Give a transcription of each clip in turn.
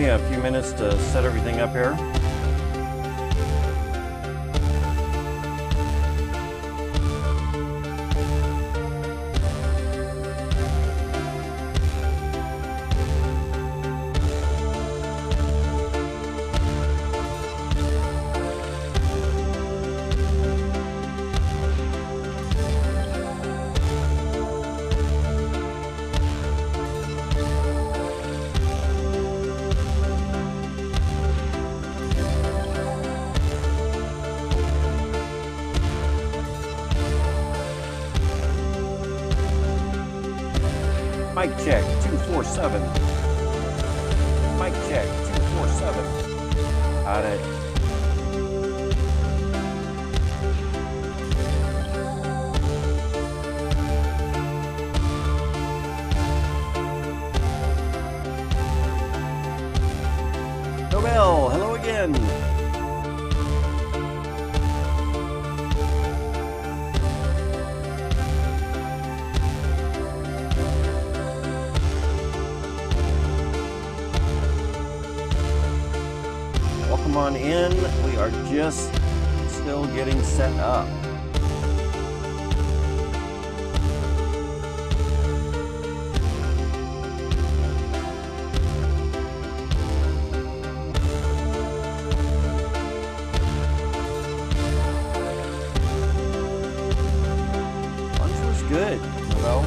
me a few minutes to set everything up here. Mic check, 247. Mic check, 247. Got it. Nobel, hello again. Welcome on in. We are just still getting set up. Lunch was good, well.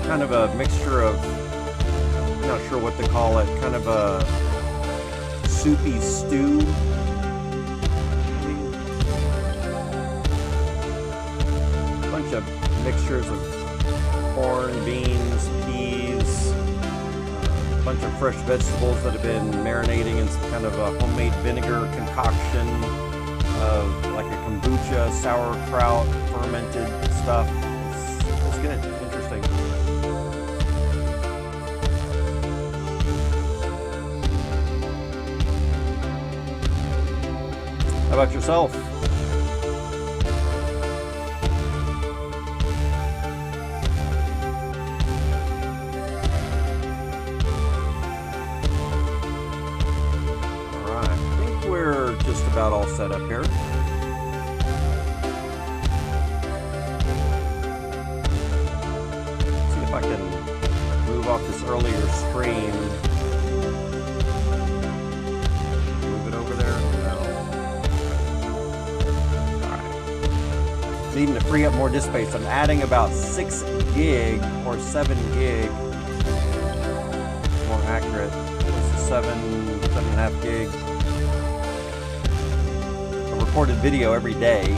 Kind of a mixture of, I'm not sure what to call it, kind of a soupy stew. A bunch of mixtures of corn, beans, peas, a bunch of fresh vegetables that have been marinating in some kind of a homemade vinegar concoction of like a kombucha, sauerkraut, fermented stuff. It's good, interesting. How about yourself? All right, I think we're just about all set up here. See if I can move off this earlier stream. Move it over there. Needing to free up more disk space. I'm adding about 6 gig or 7 gig. More accurate. It's 7.5 gig. A recorded video every day.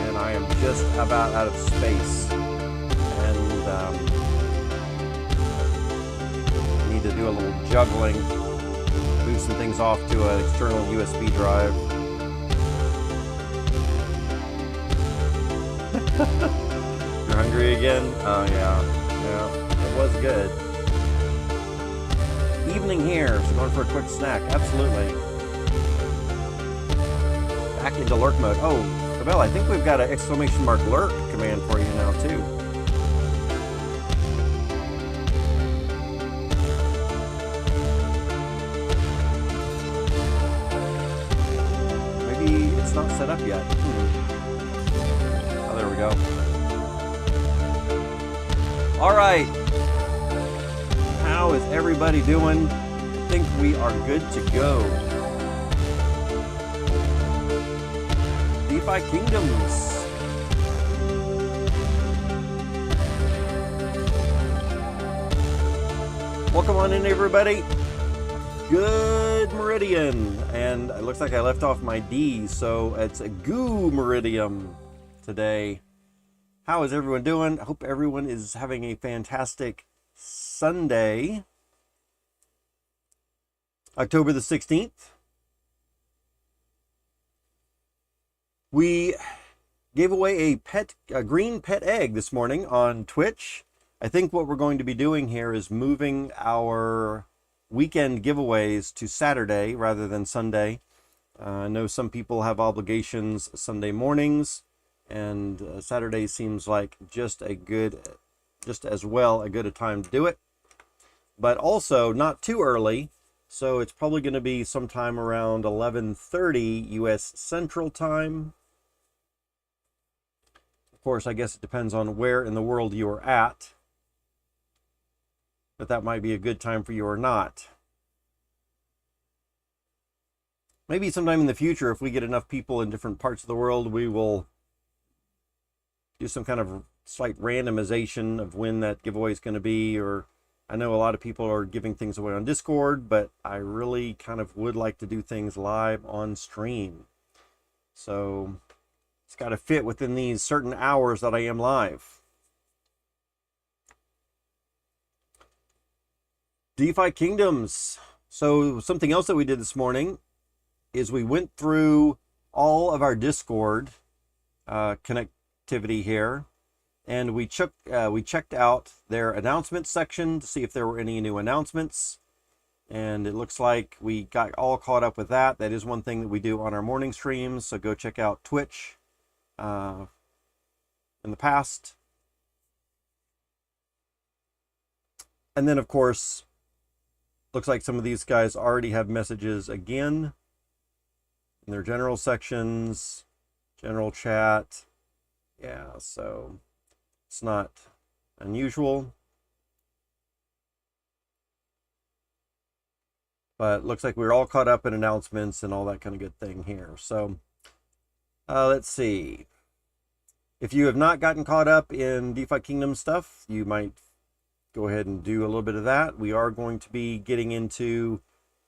And I am just about out of space. Need to do a little juggling, move some things off to an external USB drive. You're hungry again? Oh yeah, it was good. Evening here, so going for a quick snack. Absolutely. Back into lurk mode. Oh, Cabell, I think we've got an exclamation mark lurk command for you now too. It's not set up yet. Oh, there we go. All right. How is everybody doing? I think we are good to go. DeFi Kingdoms. Welcome on in, everybody. Good Meridian, and it looks like I left off my D, so it's a Goo Meridian today. How is everyone doing? I hope everyone is having a fantastic Sunday, October the 16th. We Gave away a green pet egg this morning on Twitch. I think what we're going to be doing here is moving our weekend giveaways to Saturday rather than Sunday. I know some people have obligations Sunday mornings, and Saturday seems like just as well a good a time to do it, but also not too early. So it's probably going to be sometime around 11:30 U.S. Central Time. Of course, I guess it depends on where in the world you are at, but that might be a good time for you or not. Maybe sometime in the future, if we get enough people in different parts of the world, we will do some kind of slight randomization of when that giveaway is going to be. Or I know a lot of people are giving things away on Discord, but I really kind of would like to do things live on stream. So it's got to fit within these certain hours that I am live. DeFi Kingdoms. So something else that we did this morning is we went through all of our Discord connectivity here, and we checked out their announcements section to see if there were any new announcements, and it looks like we got all caught up with that. That is one thing that we do on our morning streams, so go check out Twitch in the past. And then, of course, looks like some of these guys already have messages again in their general sections, general chat. Yeah, so it's not unusual. But looks like we're all caught up in announcements and all that kind of good thing here. So let's see. If you have not gotten caught up in DeFi Kingdom stuff, you might go ahead and do a little bit of that. We are going to be getting into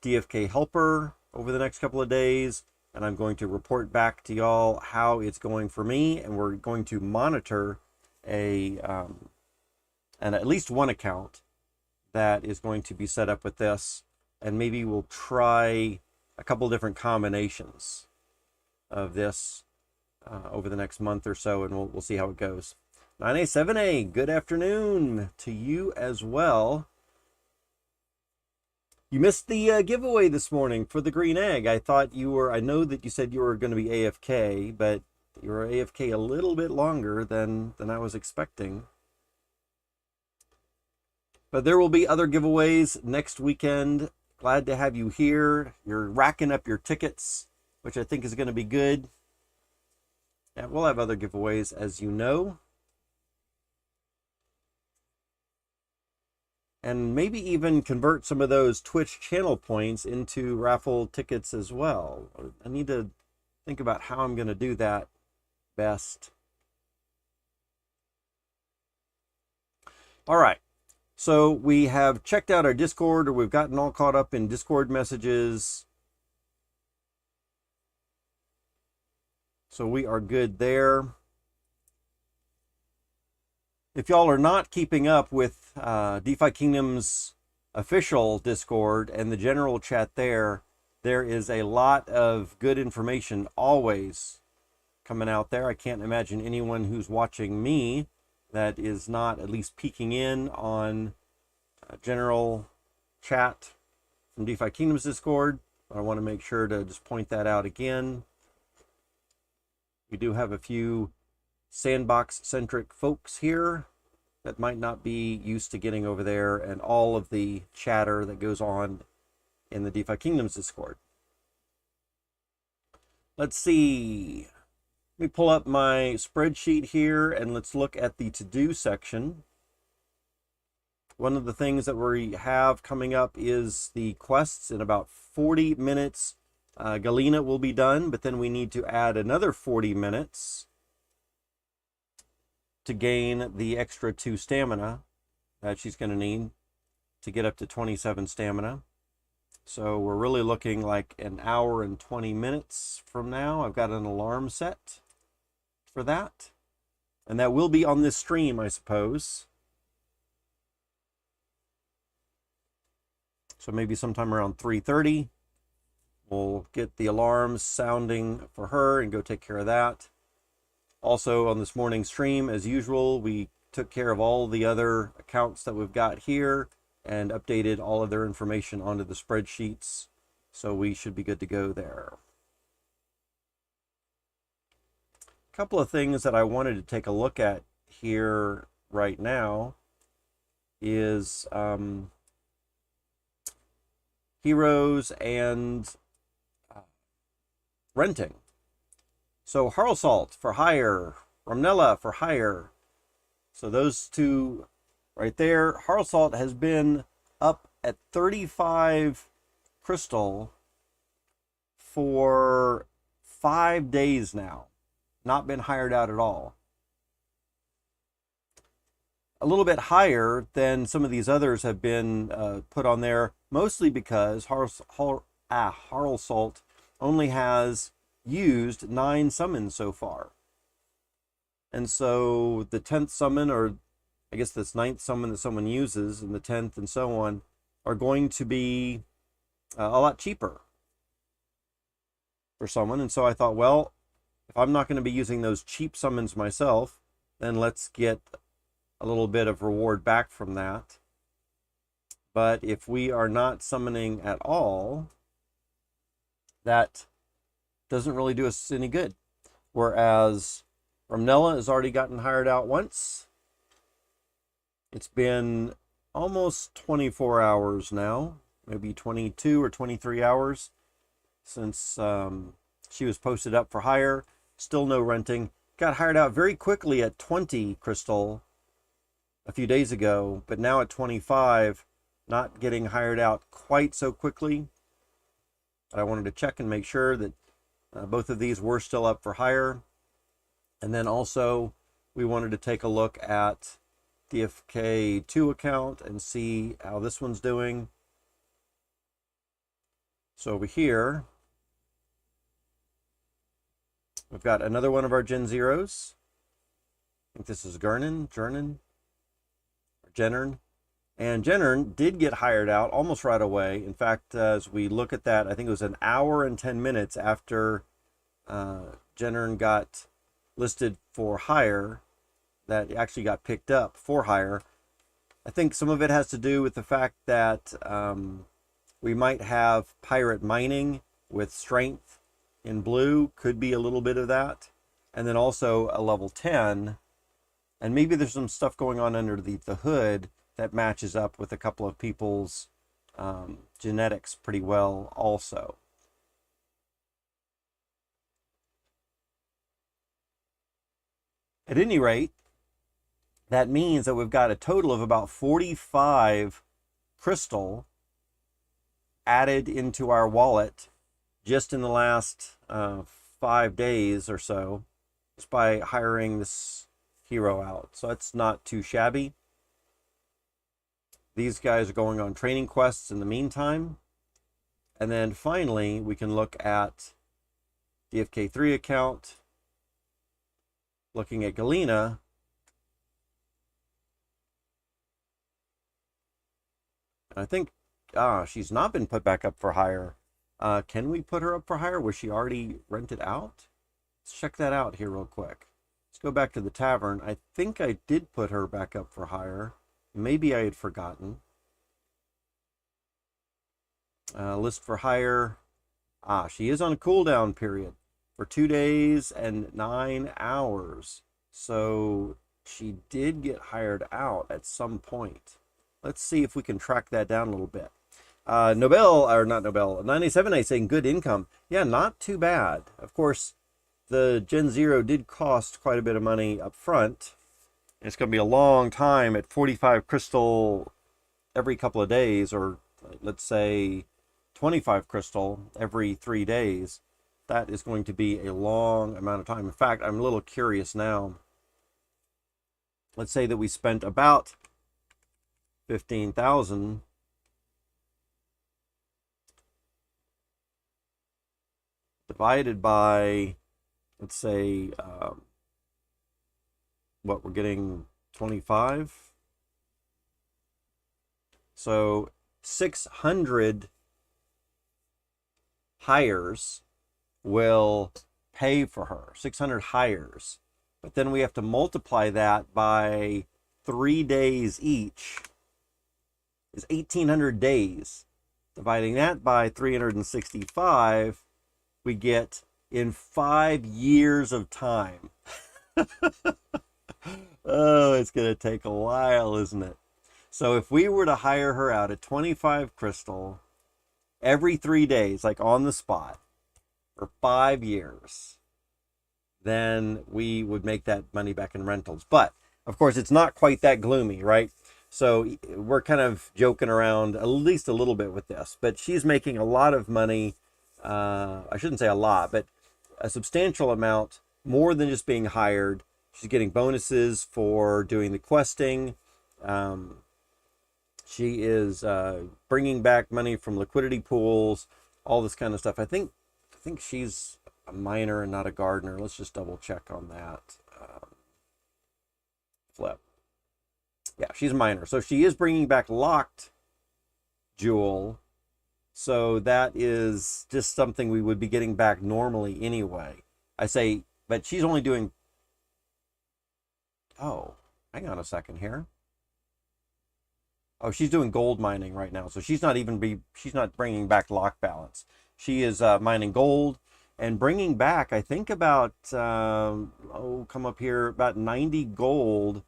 DFK Helper over the next couple of days, and I'm going to report back to y'all how it's going for me, and we're going to monitor and at least one account that is going to be set up with this, and maybe we'll try a couple different combinations of this over the next month or so, and we'll see how it goes. 9A7A, good afternoon to you as well. You missed the giveaway this morning for the green egg. I know that you said you were going to be AFK, but you were AFK a little bit longer than I was expecting. But there will be other giveaways next weekend. Glad to have you here. You're racking up your tickets, which I think is going to be good. Yeah, we'll have other giveaways, as you know. And maybe even convert some of those Twitch channel points into raffle tickets as well. I need to think about how I'm going to do that best. All right. So we have checked out our Discord, or we've gotten all caught up in Discord messages. So we are good there. If y'all are not keeping up with DeFi Kingdoms official Discord and the general chat there is a lot of good information always coming out there. I can't imagine anyone who's watching me that is not at least peeking in on general chat from DeFi Kingdoms Discord. But I want to make sure to just point that out again. We do have a few sandbox-centric folks here that might not be used to getting over there and all of the chatter that goes on in the DeFi Kingdoms Discord. Let's see. Let me pull up my spreadsheet here and let's look at the to-do section. One of the things that we have coming up is the quests. In about 40 minutes, Galena will be done, but then we need to add another 40 minutes to gain the extra 2 stamina that she's going to need to get up to 27 stamina. So we're really looking like an hour and 20 minutes from now. I've got an alarm set for that. And that will be on this stream, I suppose. So maybe sometime around 3:30, we'll get the alarms sounding for her and go take care of that. Also on this morning's stream, as usual, we took care of all the other accounts that we've got here and updated all of their information onto the spreadsheets. So we should be good to go there. A couple of things that I wanted to take a look at here right now is heroes and renting. So Harlsalt for hire, Romnella for hire. So those two right there. Harlsalt has been up at 35 crystal for 5 days now. Not been hired out at all. A little bit higher than some of these others have been put on there, mostly because Harlsalt only has used 9 summons so far. And so the 10th summon, or I guess this 9th summon that someone uses, and the 10th and so on, are going to be a lot cheaper for someone. And so I thought, well, if I'm not going to be using those cheap summons myself, then let's get a little bit of reward back from that. But if we are not summoning at all, that doesn't really do us any good. Whereas Romnella has already gotten hired out once. It's been almost 24 hours now, maybe 22 or 23 hours since she was posted up for hire. Still no renting. Got hired out very quickly at 20 crystal a few days ago, but now at 25, not getting hired out quite so quickly. But I wanted to check and make sure that both of these were still up for hire. And then also we wanted to take a look at DFK 2 account and see how this one's doing. So over here, we've got another one of our Gen 0s. I think this is Jernern. And Jernern did get hired out almost right away. In fact, as we look at that, I think it was an hour and 10 minutes after Jernern got listed for hire that actually got picked up for hire. I think some of it has to do with the fact that we might have pirate mining with strength in blue, could be a little bit of that. And then also a level 10. And maybe there's some stuff going on under the hood that matches up with a couple of people's genetics pretty well also. At any rate, that means that we've got a total of about 45 crystal added into our wallet just in the last 5 days or so, just by hiring this hero out. So that's not too shabby. These guys are going on training quests in the meantime. And then finally, we can look at DFK 3 account, looking at Galena. And I think she's not been put back up for hire. Can we put her up for hire? Was she already rented out? Let's check that out here real quick. Let's go back to the tavern. I think I did put her back up for hire. Maybe I had forgotten. List for hire. She is on a cooldown period for 2 days and 9 hours. So she did get hired out at some point. Let's see if we can track that down a little bit. Nobel, or not Nobel, 97A saying good income. Yeah, not too bad. Of course, the Gen 0 did cost quite a bit of money up front. It's going to be a long time at 45 crystal every couple of days, or let's say 25 crystal every 3 days. That is going to be a long amount of time. In fact, I'm a little curious now. Let's say that we spent about 15,000. Divided by, let's say, what we're getting 25. So 600 hires will pay for her. 600 hires. but then we have to multiply that by 3 days each, is 1,800 days. Dividing that by 365, we get in 5 years of time. Oh, it's going to take a while, isn't it? So if we were to hire her out at 25 crystal every 3 days, like on the spot, for 5 years, then we would make that money back in rentals. But of course, it's not quite that gloomy, right? So we're kind of joking around at least a little bit with this, but she's making a lot of money. I shouldn't say a lot, but a substantial amount, more than just being hired. She's getting bonuses for doing the questing. She is bringing back money from liquidity pools, all this kind of stuff. I think she's a miner and not a gardener. Let's just double check on that. Flip. Yeah, she's a miner. So she is bringing back locked jewel. So that is just something we would be getting back normally anyway. I say, but she's only doing... Oh, hang on a second here. Oh, she's doing gold mining right now. So she's not bringing back lock balance. She is mining gold and bringing back, I think about, come up here, about 90 gold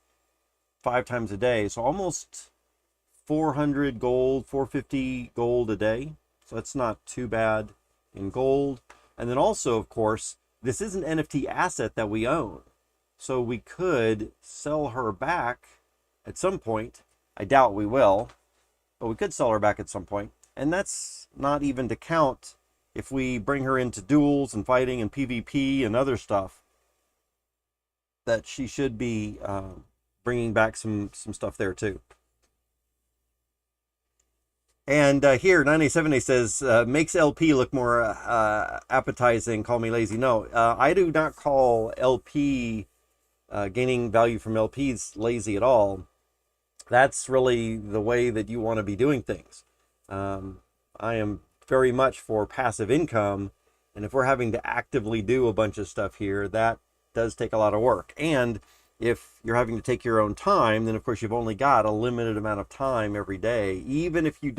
5 times a day. So almost 400 gold, 450 gold a day. So that's not too bad in gold. And then also, of course, this is an NFT asset that we own. So we could sell her back at some point. I doubt we will, but we could sell her back at some point. And that's not even to count if we bring her into duels and fighting and PvP and other stuff, that she should be bringing back some stuff there too. And here, 970 says, makes LP look more appetizing, call me lazy. No, I do not call LP, gaining value from LPs, lazy at all. That's really the way that you want to be doing things. I am very much for passive income, and if we're having to actively do a bunch of stuff here, that does take a lot of work. And if you're having to take your own time, then of course you've only got a limited amount of time every day. Even if you're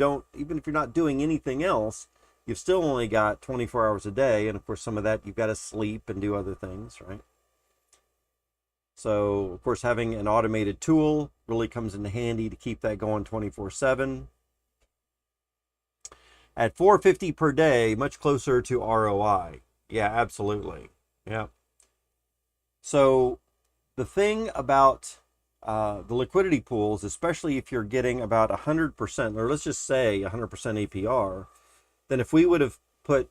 not doing anything else, you've still only got 24 hours a day, and of course some of that you've got to sleep and do other things, right? So of course having an automated tool really comes in handy to keep that going 24/7. At 450 per day, much closer to ROI. Yeah, absolutely. Yeah. So the thing about the liquidity pools, especially if you're getting about 100%, or let's just say 100% APR, then if we would have put,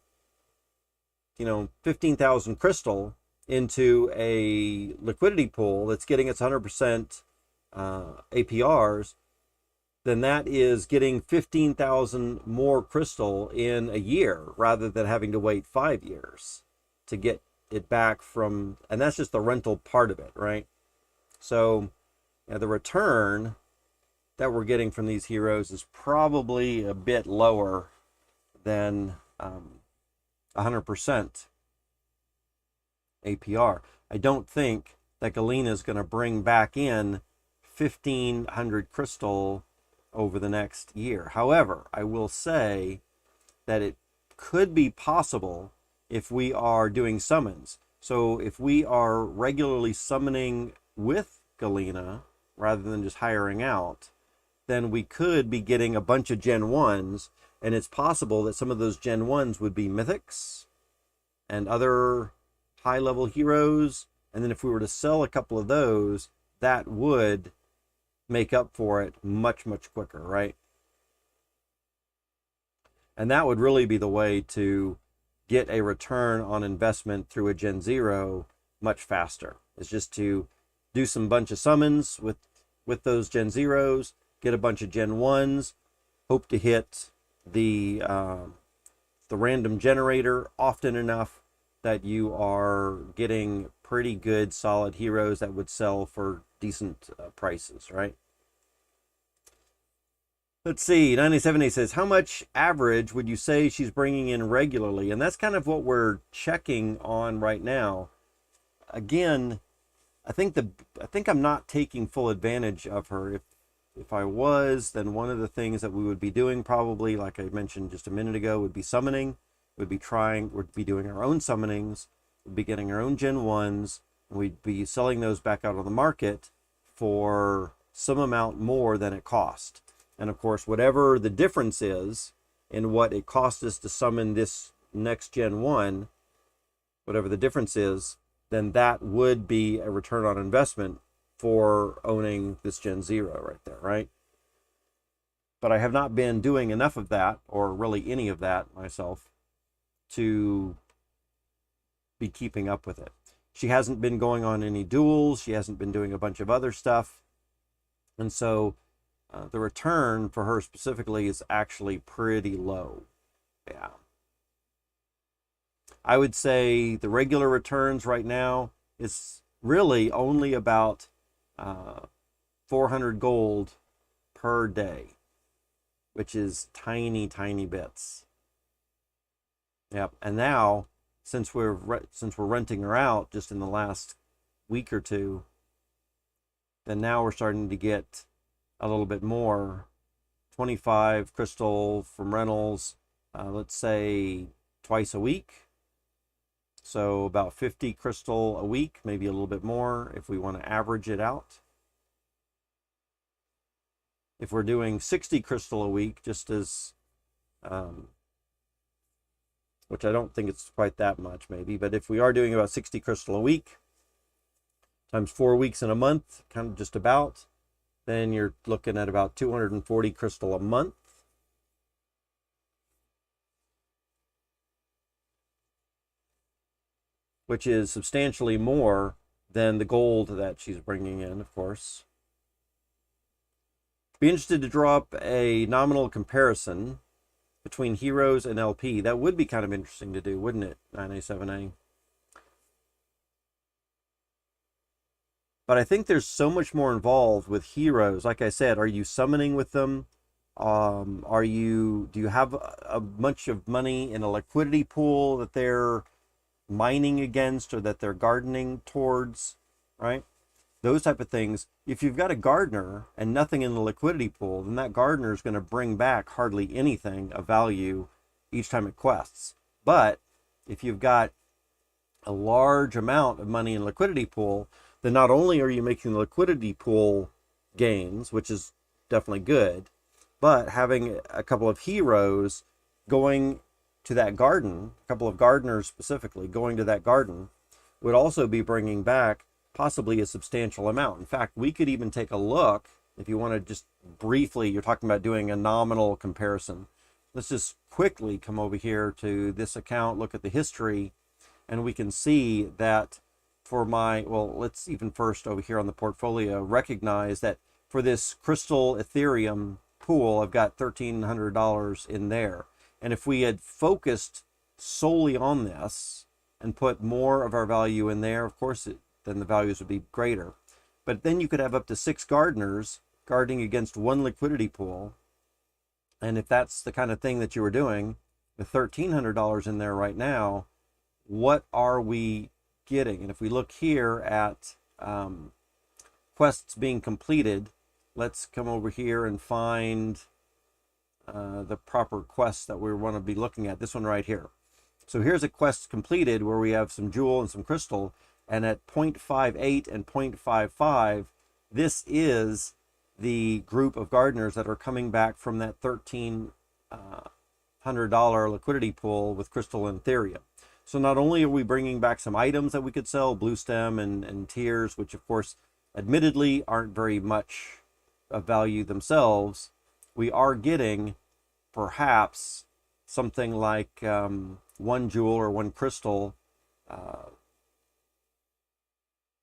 15,000 crystal into a liquidity pool that's getting its 100% APRs, then that is getting 15,000 more crystal in a year rather than having to wait 5 years to get it back from, and that's just the rental part of it, right? So the return that we're getting from these heroes is probably a bit lower than 100% APR. I don't think that Galena is going to bring back in 1,500 crystal over the next year. However, I will say that it could be possible if we are doing summons. So if we are regularly summoning with Galena rather than just hiring out, then we could be getting a bunch of Gen 1s, and it's possible that some of those Gen 1s would be mythics and other high-level heroes, and then if we were to sell a couple of those, that would make up for it much, much quicker, right? And that would really be the way to get a return on investment through a Gen 0 much faster. It's just to do some bunch of summons with those Gen 0s, get a bunch of Gen 1s, hope to hit the random generator often enough that you are getting pretty good solid heroes that would sell for decent prices, right? Let's see, 9070 says, how much average would you say she's bringing in regularly? And that's kind of what we're checking on right now. Again, I think I'm not taking full advantage of her. If I was, then one of the things that we would be doing probably, like I mentioned just a minute ago, would be summoning. We'd be doing our own summonings. We'd be getting our own Gen 1s, and we'd be selling those back out on the market for some amount more than it cost. And of course, whatever the difference is in what it cost us to summon this next Gen 1, whatever the difference is, then that would be a return on investment for owning this Gen 0 right there, right? But I have not been doing enough of that, or really any of that myself, to be keeping up with it. She hasn't been going on any duels. She hasn't been doing a bunch of other stuff. And so the return for her specifically is actually pretty low. Yeah. I would say the regular returns right now is really only about 400 gold per day, which is tiny, tiny bits. Yep. And now, since we're renting her out just in the last week or two, then now we're starting to get a little bit more. 25 crystal from rentals, let's say twice a week. So about 50 crystal a week, maybe a little bit more if we want to average it out. If we're doing 60 crystal a week, just as, which I don't think it's quite that much maybe, but if we are doing about 60 crystal a week, times 4 weeks in a month, kind of just about, then you're looking at about 240 crystal a month. Which is substantially more than the gold that she's bringing in, of course. Be interested to draw up a nominal comparison between heroes and LP. That would be kind of interesting to do, wouldn't it, 9A7A? But I think there's so much more involved with heroes. Like I said, are you summoning with them? Do you have a bunch of money in a liquidity pool that they're mining against or that they're gardening towards, right? Those type of things. If you've got a gardener and nothing in the liquidity pool, then that gardener is going to bring back hardly anything of value each time it quests. But if you've got a large amount of money in liquidity pool, then not only are you making the liquidity pool gains, which is definitely good, but having a couple of heroes going to that garden, a couple of gardeners specifically going to that garden, would also be bringing back possibly a substantial amount. In fact, we could even take a look, if you want to just briefly, you're talking about doing a nominal comparison. Let's just quickly come over here to this account, look at the history, and we can see that for let's even first over here on the portfolio, recognize that for this crystal Ethereum pool, I've got $1,300 in there. And if we had focused solely on this and put more of our value in there, of course, then the values would be greater. But then you could have up to 6 gardeners guarding against 1 liquidity pool. And if that's the kind of thing that you were doing, with $1,300 in there right now, what are we getting? And if we look here at quests being completed, let's come over here and find the proper quests that we want to be looking at. This one right here. So here's a quest completed where we have some jewel and some crystal, and at 0.58 and 0.55, this is the group of gardeners that are coming back from that $1,300 liquidity pool with crystal and Ethereum. So not only are we bringing back some items that we could sell, blue stem and tears, which of course admittedly aren't very much of value themselves, we are getting perhaps something like 1 jewel or 1 crystal. Of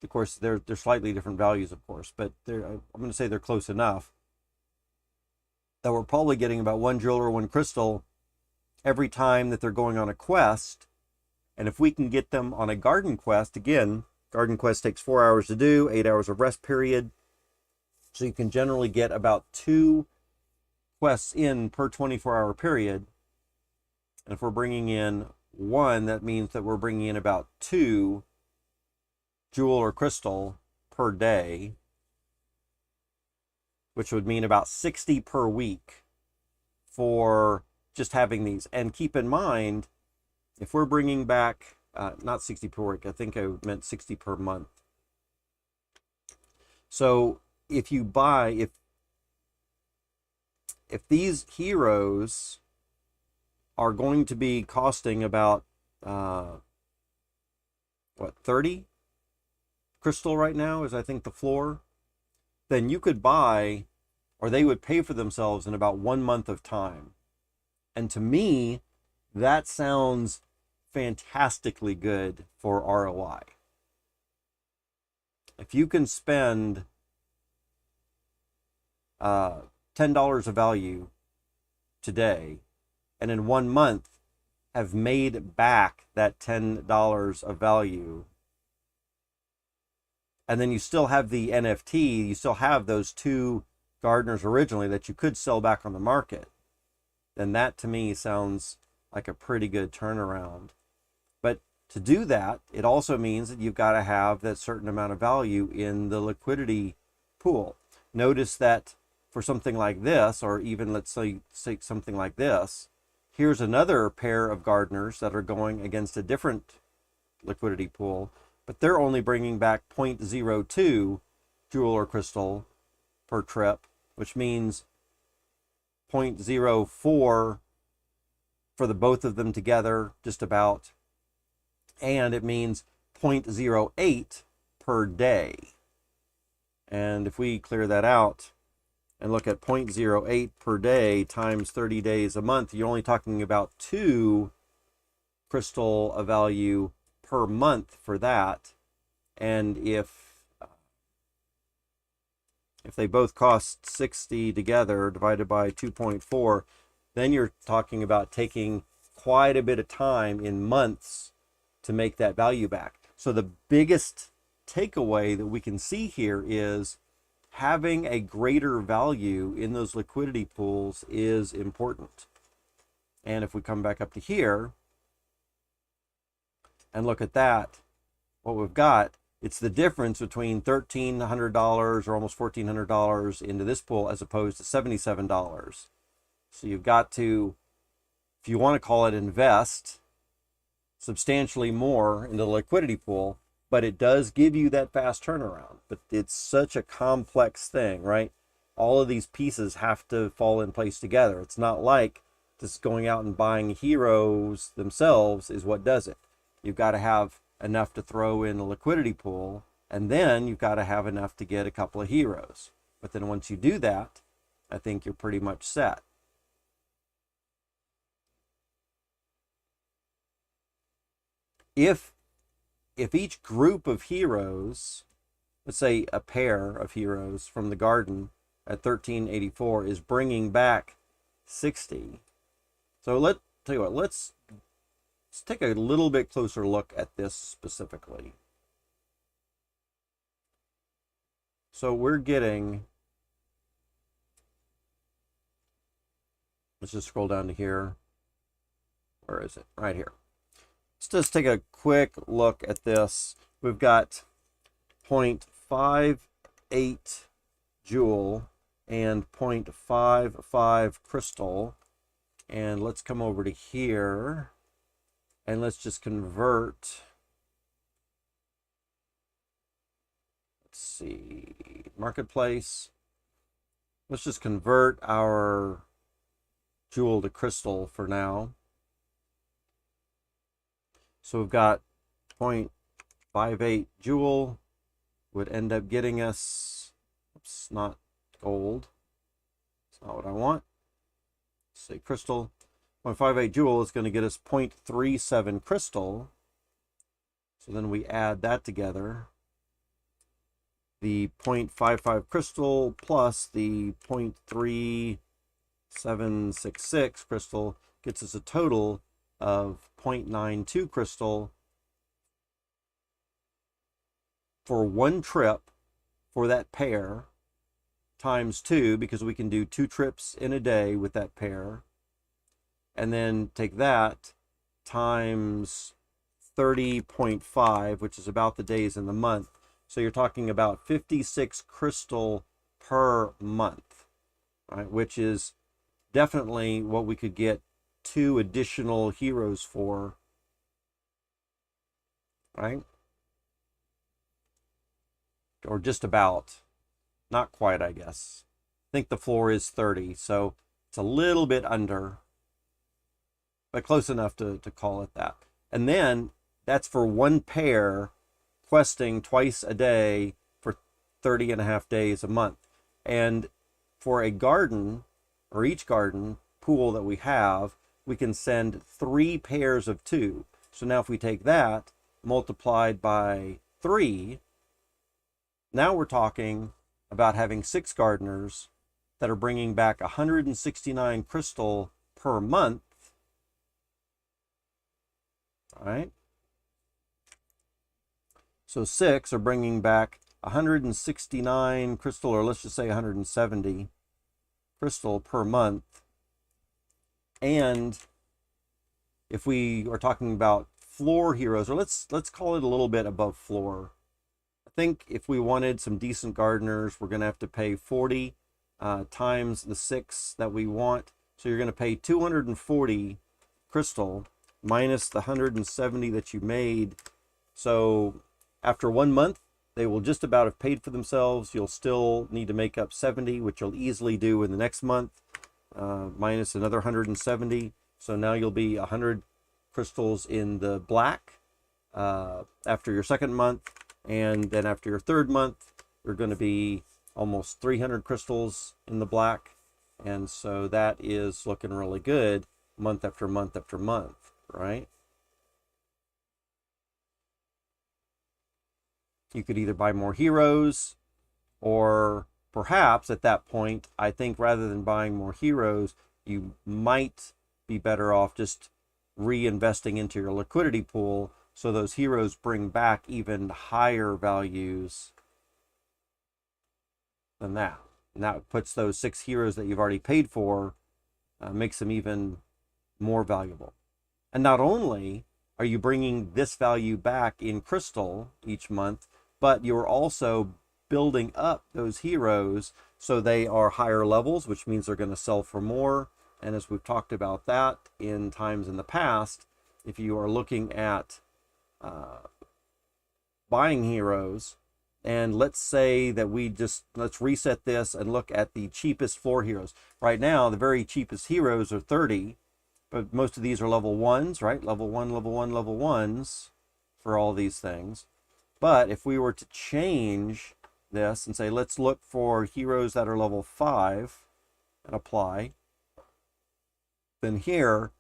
course, they're slightly different values, of course, but I'm going to say they're close enough that we're probably getting about 1 jewel or 1 crystal every time that they're going on a quest. And if we can get them on a garden quest, again, garden quest takes 4 hours to do, 8 hours of rest period. So you can generally get about 2 quests in per 24-hour period. And if we're bringing in 1, that means that we're bringing in about 2 jewel or crystal per day, which would mean about 60 per week for just having these. And keep in mind, if we're bringing back, not 60 per week, I think I meant 60 per month. So if you buy, if these heroes are going to be costing about, what, 30 crystal right now is, I think, the floor, then you could buy, or they would pay for themselves in about 1 month of time. And to me, that sounds fantastically good for ROI. If you can spend $10 of value today, and in 1 month have made back that $10 of value, and then you still have the NFT, you still have those 2 gardeners originally that you could sell back on the market, then that to me sounds like a pretty good turnaround. But to do that, it also means that you've got to have that certain amount of value in the liquidity pool. Notice that for something like this, or even let's say something like this, here's another pair of gardeners that are going against a different liquidity pool, but they're only bringing back 0.02 jewel or crystal per trip, which means 0.04 for the both of them together, just about, and it means 0.08 per day. And if we clear that out and look at 0.08 per day times 30 days a month, you're only talking about 2 crystal of value per month for that. And if they both cost 60 together divided by 2.4, then you're talking about taking quite a bit of time in months to make that value back. So the biggest takeaway that we can see here is having a greater value in those liquidity pools is important. And if we come back up to here and look at that, what we've got, it's the difference between $1,300 or almost $1,400 into this pool as opposed to $77. So you've got to, if you want to call it, invest substantially more into the liquidity pool, but it does give you that fast turnaround. But it's such a complex thing, right? All of these pieces have to fall in place together. It's not like just going out and buying heroes themselves is what does it. You've got to have enough to throw in a liquidity pool, and then you've got to have enough to get a couple of heroes. But then once you do that, I think you're pretty much set. If each group of heroes, let's say a pair of heroes from the garden at 1384 is bringing back 60. So tell you what, let's take a little bit closer look at this specifically. So we're getting, let's just scroll down to here. Where is it? Right here. Let's just take a quick look at this. We've got 0.58 jewel and 0.55 crystal. And let's come over to here and let's just convert. Let's see, marketplace. Let's just convert our jewel to crystal for now. So we've got 0.58 jewel would end up getting us, oops, not gold. It's not what I want. Let's say crystal. 0.58 jewel is going to get us 0.37 crystal. So then we add that together. The 0.55 crystal plus the 0.3766 crystal gets us a total of 0.92 crystal for one trip for that pair, times 2, because we can do 2 trips in a day with that pair, and then take that times 30.5, which is about the days in the month. So you're talking about 56 crystal per month, right? Which is definitely what we could get 2 additional heroes for, right? Or just about, not quite, I guess. I think the floor is 30, so it's a little bit under, but close enough to call it that. And then that's for 1 pair questing twice a day for 30.5 days a month. And for a garden, or each garden pool that we have, we can send 3 pairs of 2. So now if we take that multiplied by 3, now we're talking about having 6 gardeners that are bringing back 169 crystal per month. All right. So 6 are bringing back 169 crystal, or let's just say 170 crystal per month. And if we are talking about floor heroes, or let's call it a little bit above floor. I think if we wanted some decent gardeners, we're going to have to pay 40 times the 6 that we want. So you're going to pay 240 crystal minus the 170 that you made. So after 1 month, they will just about have paid for themselves. You'll still need to make up 70, which you'll easily do in the next month, minus another 170. So now you'll be 100 crystals in the black after your 2nd month. And then after your 3rd month, you're going to be almost 300 crystals in the black. And so that is looking really good month after month after month, right? You could either buy more heroes, or perhaps at that point, I think rather than buying more heroes, you might be better off just reinvesting into your liquidity pool, so those heroes bring back even higher values than that. And that puts those 6 heroes that you've already paid for, makes them even more valuable. And not only are you bringing this value back in crystal each month, but you're also building up those heroes so they are higher levels, which means they're going to sell for more. And as we've talked about that in times in the past, if you are looking at buying heroes, and let's say that let's reset this and look at the cheapest floor heroes. Right now, the very cheapest heroes are 30, but most of these are level 1s, right? Level 1, level 1, level 1s for all these things. But if we were to change this and say, let's look for heroes that are level 5 and apply, then here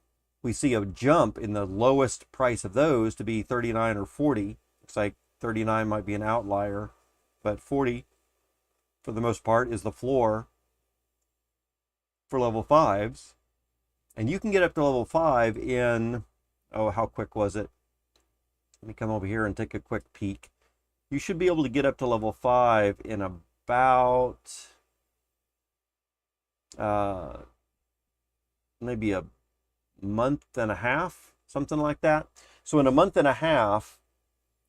we see a jump in the lowest price of those to be 39 or 40. Looks like 39 might be an outlier, but 40 for the most part is the floor for level 5s. And you can get up to level 5 in, oh, how quick was it? Let me come over here and take a quick peek. You should be able to get up to level 5 in about maybe a month and a half, something like that. So in a month and a half,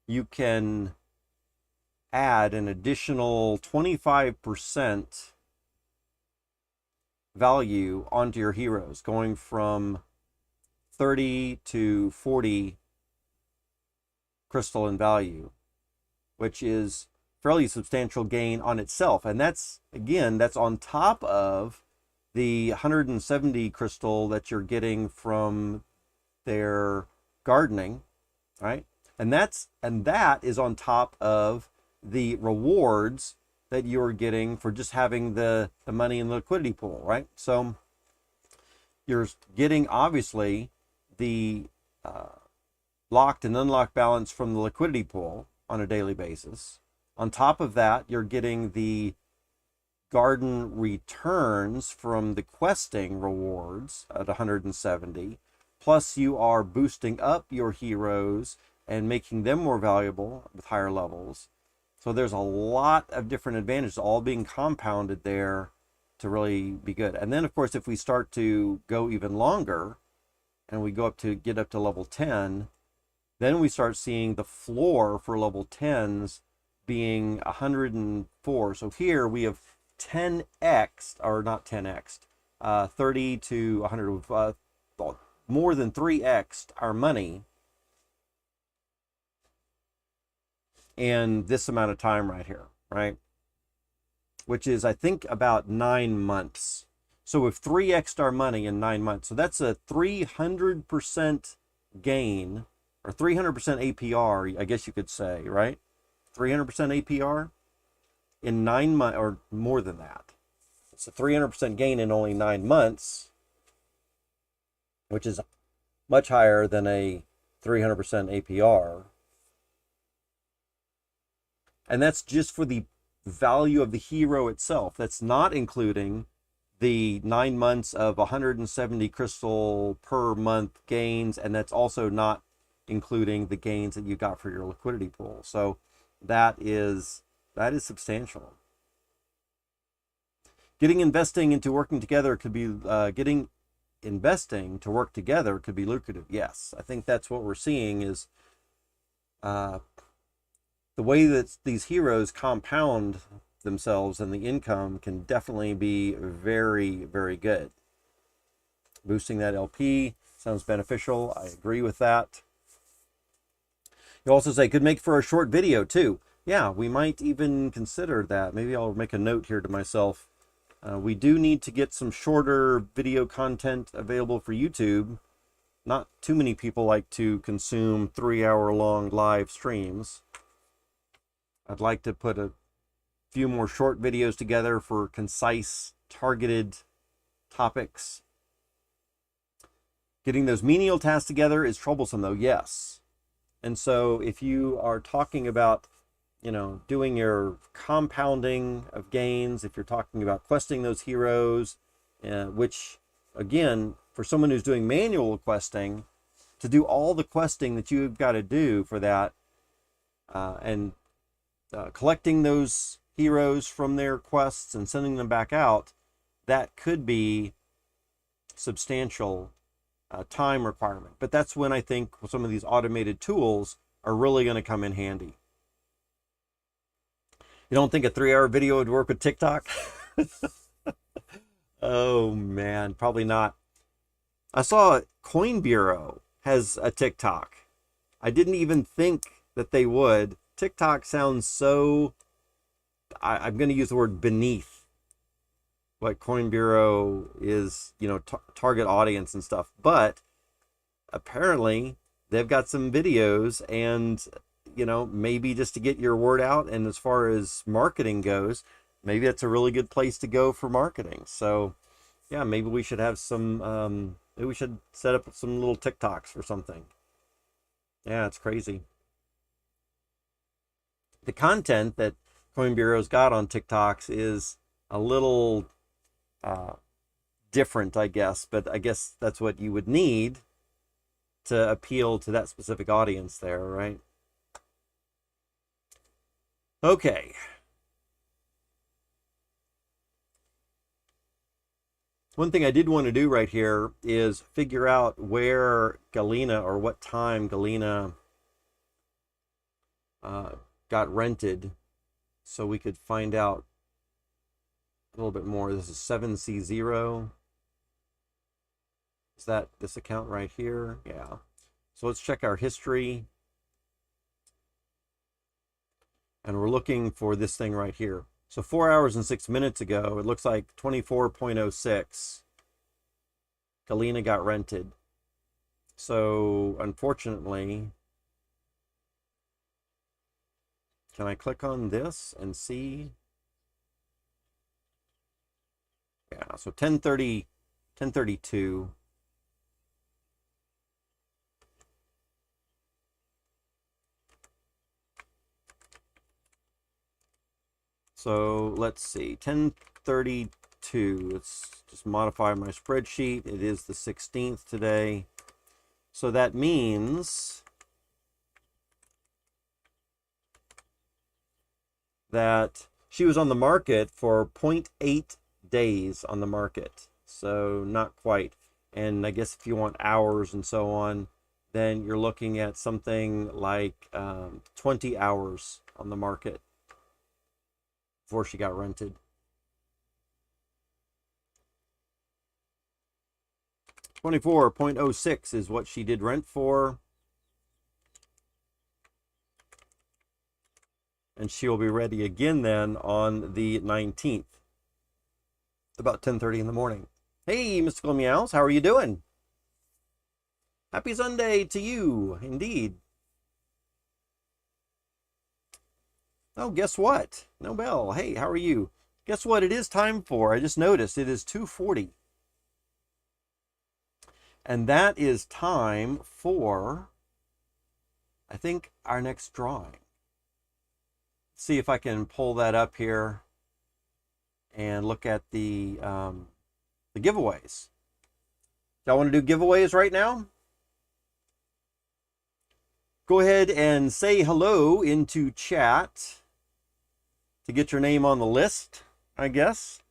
you can add an additional 25% value onto your heroes, going from 30 to 40 crystal in value, which is fairly substantial gain on itself. And that's, again, that's on top of the 170 crystal that you're getting from their gardening, right? And that is on top of the rewards that you're getting for just having the money in the liquidity pool, right? So you're getting, obviously, the locked and unlocked balance from the liquidity pool on a daily basis. On top of that, you're getting the garden returns from the questing rewards at 170, plus you are boosting up your heroes and making them more valuable with higher levels. So there's a lot of different advantages all being compounded there to really be good. And then, of course, if we start to go even longer and we get up to level 10, then we start seeing the floor for level 10s being 104. So here we have 10x, or not 10x, 30 to 100, more than 3x our money in this amount of time right here, right? Which is, I think, about 9 months. So we've 3x'd our money in 9 months. So that's a 300% gain, or 300% APR, I guess you could say, right? 300% APR in 9 months, or more than that. It's a 300% gain in only 9 months, which is much higher than a 300% APR. And that's just for the value of the hero itself. That's not including the 9 months of 170 crystal per month gains, and that's also not including the gains that you got for your liquidity pool. So that is substantial. Getting investing into working together could be investing to work together could be lucrative. Yes, I think that's what we're seeing is the way that these heroes compound themselves and the income can definitely be very, very good. Boosting that LP sounds beneficial. I agree with that. You also say could make for a short video too. Yeah, we might even consider that. Maybe I'll make a note here to myself. We do need to get some shorter video content available for YouTube. Not too many people like to consume 3-hour-long live streams. I'd like to put a few more short videos together for concise, targeted topics. Getting those menial tasks together is troublesome though, yes. And so if you are talking about, you know, doing your compounding of gains, if you're talking about questing those heroes, which again, for someone who's doing manual questing, to do all the questing that you've got to do for that, and collecting those heroes from their quests and sending them back out, that could be substantial time requirement. But that's when I think some of these automated tools are really going to come in handy. You don't think a 3-hour video would work with TikTok? Oh man, probably not. I saw Coin Bureau has a TikTok. I didn't even think that they would. TikTok sounds so, I'm going to use the word beneath what Coin Bureau is, you know, target audience and stuff. But apparently they've got some videos, and, you know, maybe just to get your word out. And as far as marketing goes, maybe that's a really good place to go for marketing. So yeah, maybe we should have some, maybe we should set up some little TikToks or something. Yeah, it's crazy. The content that Coin Bureau's got on TikToks is a little different, I guess, but I guess that's what you would need to appeal to that specific audience there, right? Okay. One thing I did want to do right here is figure out where Galena, or what time Galena got rented, so we could find out a little bit more. This is 7C0. Is that this account right here? Yeah. So let's check our history. And we're looking for this thing right here. So 4 hours and 6 minutes ago, it looks like 24.06. Galena got rented. So unfortunately, can I click on this and see? Yeah, so 10:30, 10:32. So let's see, 10:32. Let's just modify my spreadsheet. It is the 16th today. So that means that she was on the market for 0.8 days on the market. So not quite. And I guess if you want hours and so on, then you're looking at something like 20 hours on the market. before she got rented. $24.06 is what she did rent for. And she will be ready again then on the 19th, about 10:30 in the morning. Hey, Mystical Meows, how are you doing? Happy Sunday to you, indeed. Oh, guess what? Nobel, hey, how are you? Guess what it is time for? I just noticed it is 2:40. And that is time for, I think, our next drawing. See if I can pull that up here and look at the giveaways. Y'all want to do giveaways right now? Go ahead and say hello into chat to get your name on the list, I guess.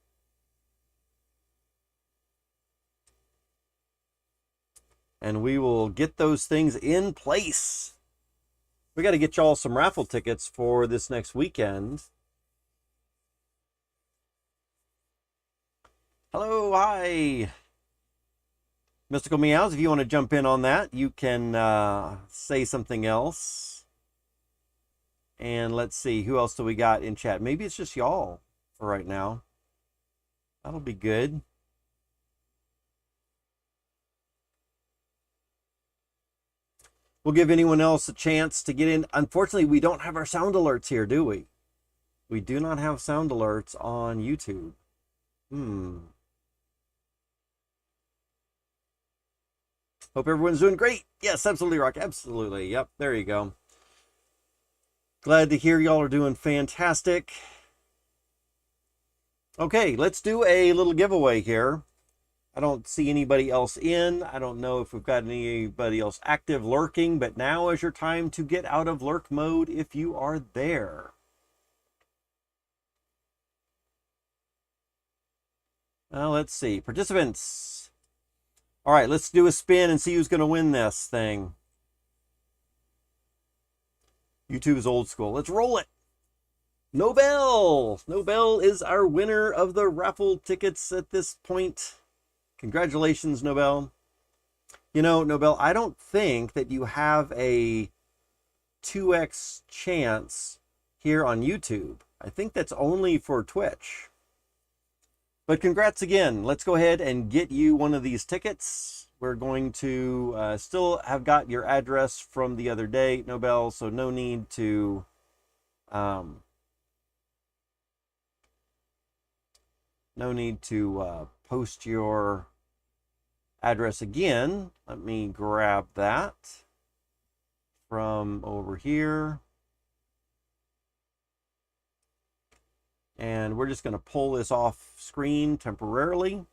And we will get those things in place. We got to get y'all some raffle tickets for this next weekend. Hello, hi. Mystical Meows, if you want to jump in on that, you can say something else. And let's see, who else do we got in chat? Maybe it's just y'all for right now. That'll be good. We'll give anyone else a chance to get in. Unfortunately, we don't have our sound alerts here, do we? We do not have sound alerts on YouTube. Hope everyone's doing great. Yes, absolutely, Rock. Absolutely. Yep, there you go. Glad to hear y'all are doing fantastic. Okay, let's do a little giveaway here. I don't see anybody else in. I don't know if we've got anybody else active lurking, but now is your time to get out of lurk mode if you are there. Now let's see. Participants. All right, let's do a spin and see who's going to win this thing. YouTube is old school. Let's roll it. Nobel. Nobel is our winner of the raffle tickets at this point. Congratulations, Nobel. You know, Nobel, I don't think that you have a 2x chance here on YouTube. I think that's only for Twitch. But congrats again. Let's go ahead and get you one of these tickets. We're going to still have got your address from the other day, Nobel, so no need to post your address again. Let me grab that from over here. And we're just going to pull this off screen temporarily.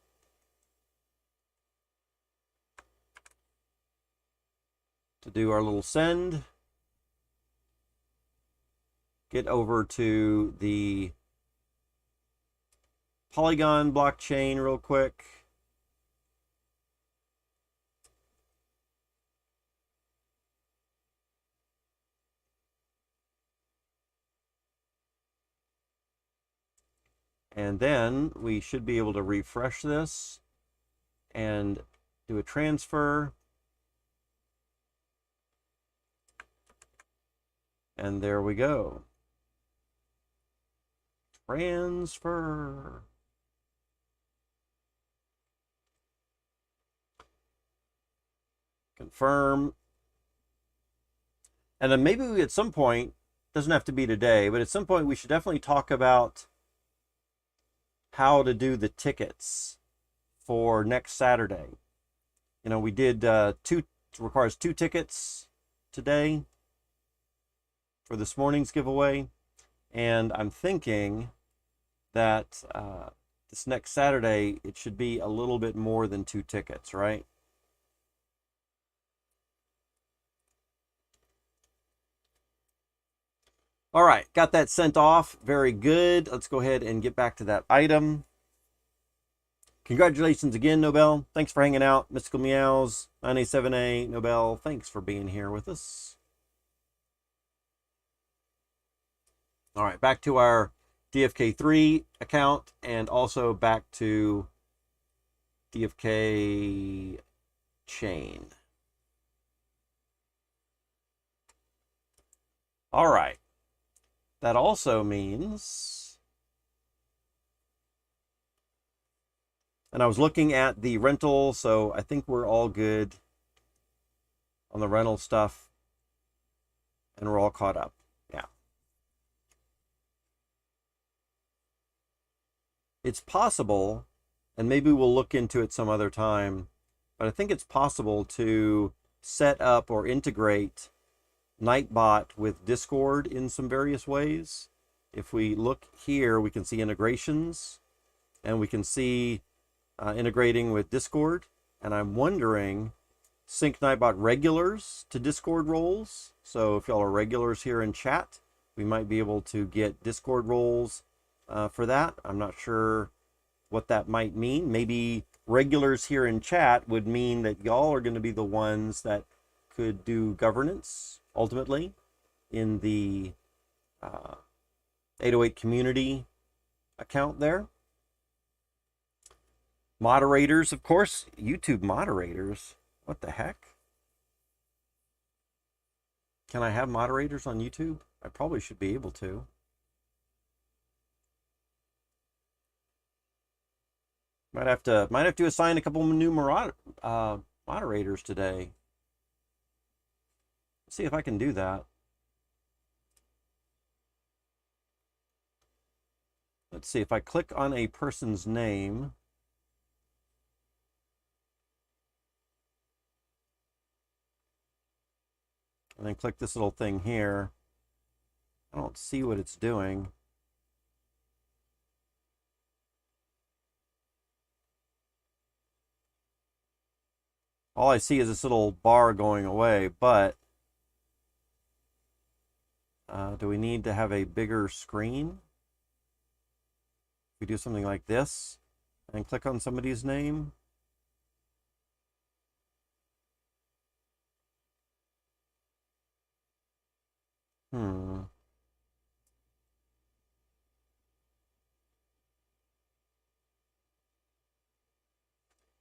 To do our little send. Get over to the Polygon blockchain real quick. And then we should be able to refresh this and do a transfer. And there we go. Transfer. Confirm. And then maybe we, at some point, doesn't have to be today, but at some point we should definitely talk about how to do the tickets for next Saturday. You know, we did requires 2 tickets today for this morning's giveaway. And I'm thinking that this next Saturday, it should be a little bit more than 2 tickets, right? All right, got that sent off. Very good. Let's go ahead and get back to that item. Congratulations again, Nobel. Thanks for hanging out. Mystical Meows, 9A7A, Nobel, thanks for being here with us. All right, back to our DFK3 account and also back to DFK chain. All right. That also means, and I was looking at the rental, so I think we're all good on the rental stuff, and we're all caught up. Yeah. It's possible, and maybe we'll look into it some other time, but I think it's possible to set up or integrate Nightbot with Discord in some various ways. If we look here, we can see integrations, and we can see integrating with Discord. And I'm wondering, sync Nightbot regulars to Discord roles. So if y'all are regulars here in chat, we might be able to get Discord roles for that. I'm not sure what that might mean. Maybe regulars here in chat would mean that y'all are going to be the ones that could do governance ultimately in the 808 community account there. Moderators, of course, YouTube moderators. What the heck? Can I have moderators on YouTube? I probably should be able to. Might have to assign a couple new moderators today. Let's see if I can do that. Let's see if I click on a person's name. And then click this little thing here. I don't see what it's doing. All I see is this little bar going away, but do we need to have a bigger screen? We do something like this and click on somebody's name.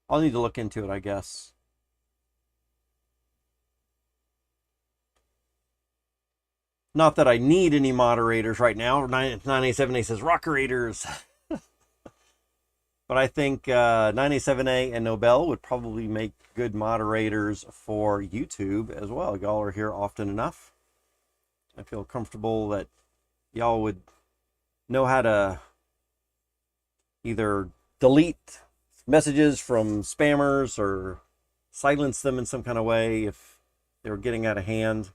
I'll need to look into it, I guess. Not that I need any moderators right now. 987A says Rockerators. But I think 987A and Nobel would probably make good moderators for YouTube as well. Y'all are here often enough. I feel comfortable that y'all would know how to either delete messages from spammers or silence them in some kind of way if they were getting out of hand.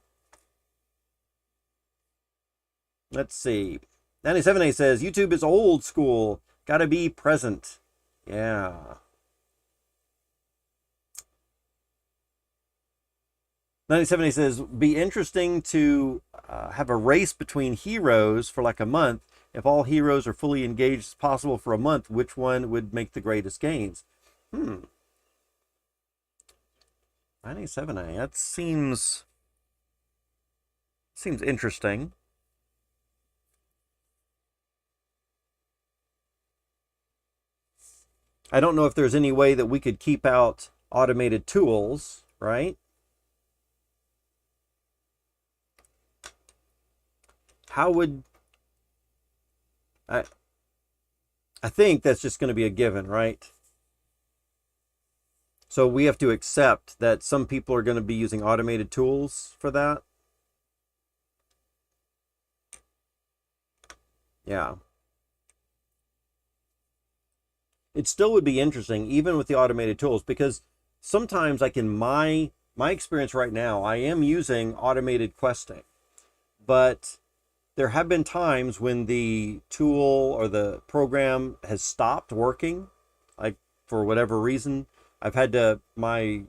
Let's see. 97A says, YouTube is old school. Gotta be present. Yeah. 97A says, be interesting to have a race between heroes for like a month. If all heroes are fully engaged as possible for a month, which one would make the greatest gains? 97A, that seems interesting. I don't know if there's any way that we could keep out automated tools, right? How would I think that's just going to be a given, right? So we have to accept that some people are going to be using automated tools for that. Yeah. It still would be interesting, even with the automated tools, because sometimes like in my experience right now, I am using automated questing, but there have been times when the tool or the program has stopped working, like for whatever reason. I've had to, my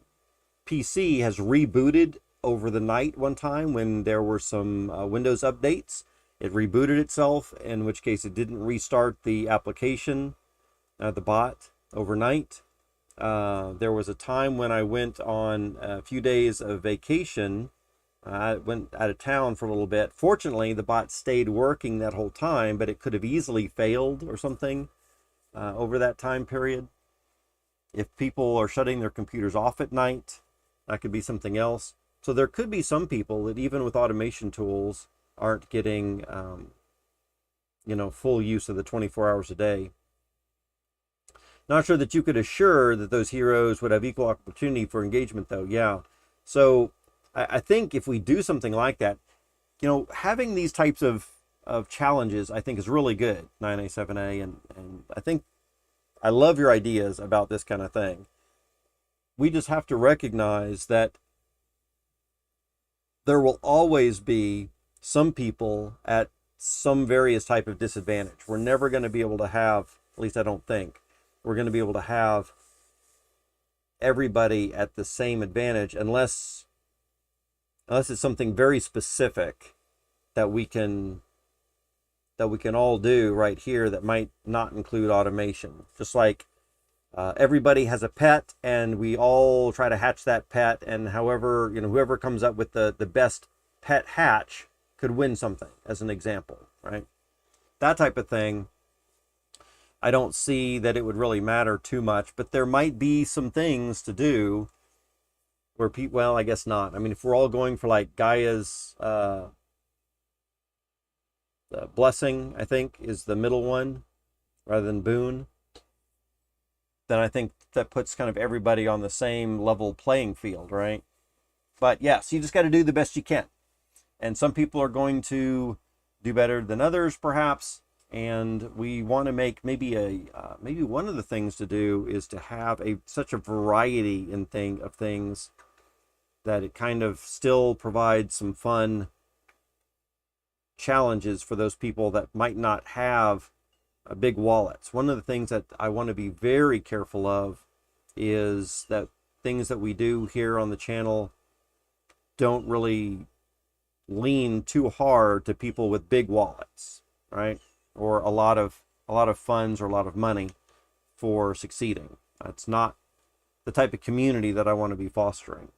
PC has rebooted over the night one time when there were some Windows updates. It rebooted itself, in which case it didn't restart the application, the bot, overnight. There was a time when I went on a few days of vacation I went out of town for a little bit. Fortunately, the bot stayed working that whole time, but it could have easily failed or something over that time period. If people are shutting their computers off at night, that could be something else. So there could be some people that even with automation tools aren't getting, full use of the 24 hours a day. Not sure that you could assure that those heroes would have equal opportunity for engagement, though. Yeah. So I think if we do something like that, having these types of challenges, I think is really good, 9A7A. And I think I love your ideas about this kind of thing. We just have to recognize that there will always be some people at some various type of disadvantage. We're never going to be able to have, at least I don't think, we're going to be able to have everybody at the same advantage unless it's something very specific that we can all do right here that might not include automation. Just like everybody has a pet and we all try to hatch that pet, and however, whoever comes up with the best pet hatch could win something, as an example, right? That type of thing, I don't see that it would really matter too much, but there might be some things to do where people, well, I guess not. I mean, if we're all going for like Gaia's blessing, I think, is the middle one rather than boon, then I think that puts kind of everybody on the same level playing field, right? But yes, you just got to do the best you can. And some people are going to do better than others, perhaps. And we want to make maybe one of the things to do is to have such a variety of things that it kind of still provides some fun challenges for those people that might not have big wallets. One of the things that I want to be very careful of is that things that we do here on the channel don't really lean too hard to people with big wallets, right? Or a lot of funds or a lot of money for succeeding. That's not the type of community that I want to be fostering.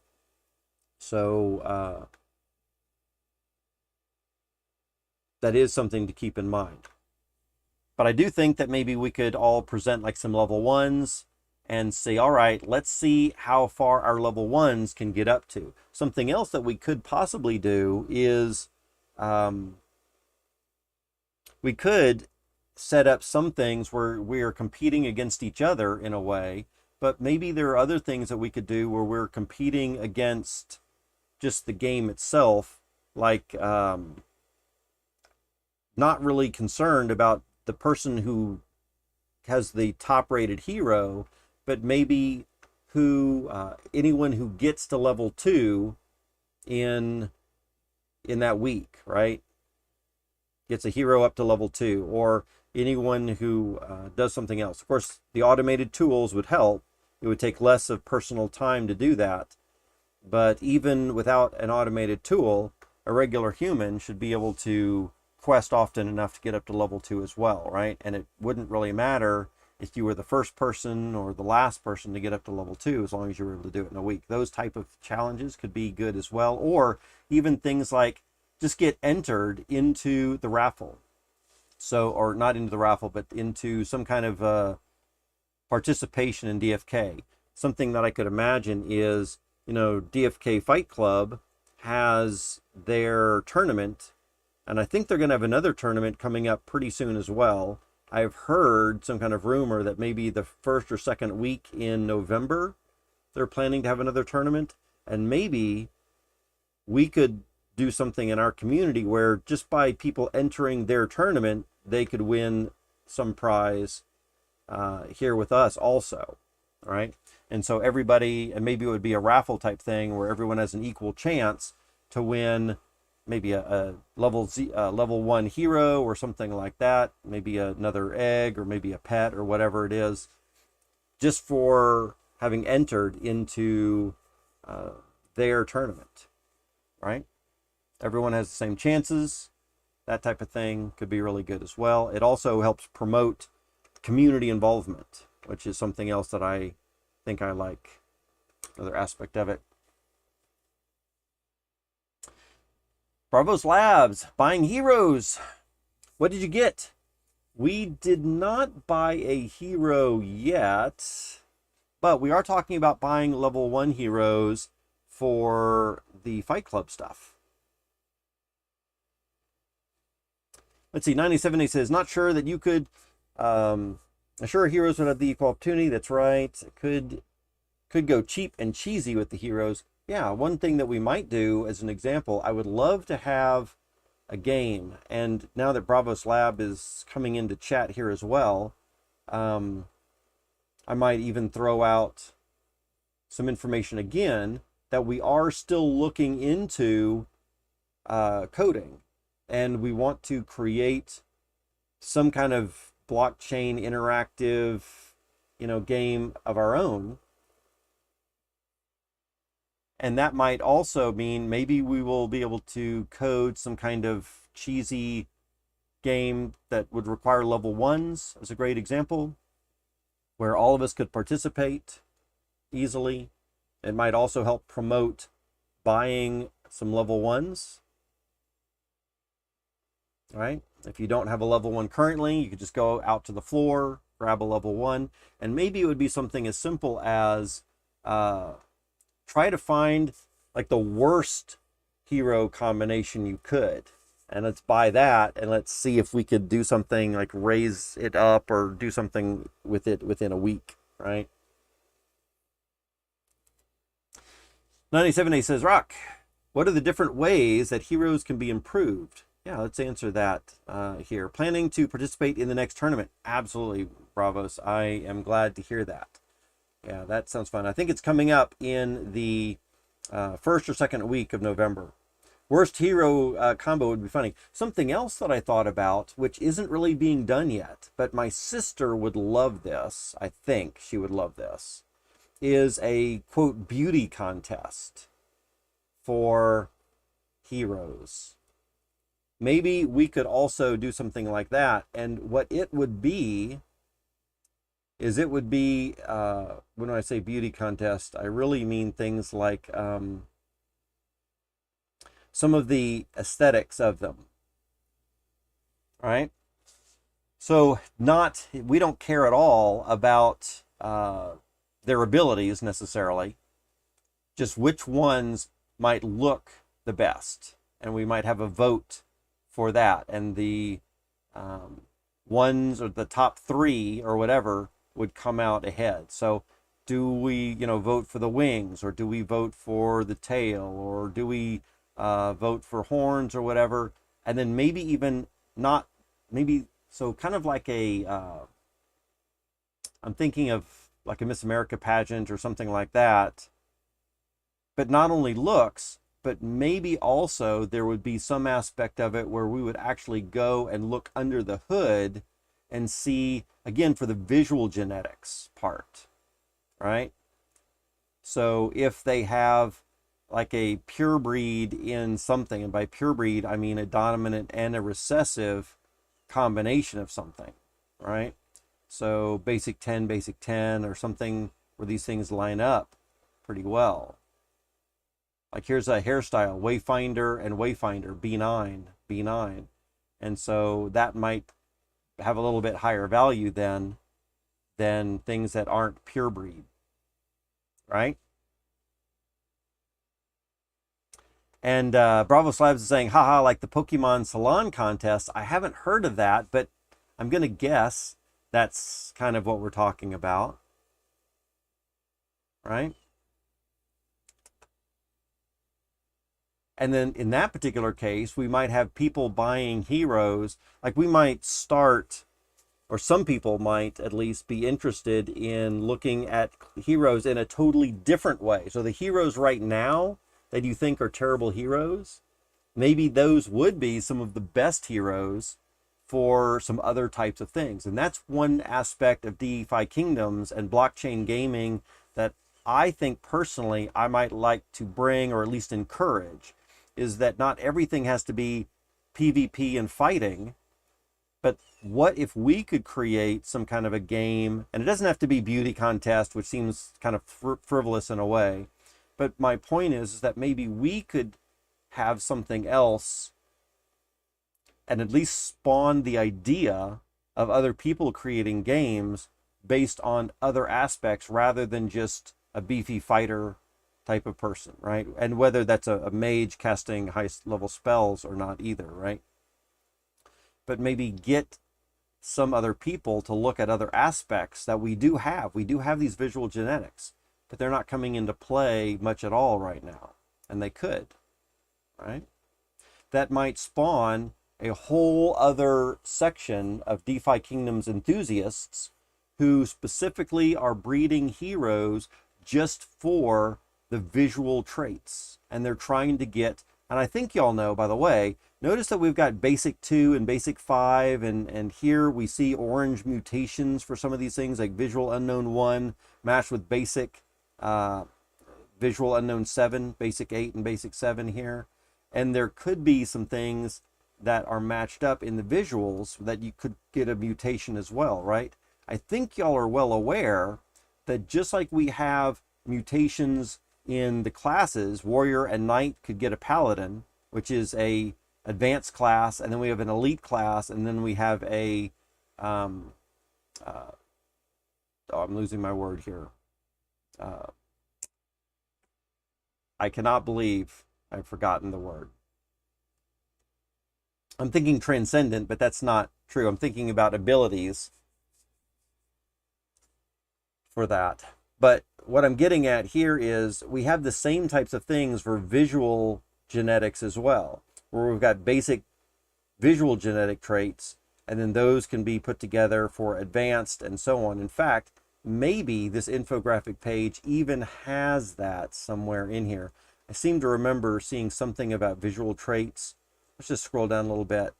So that is something to keep in mind. But I do think that maybe we could all present like some level 1s and say, all right, let's see how far our level 1s can get up to. Something else that we could possibly do is we could set up some things where we are competing against each other in a way, but maybe there are other things that we could do where we're competing against just the game itself, like not really concerned about the person who has the top rated hero, but maybe anyone who gets to level 2 in that week, right? Gets a hero up to level 2, or anyone who does something else. Of course, the automated tools would help. It would take less of personal time to do that. But even without an automated tool, a regular human should be able to quest often enough to get up to level 2 as well, right? And it wouldn't really matter if you were the first person or the last person to get up to level 2, as long as you were able to do it in a week. Those type of challenges could be good as well. Or even things like just get entered into the raffle. So, or not into the raffle, but into some kind of participation in DFK. Something that I could imagine is, DFK Fight Club has their tournament, and I think they're going to have another tournament coming up pretty soon as well. I've heard some kind of rumor that maybe the first or second week in November, they're planning to have another tournament, and maybe we could do something in our community where just by people entering their tournament, they could win some prize here with us also, right? And so everybody, and maybe it would be a raffle type thing where everyone has an equal chance to win maybe a level 1 hero or something like that, maybe another egg or maybe a pet or whatever it is, just for having entered into their tournament, right? Everyone has the same chances. That type of thing could be really good as well. It also helps promote community involvement, which is something else that I think I like, another aspect of it. Bravos Labs, buying heroes. What did you get? We did not buy a hero yet, but we are talking about buying level 1 heroes for the Fight Club stuff. Let's see, 97 says, not sure that you could assure heroes would have the equal opportunity. That's right. Could go cheap and cheesy with the heroes. Yeah, one thing that we might do as an example, I would love to have a game, and now that Bravos Lab is coming into chat here as well, I might even throw out some information again that we are still looking into coding, and we want to create some kind of blockchain interactive, game of our own. And that might also mean maybe we will be able to code some kind of cheesy game that would require level 1s as a great example, where all of us could participate easily. It might also help promote buying some level 1s. All right? If you don't have a level 1 currently, you could just go out to the floor, grab a level 1, and maybe it would be something as simple as try to find like the worst hero combination you could, and let's buy that, and let's see if we could do something like raise it up or do something with it within a week, right? 97A says, Rock, what are the different ways that heroes can be improved? Yeah, let's answer that here. Planning to participate in the next tournament? Absolutely, Bravos. I am glad to hear that. Yeah, that sounds fun. I think it's coming up in the first or second week of November. Worst hero combo would be funny. Something else that I thought about, which isn't really being done yet, but my sister would love this, I think she would love this, is a, quote, beauty contest for heroes. Maybe we could also do something like that. And what it would be is it would be, when I say beauty contest, I really mean things like some of the aesthetics of them, right? So we don't care at all about their abilities necessarily, just which ones might look the best. And we might have a vote for that. And the ones or the top 3 or whatever would come out ahead. So do we, vote for the wings, or do we vote for the tail, or do we vote for horns or whatever? And then maybe even not, so kind of like I'm thinking of like a Miss America pageant or something like that, but not only looks, but maybe also there would be some aspect of it where we would actually go and look under the hood and see, again, for the visual genetics part, right? So if they have like a pure breed in something, and by pure breed, I mean a dominant and a recessive combination of something, right? So basic 10, or something where these things line up pretty well. Like here's a hairstyle, Wayfinder and Wayfinder, B9. And so that might have a little bit higher value than things that aren't pure breed, right? And Bravo Slabs is saying, haha, like the Pokemon Salon contest. I haven't heard of that, but I'm going to guess that's kind of what we're talking about, right? And then in that particular case, we might have people buying heroes. Like we might start, or some people might at least be interested in looking at heroes in a totally different way. So the heroes right now that you think are terrible heroes, maybe those would be some of the best heroes for some other types of things. And that's one aspect of DeFi Kingdoms and blockchain gaming that I think personally I might like to bring, or at least encourage, is that not everything has to be PvP and fighting, but what if we could create some kind of a game, and it doesn't have to be beauty contest, which seems kind of frivolous in a way, but my point is that maybe we could have something else and at least spawn the idea of other people creating games based on other aspects rather than just a beefy fighter type of person, right? And whether that's a mage casting high level spells or not either, right? But maybe get some other people to look at other aspects that we do have. We do have these visual genetics, but they're not coming into play much at all right now. And they could, right? That might spawn a whole other section of DeFi Kingdoms enthusiasts who specifically are breeding heroes just for the visual traits. And they're trying to get, and I think y'all know, by the way, notice that we've got basic 2 and basic 5, and here we see orange mutations for some of these things, like visual unknown 1 matched with basic visual unknown 7, basic 8 and basic 7 here. And there could be some things that are matched up in the visuals that you could get a mutation as well, right? I think y'all are well aware that just like we have mutations in the classes, warrior and knight could get a paladin, which is a advanced class, and then we have an elite class, and then we have a I'm losing my word here. I cannot believe I've forgotten the word. I'm thinking transcendent, but that's not true. I'm thinking about abilities for that. But what I'm getting at here is we have the same types of things for visual genetics as well, where we've got basic visual genetic traits, and then those can be put together for advanced and so on. In fact, maybe this infographic page even has that somewhere in here. I seem to remember seeing something about visual traits. Let's just scroll down a little bit.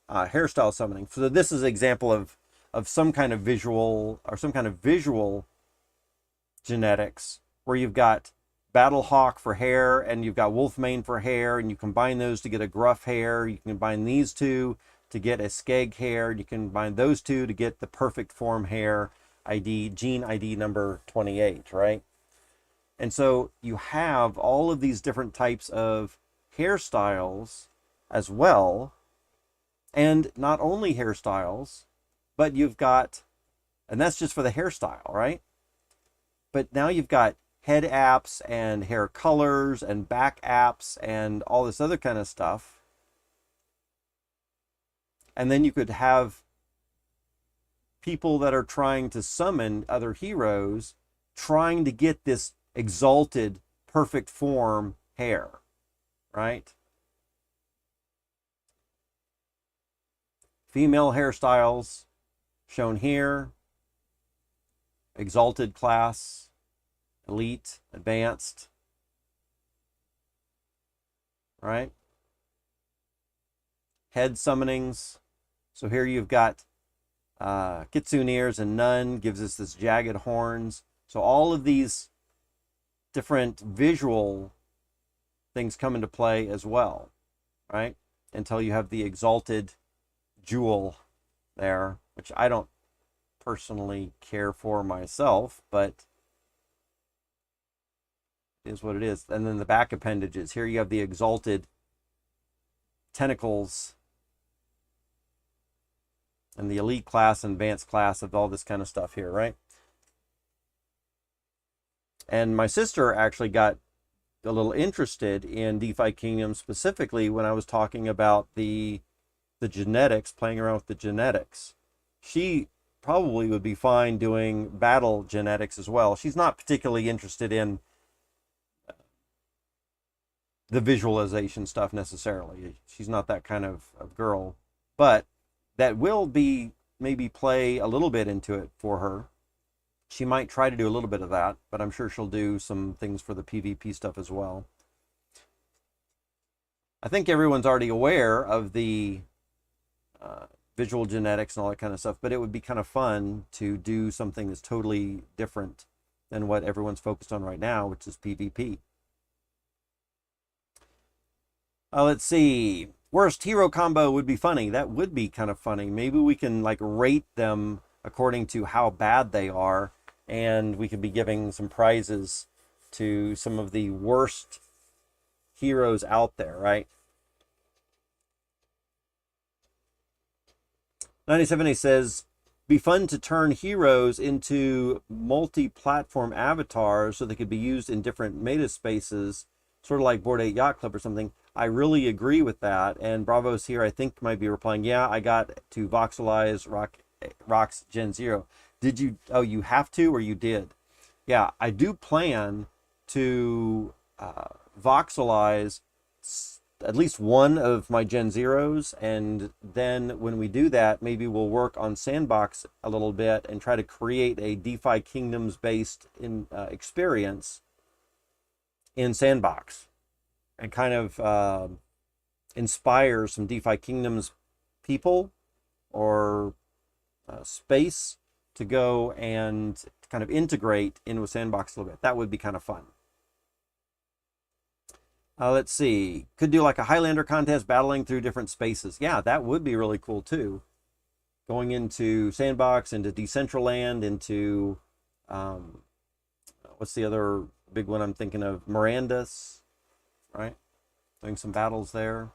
Hairstyle summoning. So this is an example of some kind of visual or some kind of visual genetics where you've got Battlehawk for hair and you've got Wolfmane for hair, and you combine those to get a gruff hair. You can combine these two to get a skeg hair. You can combine those two to get the perfect form hair ID, gene ID number 28, right? And so you have all of these different types of hairstyles as well. And not only hairstyles, but you've got, and that's just for the hairstyle, right? But now you've got head apps and hair colors and back apps and all this other kind of stuff. And then you could have people that are trying to summon other heroes trying to get this exalted perfect form hair, right? Female hairstyles shown here. Exalted class, elite, advanced, right? Head summonings. So here you've got kitsune ears and none gives us this jagged horns. So all of these different visual things come into play as well, right? Until you have the exalted jewel there, which I don't personally care for myself, but it is what it is. And then the back appendages. Here you have the exalted tentacles and the elite class and advanced class of all this kind of stuff here, right? And my sister actually got a little interested in DeFi Kingdoms specifically when I was talking about the genetics, playing around with the genetics. She probably would be fine doing battle genetics as well. She's not particularly interested in the visualization stuff necessarily. She's not that kind of girl, but that will be maybe play a little bit into it for her. She might try to do a little bit of that, but I'm sure she'll do some things for the PvP stuff as well. I think everyone's already aware of the visual genetics and all that kind of stuff, but it would be kind of fun to do something that's totally different than what everyone's focused on right now, which is PvP. Let's see. Worst hero combo would be funny. That would be kind of funny. Maybe we can like rate them according to how bad they are, and we could be giving some prizes to some of the worst heroes out there, right? 97A says, be fun to turn heroes into multi-platform avatars so they could be used in different meta spaces, sort of like Bored Ape Yacht Club or something. I really agree with that. And Bravo's here, I think, might be replying, yeah, I got to voxelize Rock's Gen0. Did you? Oh, you have to, or you did? Yeah, I do plan to voxelize at least one of my Gen0s, and then when we do that, maybe we'll work on Sandbox a little bit and try to create a DeFi Kingdoms based experience in Sandbox, and kind of inspire some DeFi Kingdoms people or space to go and kind of integrate into a Sandbox a little bit. That would be kind of fun. Let's see. Could do like a Highlander contest battling through different spaces. Yeah, that would be really cool too. Going into Sandbox, into Decentraland, into what's the other big one I'm thinking of? Mirandus, right? Doing some battles there.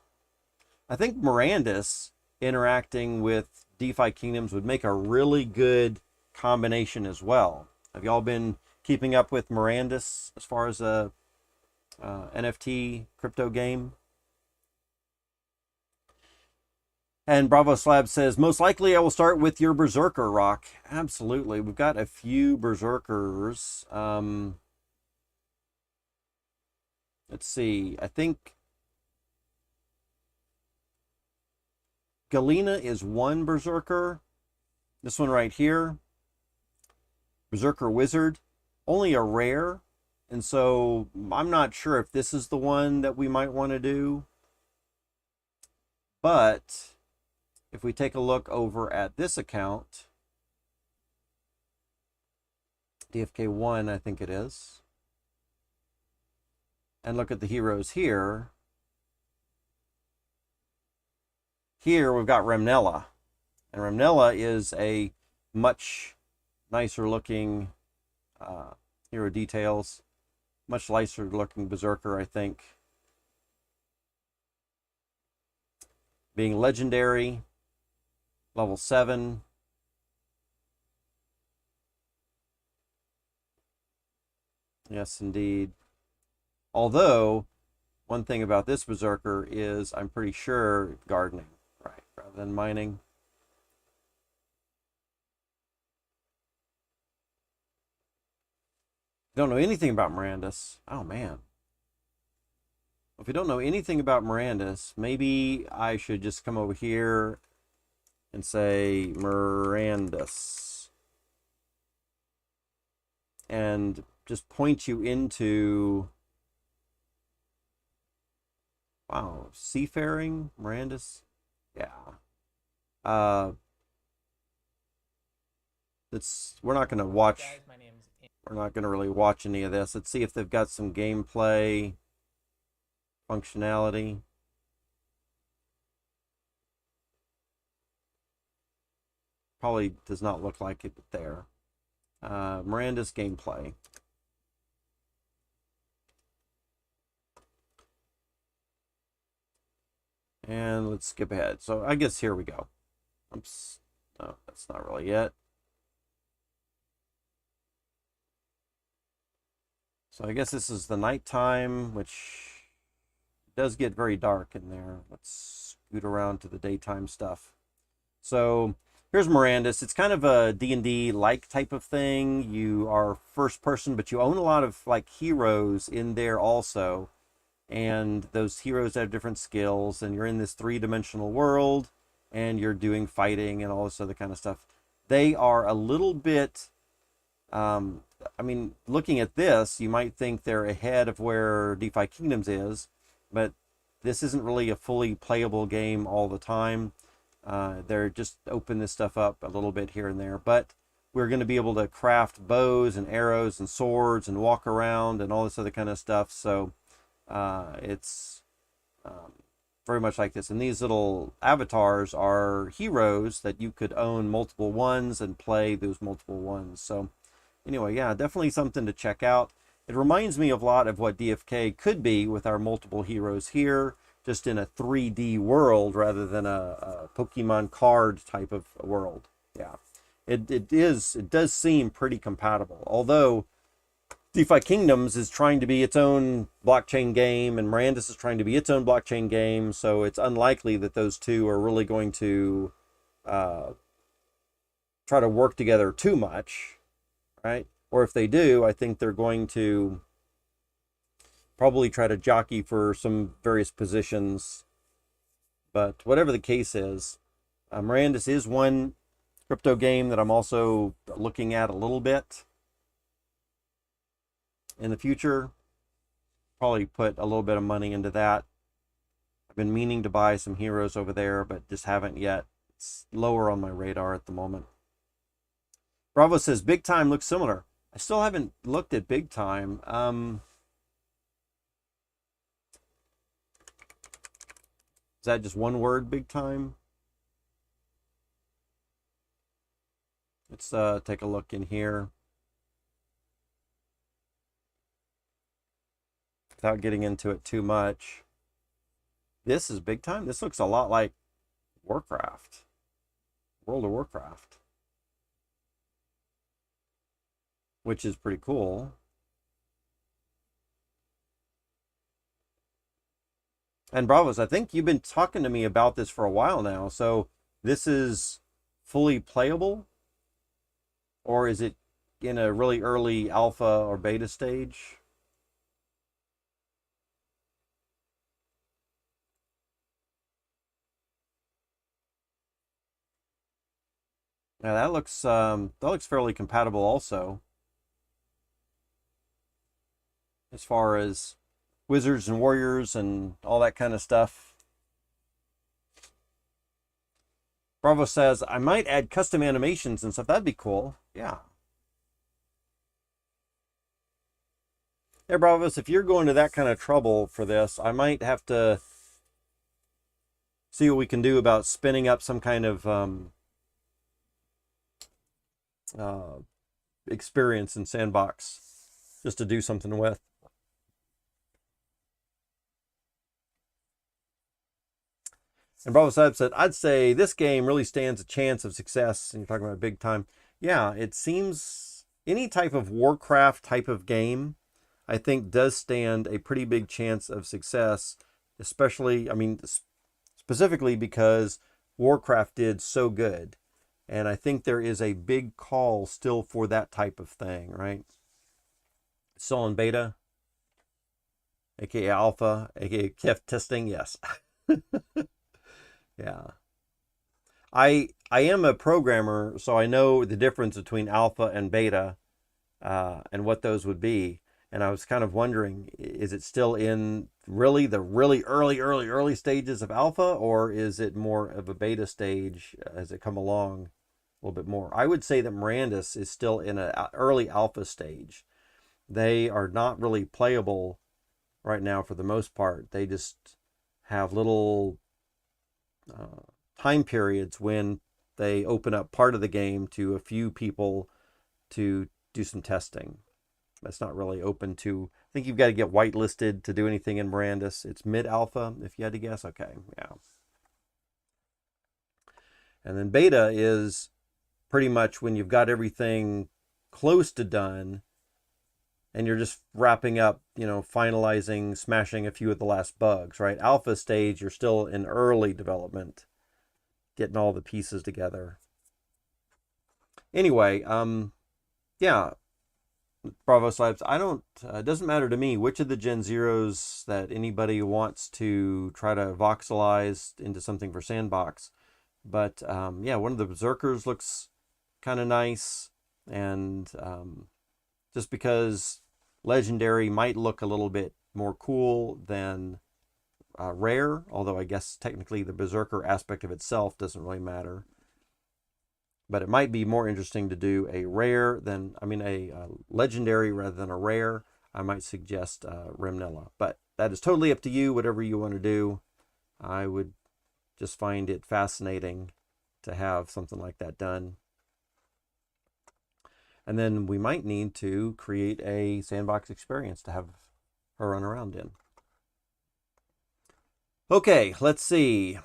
I think Mirandus interacting with DeFi Kingdoms would make a really good combination as well. Have y'all been keeping up with Mirandus as far as a NFT crypto game? And Bravo Slab says, most likely I will start with your Berserker, Rock. Absolutely. We've got a few Berserkers. Let's see. I think Galena is one Berserker. This one right here, Berserker Wizard, only a rare. And so I'm not sure if this is the one that we might want to do. But if we take a look over at this account, DFK1, I think it is, and look at the heroes here. Here we've got Remnella. And Remnella is a much nicer looking hero details. Much nicer looking Berserker, I think. Being legendary, level 7. Yes, indeed. Although, one thing about this Berserker is I'm pretty sure gardening, right, rather than mining. Don't know anything about Mirandus. Oh man. If you don't know anything about Mirandus, maybe I should just come over here and say Mirandus and just point you into, wow, Seafaring Mirandus. Yeah. We're not going to watch. Guys, my name's We're not going to really watch any of this. Let's see if they've got some gameplay functionality. Probably does not look like it there. Miranda's gameplay. And let's skip ahead. So I guess here we go. Oops. No, that's not really it. So I guess this is the nighttime, which does get very dark in there. Let's scoot around to the daytime stuff. So here's Mirandus. It's kind of a D&D-like type of thing. You are first person, but you own a lot of like heroes in there also. And those heroes have different skills, and you're in this three-dimensional world, and you're doing fighting and all this other kind of stuff. They are a little bit... I mean, looking at this, you might think they're ahead of where DeFi Kingdoms is, but this isn't really a fully playable game all the time. They're just open this stuff up a little bit here and there, but we're going to be able to craft bows and arrows and swords and walk around and all this other kind of stuff. So it's very much like this. And these little avatars are heroes that you could own multiple ones and play those multiple ones. So anyway, yeah, definitely something to check out. It reminds me of a lot of what DFK could be with our multiple heroes here, just in a 3D world rather than a Pokemon card type of world. Yeah, it does seem pretty compatible. Although DeFi Kingdoms is trying to be its own blockchain game, and Mirandus is trying to be its own blockchain game, so it's unlikely that those two are really going to try to work together too much, right? Or if they do, I think they're going to probably try to jockey for some various positions. But whatever the case is, Mirandus is one crypto game that I'm also looking at a little bit in the future. Probably put a little bit of money into that. I've been meaning to buy some heroes over there, but just haven't yet. It's lower on my radar at the moment. Bravo says Big Time looks similar. I still haven't looked at Big Time. Is that just one word, Big Time? Let's take a look in here. Without getting into it too much. This is Big Time? This looks a lot like Warcraft. World of Warcraft. Which is pretty cool. And Bravos, I think you've been talking to me about this for a while now. So this is fully playable? Or is it in a really early alpha or beta stage? Now that looks fairly compatible also. As far as wizards and warriors and all that kind of stuff. Bravo says, I might add custom animations and stuff. That'd be cool. Yeah. Yeah, Bravos, if you're going to that kind of trouble for this, I might have to see what we can do about spinning up some kind of experience in Sandbox just to do something with. And Bravo Saab said, I'd say this game really stands a chance of success. And you're talking about Big Time. Yeah, it seems any type of Warcraft type of game, I think, does stand a pretty big chance of success. Especially, I mean, specifically because Warcraft did so good. And I think there is a big call still for that type of thing, right? Still in beta, aka alpha, aka testing, yes. Yeah. I am a programmer, so I know the difference between alpha and beta and what those would be. And I was kind of wondering, is it still in really the really early stages of alpha, or is it more of a beta stage as it come along a little bit more? I would say that Mirandus is still in an early alpha stage. They are not really playable right now for the most part. They just have little time periods when they open up part of the game to a few people to do some testing. That's not really open to, I think you've got to get whitelisted to do anything in Mirandus. It's mid-alpha, if you had to guess. Okay, yeah. And then beta is pretty much when you've got everything close to done and you're just wrapping up, you know, finalizing, smashing a few of the last bugs, right? Alpha stage, you're still in early development, getting all the pieces together. Anyway, yeah, Bravo Slabs, I don't, it doesn't matter to me which of the Gen Zeros that anybody wants to try to voxelize into something for Sandbox. But yeah, one of the Berserkers looks kind of nice. And just because Legendary might look a little bit more cool than Rare, although I guess technically the Berserker aspect of itself doesn't really matter. But it might be more interesting to do a Rare than, I mean, a Legendary rather than a Rare. I might suggest Remnella. But that is totally up to you, whatever you want to do. I would just find it fascinating to have something like that done. And then we might need to create a sandbox experience to have her run around in. Okay, let's see.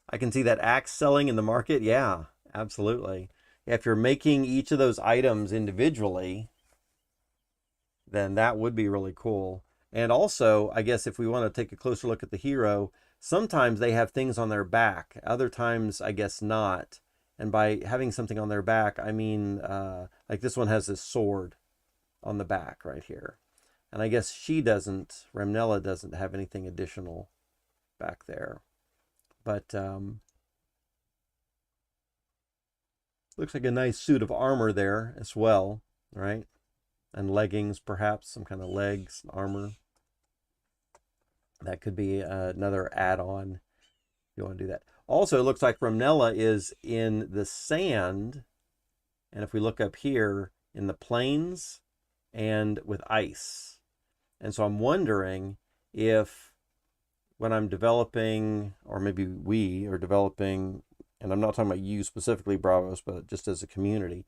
I can see that axe selling in the market. Yeah, absolutely. If you're making each of those items individually, then that would be really cool. And also, I guess if we want to take a closer look at the hero, sometimes they have things on their back. Other times, I guess not. And by having something on their back, I mean, like this one has this sword on the back right here. And I guess she doesn't, Remnella doesn't have anything additional back there. But looks like a nice suit of armor there as well, right? And leggings, perhaps, some kind of legs, armor. That could be another add-on if you want to do that. Also, it looks like Remnella is in the sand. And if we look up here, in the plains and with ice. And so I'm wondering if when I'm developing, or maybe we are developing, and I'm not talking about you specifically, Bravos, but just as a community,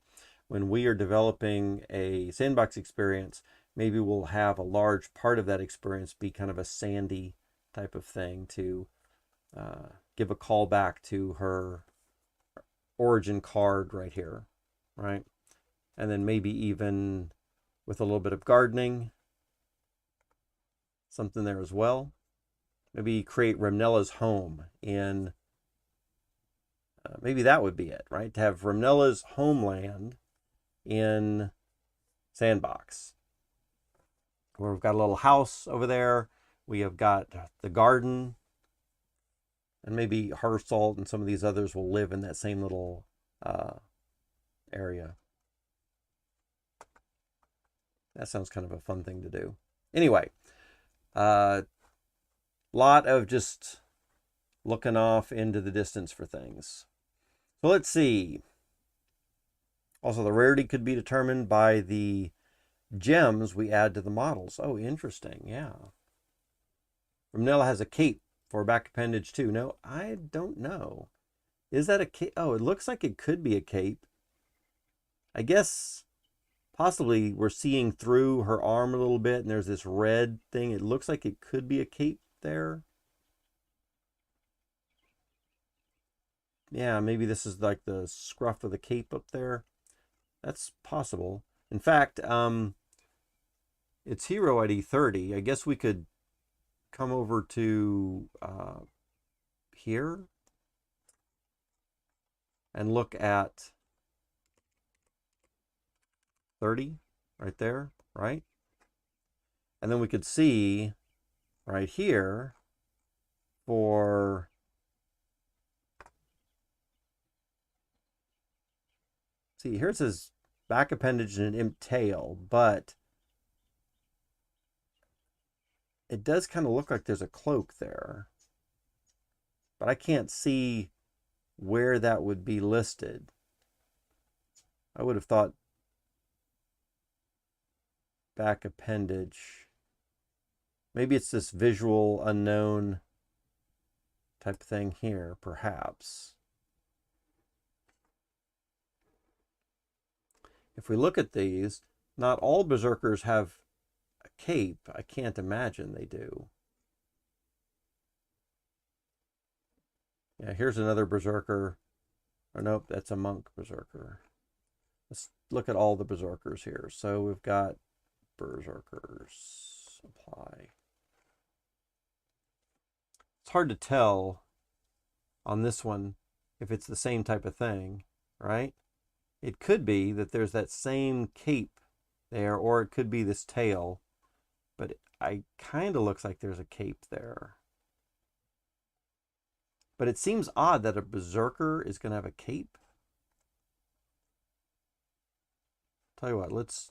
when we are developing a sandbox experience, maybe we'll have a large part of that experience be kind of a sandy type of thing to give a call back to her origin card right here, right? And then maybe even with a little bit of gardening, something there as well. Maybe create Remnella's home in, maybe that would be it, right? To have Remnella's homeland in Sandbox, where we've got a little house over there. We have got the garden, and maybe Hearthsalt and some of these others will live in that same little area. That sounds kind of a fun thing to do. Anyway, lot of just looking off into the distance for things. So let's see. Also, the rarity could be determined by the gems we add to the models. Oh, interesting. Yeah. Remnella has a cape for a back appendage too. No, I don't know. Is that a cape? Oh, it looks like it could be a cape. I guess possibly we're seeing through her arm a little bit, and there's this red thing. It looks like it could be a cape there. Yeah, maybe this is like the scruff of the cape up there. That's possible. In fact, it's hero ID 30. I guess we could come over to here and look at 30 right there, right? And then we could see right here for see, here's his back appendage and an imp tail, but it does kind of look like there's a cloak there. But I can't see where that would be listed. I would have thought back appendage. Maybe it's this visual unknown type thing here, perhaps. If we look at these, not all berserkers have a cape. I can't imagine they do. Yeah, here's another berserker. Or nope, that's a monk berserker. Let's look at all the berserkers here. So we've got berserkers. Apply. It's hard to tell on this one if it's the same type of thing, right? It could be that there's that same cape there, or it could be this tail, but it kind of looks like there's a cape there. But it seems odd that a berserker is going to have a cape. Tell you what, let's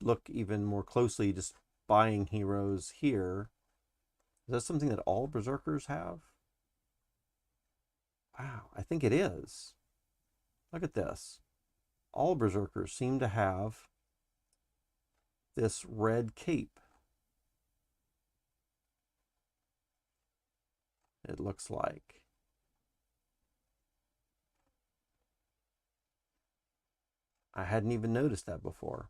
look even more closely, just buying heroes here. Is that something that all berserkers have? Wow, I think it is. Look at this. All berserkers seem to have this red cape. It looks like. I hadn't even noticed that before.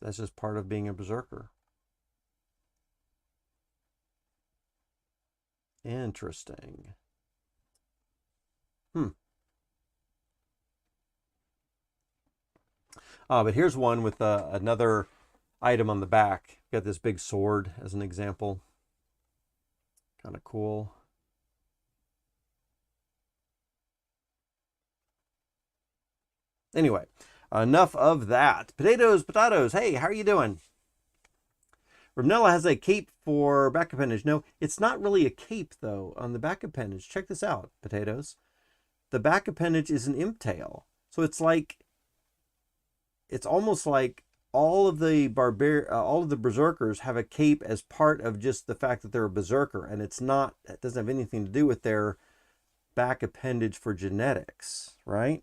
That's just part of being a berserker. Interesting. But here's one with another item on the back. Got this big sword as an example. Kind of cool. Anyway, enough of that. Potatoes. Hey, how are you doing? Ramnella has a cape for back appendage. No, it's not really a cape, though, on the back appendage. Check this out, Potatoes. The back appendage is an imp tail. So it's almost like all of the berserkers have a cape as part of just the fact that they're a berserker, and it doesn't have anything to do with their back appendage for genetics, right?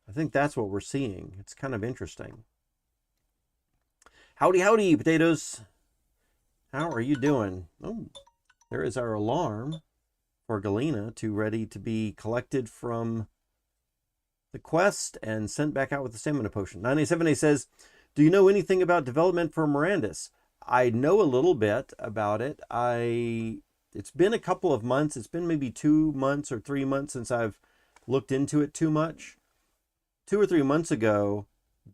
I think that's what we're seeing. It's kind of interesting. Howdy, Potatoes. How are you doing? Oh, there is our alarm for Galena ready to be collected from the quest and sent back out with the stamina potion. 987A says, do you know anything about development for Mirandus? I know a little bit about it. It's been a couple of months. It's been maybe 2 months or 3 months since I've looked into it too much. 2 or 3 months ago,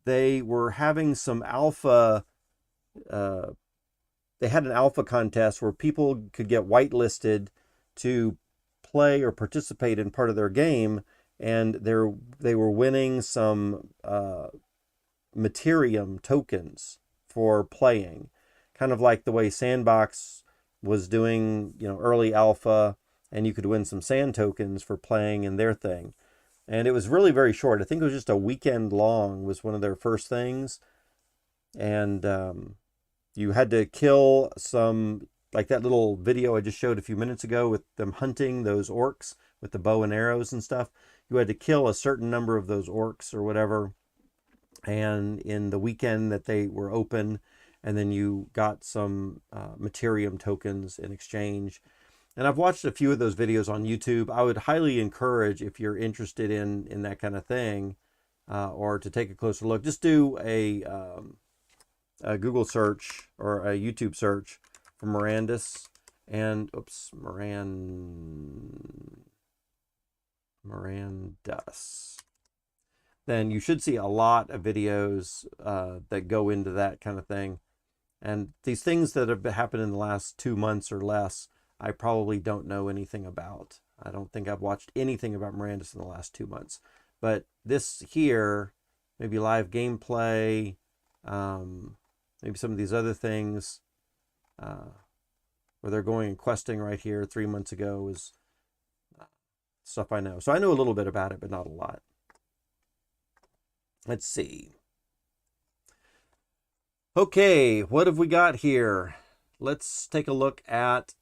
they were having some alpha. They had an alpha contest where people could get whitelisted to play or participate in part of their game, and they were winning some Materium tokens for playing, kind of like the way Sandbox was doing, early alpha, and you could win some sand tokens for playing in their thing. And it was really very short. I think it was just a weekend long was one of their first things. And you had to kill some, like that little video I just showed a few minutes ago with them hunting those orcs with the bow and arrows and stuff. You had to kill a certain number of those orcs or whatever. And in the weekend that they were open, and then you got some Materium tokens in exchange. And I've watched a few of those videos on YouTube. I would highly encourage, if you're interested in that kind of thing, or to take a closer look, just do a Google search or a YouTube search for Mirandus and Mirandus. Then you should see a lot of videos that go into that kind of thing. And these things that have happened in the last 2 months or less, I probably don't know anything about. I don't think I've watched anything about Mirandus in the last 2 months. But this here, maybe live gameplay, maybe some of these other things where they're going and questing right here 3 months ago is stuff I know. So I know a little bit about it, but not a lot. Let's see. Okay, what have we got here? Let's take a look at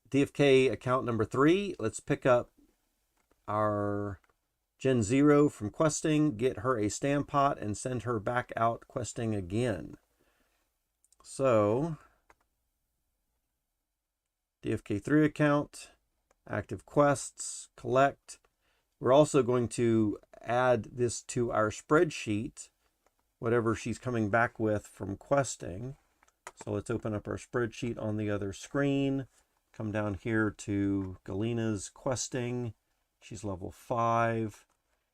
DFK account number 3. Let's pick up our Gen0 from questing, get her a stamp pot, and send her back out questing again. So, DFK3 account, active quests, collect. We're also going to add this to our spreadsheet, whatever she's coming back with from questing. So let's open up our spreadsheet on the other screen. Come down here to Galena's questing. She's level 5.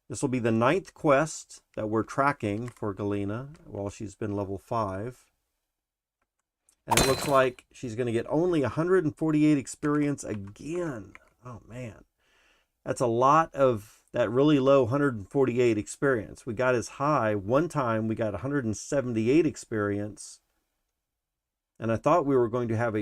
This will be the 9th quest that we're tracking for Galena while she's been level 5. And it looks like she's going to get only 148 experience again. Oh, man. That's a lot of that really low 148 experience. We got as high one time, we got 178 experience. And I thought we were going to have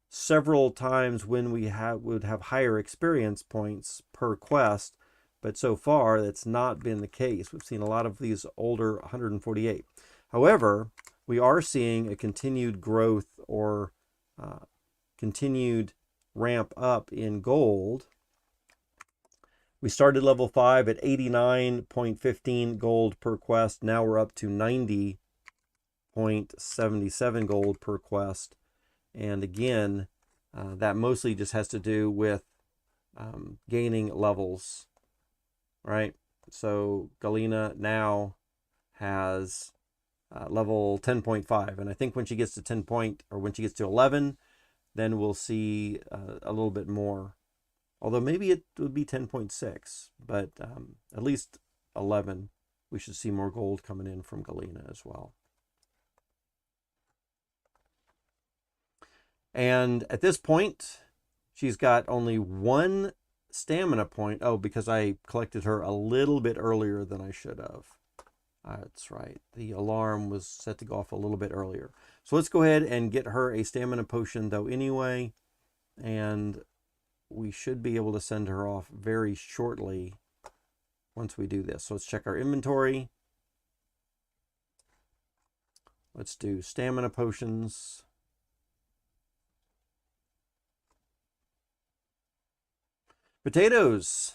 several times when we would have higher experience points per quest. But so far, that's not been the case. We've seen a lot of these older 148. However, we are seeing a continued growth or continued ramp up in gold. We started level 5 at 89.15 gold per quest. Now we're up to 90.77 gold per quest. And again, that mostly just has to do with gaining levels, right? So Galena now has level 10.5, and I think when she gets to 10 point, or when she gets to 11, then we'll see a little bit more. Although maybe it would be 10.6, but at least 11, we should see more gold coming in from Galena as well. And at this point, she's got only one stamina point. Oh, because I collected her a little bit earlier than I should have. That's right. The alarm was set to go off a little bit earlier. So let's go ahead and get her a stamina potion though anyway. And we should be able to send her off very shortly once we do this. So let's check our inventory. Let's do stamina potions. Potatoes.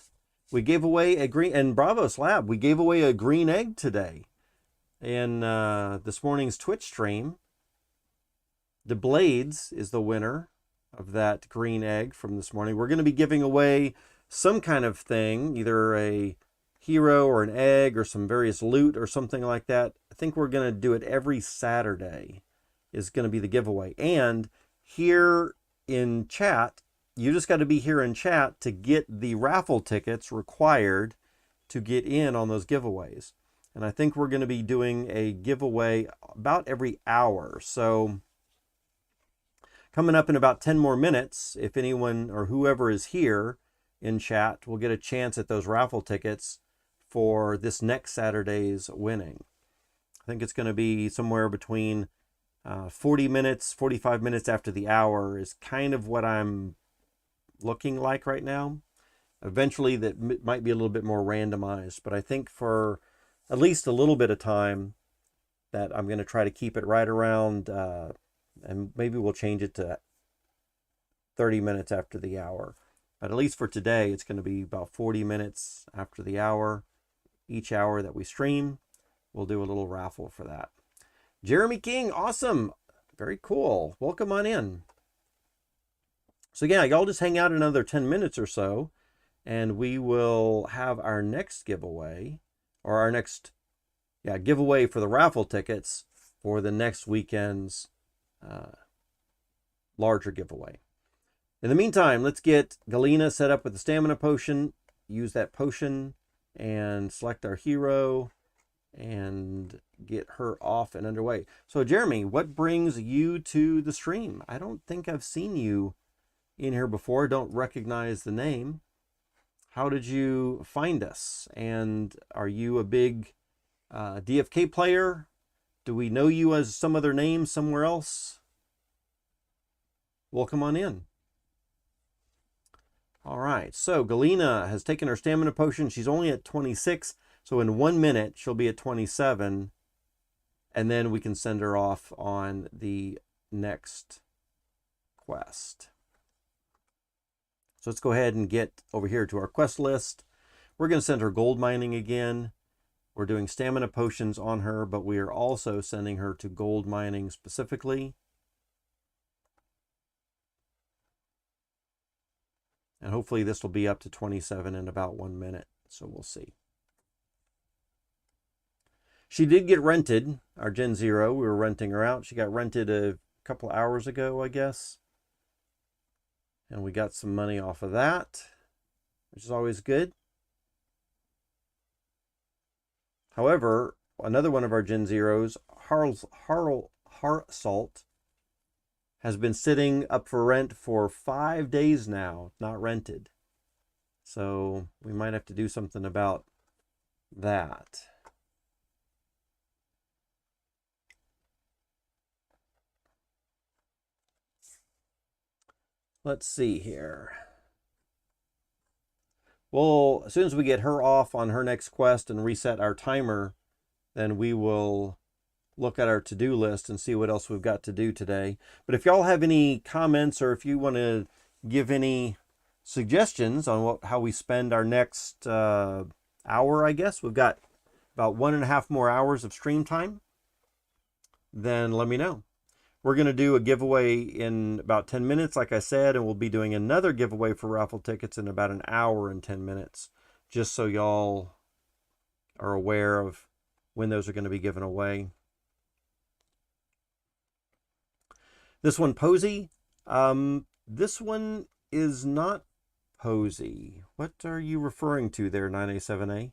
We gave away a green, and Bravo Slab, we gave away a green egg today in this morning's Twitch stream. The Blades is the winner of that green egg from this morning. We're going to be giving away some kind of thing, either a hero or an egg or some various loot or something like that. I think we're going to do it every Saturday is going to be the giveaway. And here in chat, you just got to be here in chat to get the raffle tickets required to get in on those giveaways. And I think we're going to be doing a giveaway about every hour. So coming up in about 10 more minutes, if anyone or whoever is here in chat will get a chance at those raffle tickets for this next Saturday's winning. I think it's going to be somewhere between 40 minutes, 45 minutes after the hour is kind of what I'm looking like right now. Eventually that might be a little bit more randomized, but I think for at least a little bit of time that I'm going to try to keep it right around, and maybe we'll change it to 30 minutes after the hour. But at least for today, it's going to be about 40 minutes after the hour. Each hour that we stream, we'll do a little raffle for that. Jeremy King, awesome. Very cool. Welcome on in. So yeah, y'all just hang out another 10 minutes or so, and we will have our next giveaway, or our next giveaway for the raffle tickets for the next weekend's larger giveaway. In the meantime, let's get Galena set up with the stamina potion, use that potion, and select our hero, and get her off and underway. So Jeremy, what brings you to the stream? I don't think I've seen you in here before. Don't recognize the name. How did you find us? And are you a big DFK player? Do we know you as some other name somewhere else? Welcome on in. All right, so Galena has taken her stamina potion. She's only at 26, so in 1 minute she'll be at 27, and then we can send her off on the next quest. So let's go ahead and get over here to our quest list. We're going to send her gold mining again. We're doing stamina potions on her, but we are also sending her to gold mining specifically. And hopefully this will be up to 27 in about 1 minute. So we'll see. She did get rented, our Gen0. We were renting her out. She got rented a couple hours ago, I guess. And we got some money off of that, which is always good. However, another one of our Gen0s, Heartsalt, has been sitting up for rent for 5 days now, not rented. So we might have to do something about that. Let's see here. Well, as soon as we get her off on her next quest and reset our timer, then we will look at our to-do list and see what else we've got to do today. But if y'all have any comments, or if you want to give any suggestions on how we spend our next hour, I guess, we've got about 1.5 more hours of stream time, then let me know. We're going to do a giveaway in about 10 minutes, like I said, and we'll be doing another giveaway for raffle tickets in about an hour and 10 minutes, just so y'all are aware of when those are going to be given away. This one, Posey. This one is not Posey. What are you referring to there, 9A7A?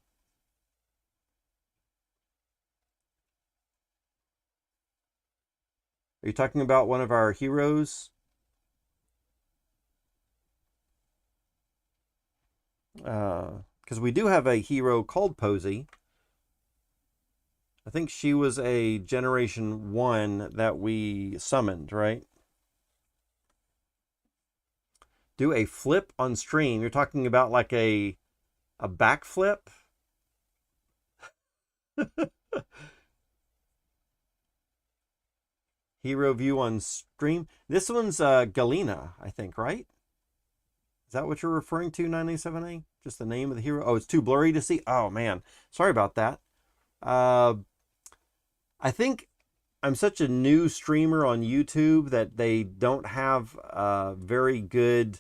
Are you talking about one of our heroes? Because we do have a hero called Posey. I think she was a Generation 1 that we summoned, right? Do a flip on stream. You're talking about like a backflip? Hero view on stream. This one's Galena, I think, right? Is that what you're referring to, 9A7A? Just the name of the hero? Oh, it's too blurry to see? Oh, man. Sorry about that. I think I'm such a new streamer on YouTube that they don't have very good...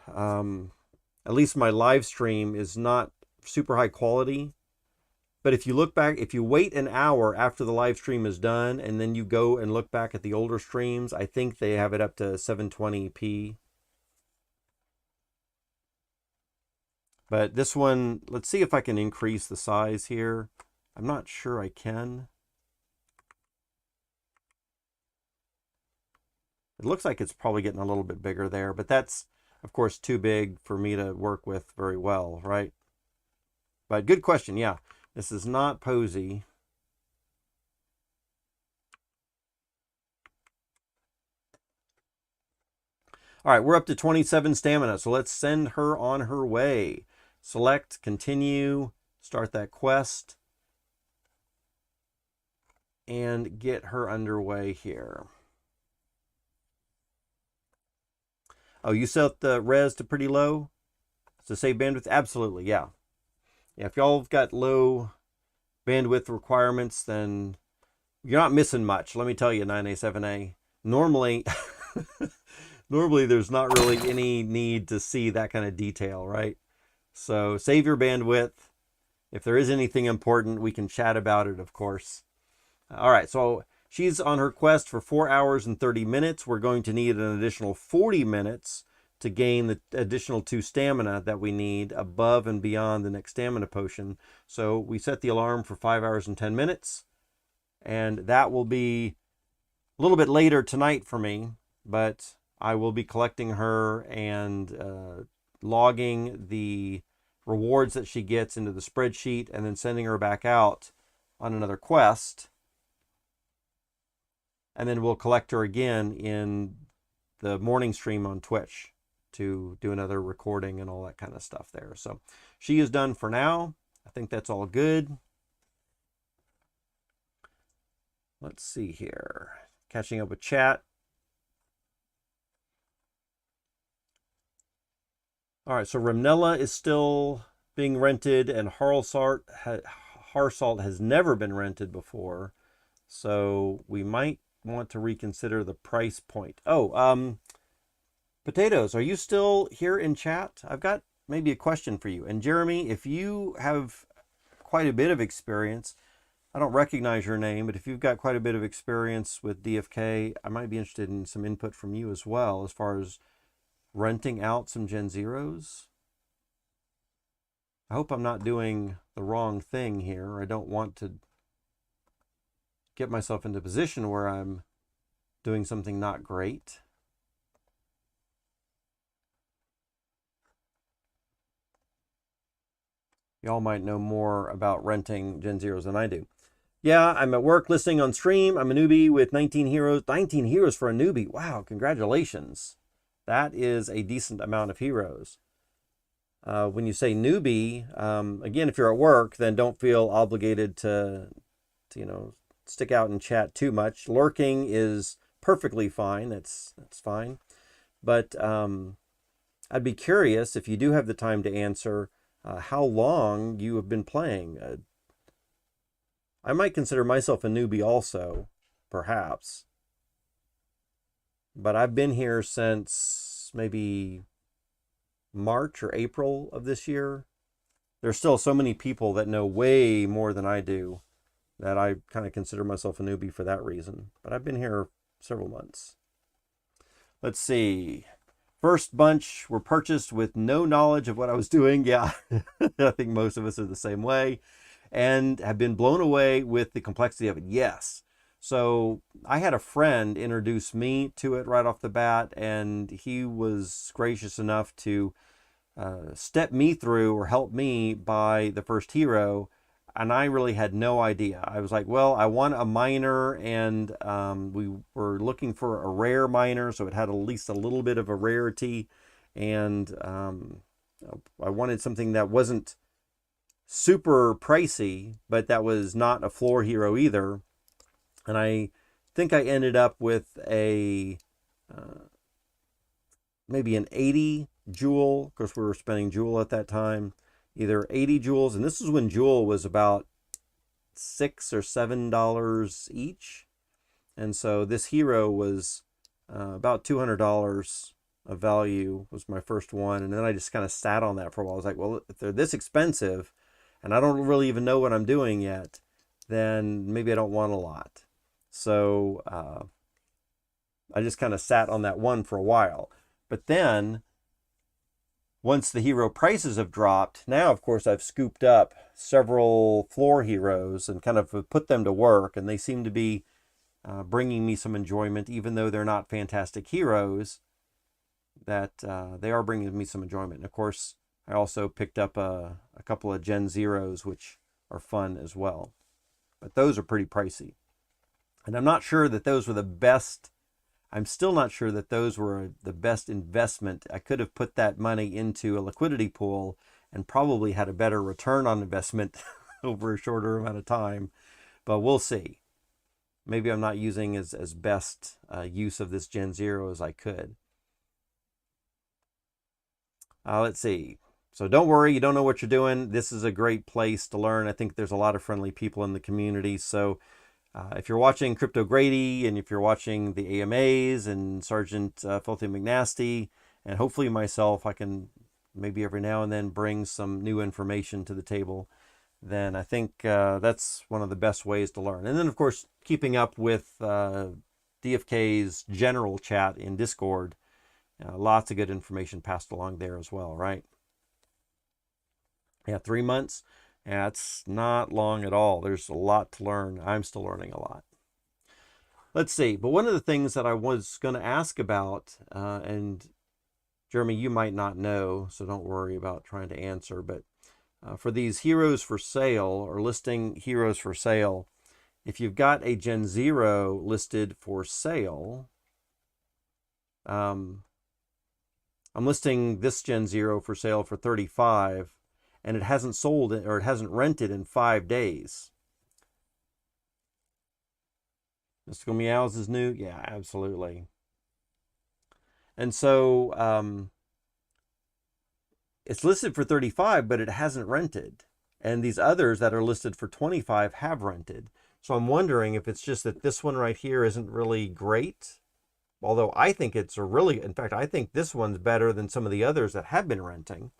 at least my live stream is not super high quality. But if you look back, if you wait an hour after the live stream is done, and then you go and look back at the older streams, I think they have it up to 720p. But this one, let's see if I can increase the size here. I'm not sure I can. It looks like it's probably getting a little bit bigger there, but that's, of course, too big for me to work with very well, right? But good question, yeah. This is not Posey. All right, we're up to 27 stamina, so let's send her on her way. Select, continue, start that quest, and get her underway here. Oh, you set the res to pretty low to save bandwidth? Absolutely, yeah. Yeah, if y'all have got low bandwidth requirements, then you're not missing much. Let me tell you, 9A7A. Normally, normally there's not really any need to see that kind of detail, right? So save your bandwidth. If there is anything important, we can chat about it, of course. All right, so she's on her quest for 4 hours and 30 minutes. We're going to need an additional 40 minutes to gain the additional 2 stamina that we need above and beyond the next stamina potion. So we set the alarm for 5 hours and 10 minutes. And that will be a little bit later tonight for me, but I will be collecting her and logging the rewards that she gets into the spreadsheet and then sending her back out on another quest. And then we'll collect her again in the morning stream on Twitch to do another recording and all that kind of stuff there. So she is done for now. I think that's all good. Let's see here. Catching up with chat. All right, so Remnella is still being rented, and Harsalt has never been rented before. So we might want to reconsider the price point. Oh, Potatoes, are you still here in chat? I've got maybe a question for you. And Jeremy, if you have quite a bit of experience, I don't recognize your name, but if you've got quite a bit of experience with DFK, I might be interested in some input from you as well, as far as renting out some Gen0s. I hope I'm not doing the wrong thing here. I don't want to get myself into a position where I'm doing something not great. Y'all might know more about renting Gen0s than I do. Yeah, I'm at work listening on stream. I'm a newbie with 19 heroes. 19 heroes for a newbie. Wow, congratulations. That is a decent amount of heroes. When you say newbie, again, if you're at work, then don't feel obligated to stick out and chat too much. Lurking is perfectly fine. That's fine. But I'd be curious, if you do have the time to answer, how long you have been playing. I might consider myself a newbie also, perhaps. But I've been here since maybe March or April of this year. There's still so many people that know way more than I do that I kind of consider myself a newbie for that reason. But I've been here several months. Let's see. First bunch were purchased with no knowledge of what I was doing. Yeah, I think most of us are the same way. And have been blown away with the complexity of it. Yes. So I had a friend introduce me to it right off the bat, and he was gracious enough to step me through or help me buy the first hero. And I really had no idea. I was like, well, I want a miner, and we were looking for a rare miner, so it had at least a little bit of a rarity. And I wanted something that wasn't super pricey, but that was not a floor hero either. And I think I ended up with a maybe an 80 jewel. Of course, we were spending jewel at that time. Either 80 jewels, and this is when jewel was about $6 or $7 each. And so this hero was about $200 of value, was my first one. And then I just kind of sat on that for a while. I was like, well, if they're this expensive and I don't really even know what I'm doing yet, then maybe I don't want a lot. So I just kind of sat on that one for a while. But then once the hero prices have dropped, now of course I've scooped up several floor heroes and kind of put them to work, and they seem to be bringing me some enjoyment, even though they're not fantastic heroes, that they are bringing me some enjoyment. And of course, I also picked up a couple of Gen0s, which are fun as well. But those are pretty pricey. And I'm not sure that those were the best. I'm still not sure that those were the best investment. I could have put that money into a liquidity pool and probably had a better return on investment over a shorter amount of time. But we'll see. Maybe I'm not using as best use of this Gen0 as I could. Let's see. So don't worry, you don't know what you're doing. This is a great place to learn. I think there's a lot of friendly people in the community. So if you're watching Crypto Grady, and if you're watching the AMAs and Sergeant Filthy McNasty, and hopefully myself, I can maybe every now and then bring some new information to the table, then I think that's one of the best ways to learn. And then, of course, keeping up with DFK's general chat in Discord. Lots of good information passed along there as well, right? Yeah, 3 months. Yeah, it's not long at all. There's a lot to learn. I'm still learning a lot. Let's see. But one of the things that I was going to ask about, and Jeremy, you might not know, so don't worry about trying to answer, but for these heroes for sale or listing heroes for sale, if you've got a Gen0 listed for sale, I'm listing this Gen0 for sale for 35, and it hasn't sold or it hasn't rented in 5 days. Mystical Meows is new? Yeah, absolutely. And so it's listed for 35, but it hasn't rented. And these others that are listed for 25 have rented. So I'm wondering if it's just that this one right here isn't really great. Although I think it's in fact, I think this one's better than some of the others that have been renting.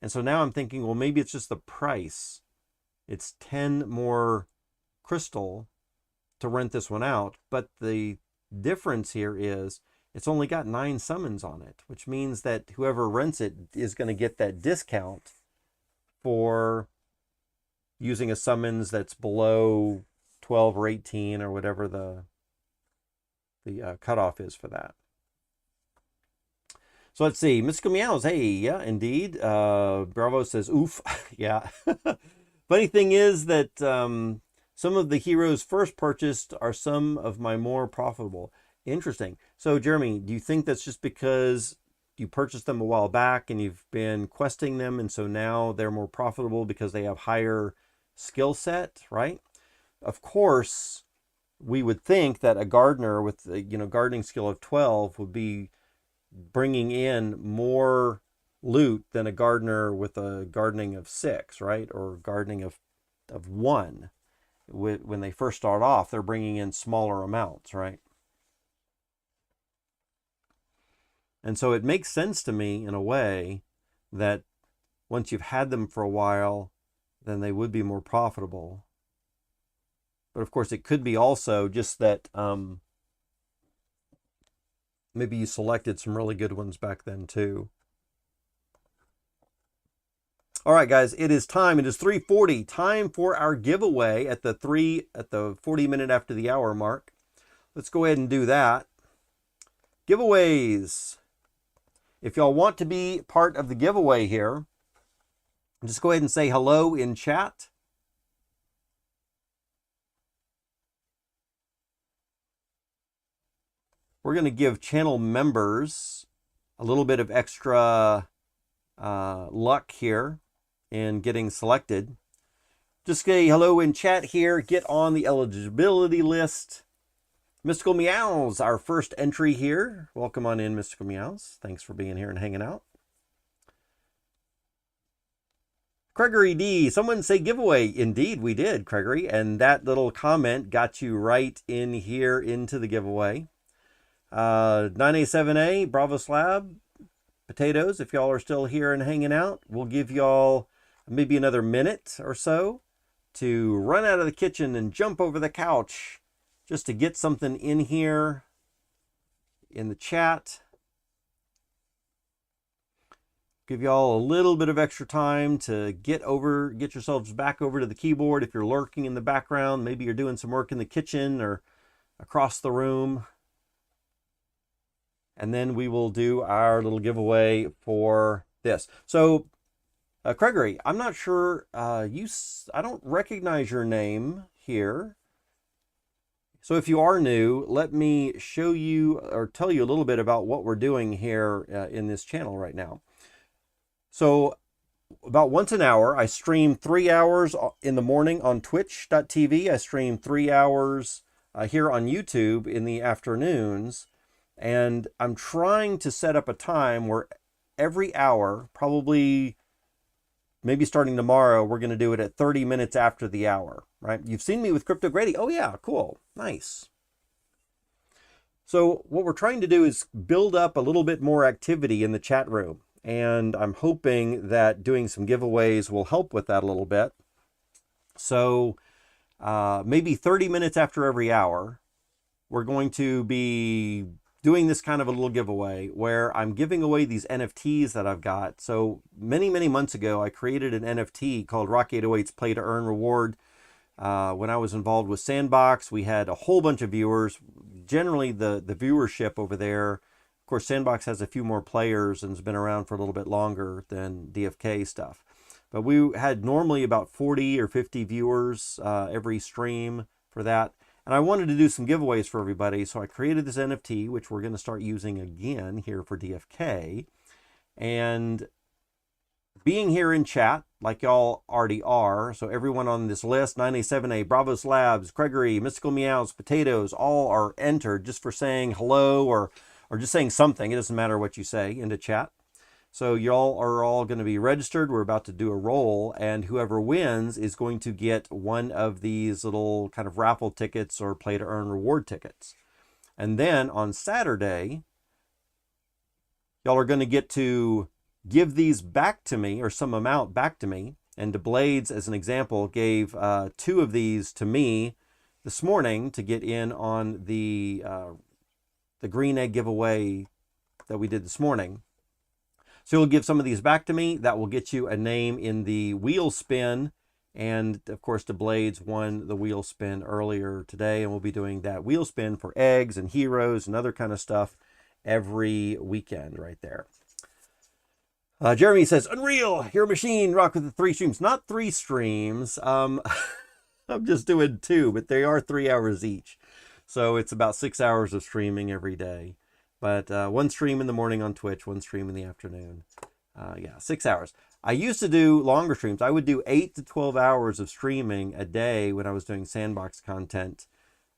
And so now I'm thinking, well, maybe it's just the price. It's 10 more crystal to rent this one out. But the difference here is it's only got 9 summons on it, which means that whoever rents it is going to get that discount for using a summons that's below 12 or 18 or whatever the cutoff is for that. So let's see. Mystical Meows. Hey, yeah, indeed. Bravo says, oof. Yeah. Funny thing is that some of the heroes first purchased are some of my more profitable. Interesting. So, Jeremy, do you think that's just because you purchased them a while back and you've been questing them, and so now they're more profitable because they have higher skill set, right? Of course, we would think that a gardener with a gardening skill of 12 would be bringing in more loot than a gardener with a gardening of 6, right? Or gardening of 1. when they first start off, they're bringing in smaller amounts, right? And so it makes sense to me in a way that once you've had them for a while, then they would be more profitable. But of course, it could be also just that maybe you selected some really good ones back then too. All right, guys, it is time. It is 3:40. Time for our giveaway at the 40 minute after the hour mark. Let's go ahead and do that. Giveaways. If y'all want to be part of the giveaway here, just go ahead and say hello in chat. We're going to give channel members a little bit of extra luck here in getting selected. Just say hello in chat here. Get on the eligibility list. Mystical Meows, our first entry here. Welcome on in, Mystical Meows. Thanks for being here and hanging out. Gregory D, someone say giveaway. Indeed, we did, Gregory. And that little comment got you right in here into the giveaway. 9A7A, Bravo Slab, Potatoes, if y'all are still here and hanging out, we'll give y'all maybe another minute or so to run out of the kitchen and jump over the couch just to get something in here in the chat. Give y'all a little bit of extra time to get yourselves back over to the keyboard. If you're lurking in the background, maybe you're doing some work in the kitchen or across the room. And then we will do our little giveaway for this. So, Gregory, I'm not sure, I don't recognize your name here. So if you are new, let me show you or tell you a little bit about what we're doing here in this channel right now. So about once an hour, I stream 3 hours in the morning on twitch.tv. I stream 3 hours here on YouTube in the afternoons. And I'm trying to set up a time where every hour, probably maybe starting tomorrow, we're going to do it at 30 minutes after the hour, right? You've seen me with Crypto Grady. Oh yeah, cool, nice. So what we're trying to do is build up a little bit more activity in the chat room. And I'm hoping that doing some giveaways will help with that a little bit. So maybe 30 minutes after every hour, we're going to be doing this kind of a little giveaway where I'm giving away these NFTs that I've got. So many months ago, I created an NFT called Rocky 808's Play to Earn Reward. When I was involved with Sandbox, we had a whole bunch of viewers. Generally, the viewership over there, of course, Sandbox has a few more players and has been around for a little bit longer than DFK stuff. But we had normally about 40 or 50 viewers every stream for that. And I wanted to do some giveaways for everybody, so I created this NFT, which we're going to start using again here for DFK. And being here in chat, like y'all already are, so everyone on this list, 9A7A, Bravo Slabs, Gregory, Mystical Meows, Potatoes, all are entered just for saying hello or just saying something. It doesn't matter what you say into chat. So y'all are all going to be registered. We're about to do a roll, and whoever wins is going to get one of these little kind of raffle tickets or play to earn reward tickets. And then on Saturday, y'all are going to get to give these back to me, or some amount back to me. And DeBlades, as an example, gave 2 of these to me this morning to get in on the green egg giveaway that we did this morning. So you'll give some of these back to me. That will get you a name in the wheel spin. And of course, DeBlades won the wheel spin earlier today, and we'll be doing that wheel spin for eggs and heroes and other kind of stuff every weekend right there. Jeremy says, Unreal, your machine, rock with the 3 streams. Not 3 streams. I'm just doing 2, but they are 3 hours each. So it's about 6 hours of streaming every day. But 1 stream in the morning on Twitch, 1 stream in the afternoon. Yeah, 6 hours. I used to do longer streams. I would do 8 to 12 hours of streaming a day when I was doing Sandbox content.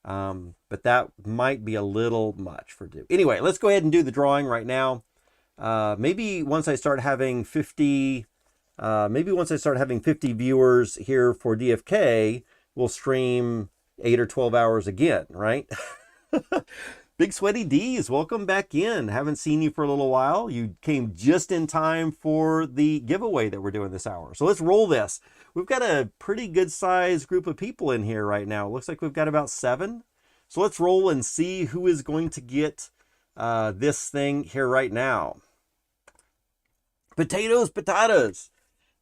But that might be a little much for do. Anyway, let's go ahead and do the drawing right now. Maybe once I start having 50 viewers here for DFK, we'll stream 8 or 12 hours again, right? Big Sweaty D's, welcome back in. Haven't seen you for a little while. You came just in time for the giveaway that we're doing this hour. So let's roll this. We've got a pretty good sized group of people in here right now. Looks like we've got about 7. So let's roll and see who is going to get this thing here right now. Potatoes.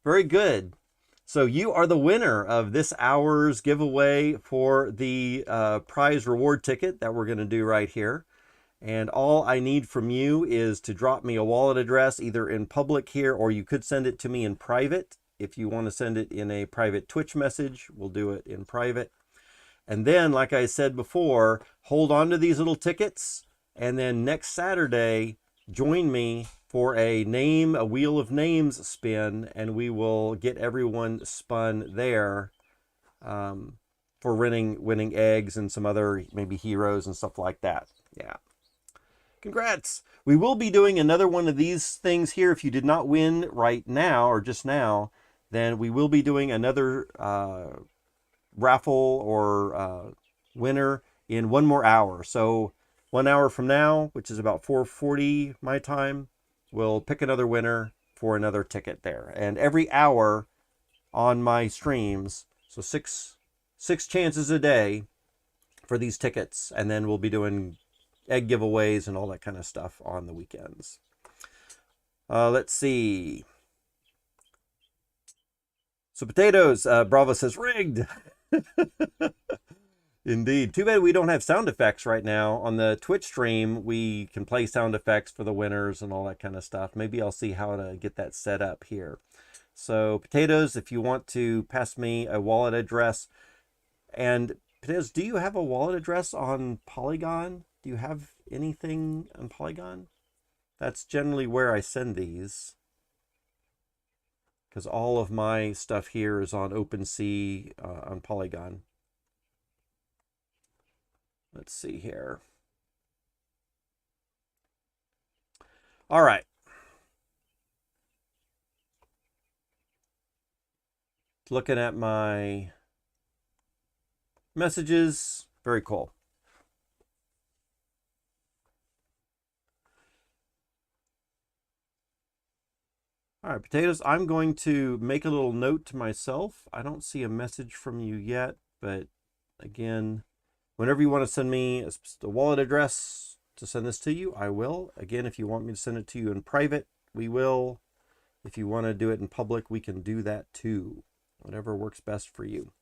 Very good. So you are the winner of this hour's giveaway for the prize reward ticket that we're going to do right here. And all I need from you is to drop me a wallet address either in public here, or you could send it to me in private. If you want to send it in a private Twitch message, we'll do it in private. And then, like I said before, hold on to these little tickets. And then next Saturday, join me for a Wheel of Names spin, and we will get everyone spun there for winning eggs and some other maybe heroes and stuff like that. Yeah. Congrats. We will be doing another one of these things here. If you did not win right now or just now, then we will be doing another raffle or winner in 1 more hour. So 1 hour from now, which is about 4:40 my time, we'll pick another winner for another ticket there. And every hour on my streams, so six chances a day for these tickets. And then we'll be doing egg giveaways and all that kind of stuff on the weekends. Let's see. So Potatoes, Bravo says rigged. Indeed. Too bad we don't have sound effects right now. On the Twitch stream, we can play sound effects for the winners and all that kind of stuff. Maybe I'll see how to get that set up here. So Potatoes, if you want to pass me a wallet address. And Potatoes, do you have a wallet address on Polygon? Do you have anything on Polygon? That's generally where I send these, because all of my stuff here is on OpenSea on Polygon. Let's see here. All right. Looking at my messages. Very cool. All right, Potatoes, I'm going to make a little note to myself. I don't see a message from you yet, but again, whenever you want to send me a wallet address to send this to you, I will. Again, if you want me to send it to you in private, we will. If you want to do it in public, we can do that too. Whatever works best for you.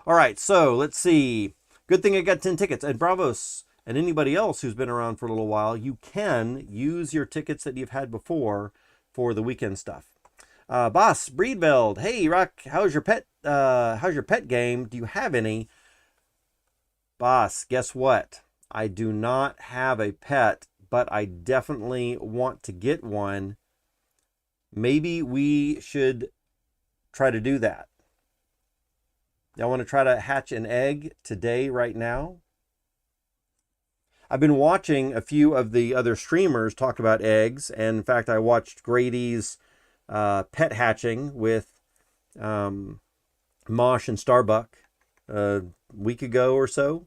All right, so let's see. Good thing I got 10 tickets. And Bravos and anybody else who's been around for a little while, you can use your tickets that you've had before for the weekend stuff. Boss Breedveld, hey Rock, how's your pet game? Do you have any? Boss, guess what? I do not have a pet, but I definitely want to get one. Maybe we should try to do that. I want to try to hatch an egg today, right now. I've been watching a few of the other streamers talk about eggs, and in fact, I watched Grady's pet hatching with Mosh and Starbuck a week ago or so.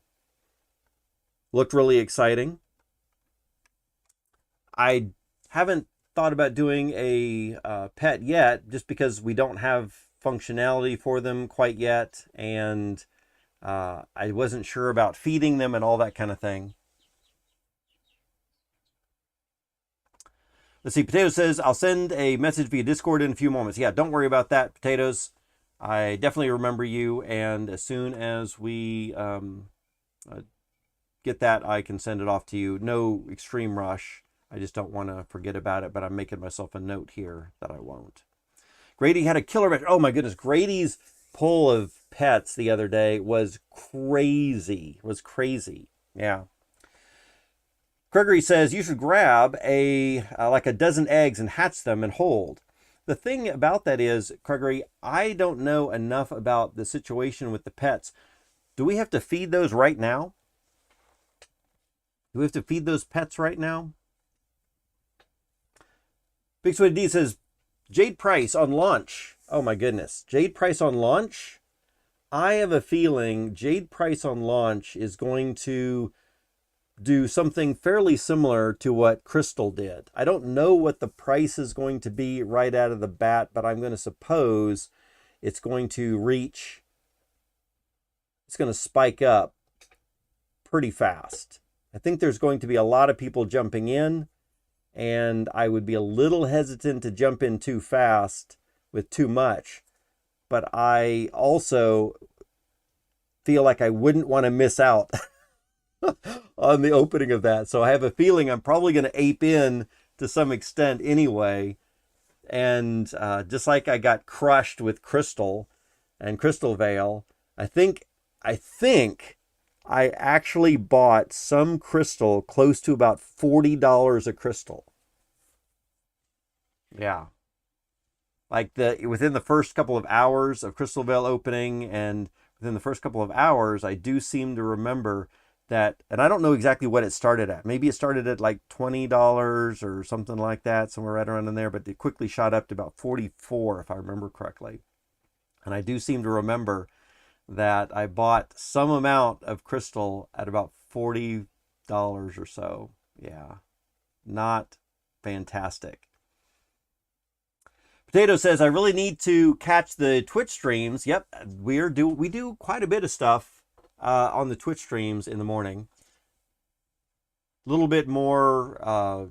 Looked really exciting. I haven't thought about doing a pet yet, just because we don't have functionality for them quite yet, and I wasn't sure about feeding them and all that kind of thing. Let's see, Potatoes says, I'll send a message via Discord in a few moments. Yeah, don't worry about that, Potatoes. I definitely remember you, and as soon as we get that, I can send it off to you. No extreme rush. I just don't want to forget about it, but I'm making myself a note here that I won't. Grady had a killer match. Oh my goodness, Grady's pull of pets the other day was crazy. Yeah. Gregory says you should grab like a dozen eggs and hatch them and hold. The thing about that is, Gregory, I don't know enough about the situation with the pets. Do we have to feed those right now? Do we have to feed those pets right now? Big Sweaty D says, Jade Price on launch. Oh my goodness. Jade Price on launch? I have a feeling Jade price on launch is going to do something fairly similar to what Crystal did. I don't know what the price is going to be right out of the bat, but I'm going to suppose it's going to it's going to spike up pretty fast. I think there's going to be a lot of people jumping in, and I would be a little hesitant to jump in too fast with too much. But I also feel like I wouldn't want to miss out on the opening of that. So I have a feeling I'm probably going to ape in to some extent anyway. And just like I got crushed with Crystal and Crystal Veil, I think I actually bought some Crystal close to about $40 a crystal. Yeah. Like within the first couple of hours of Crystal Veil opening, and within the first couple of hours, I do seem to remember that, and I don't know exactly what it started at. Maybe it started at like $20 or something like that, somewhere right around in there, but it quickly shot up to about 44, if I remember correctly. And I do seem to remember that I bought some amount of crystal at about $40 or so. Yeah, not fantastic. Potato says, I really need to catch the Twitch streams. Yep, we do quite a bit of stuff on the Twitch streams in the morning. A little bit more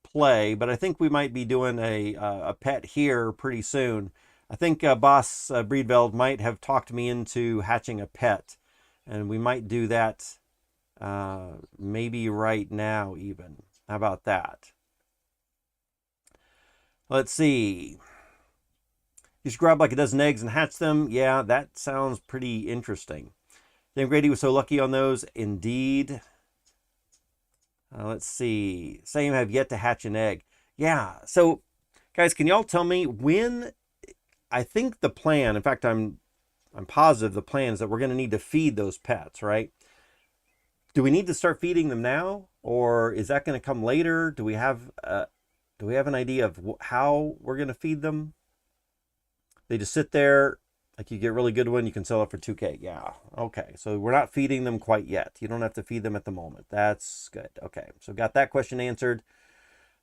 play, but I think we might be doing a pet here pretty soon. I think Boss Breedveld might have talked me into hatching a pet, and we might do that maybe right now even. How about that? Let's see. You should grab like a dozen eggs and hatch them. Yeah, that sounds pretty interesting. Dan Grady was so lucky on those. Indeed. Let's see. Same, have yet to hatch an egg. Yeah. So, guys, can y'all tell me when? I think the plan, in fact, I'm positive the plan is that we're going to need to feed those pets, right? Do we need to start feeding them now, or is that going to come later? Do we have an idea of how we're going to feed them? They just sit there, like you get a really good one, you can sell it for 2K. Yeah, okay. So we're not feeding them quite yet. You don't have to feed them at the moment. That's good. Okay, so got that question answered.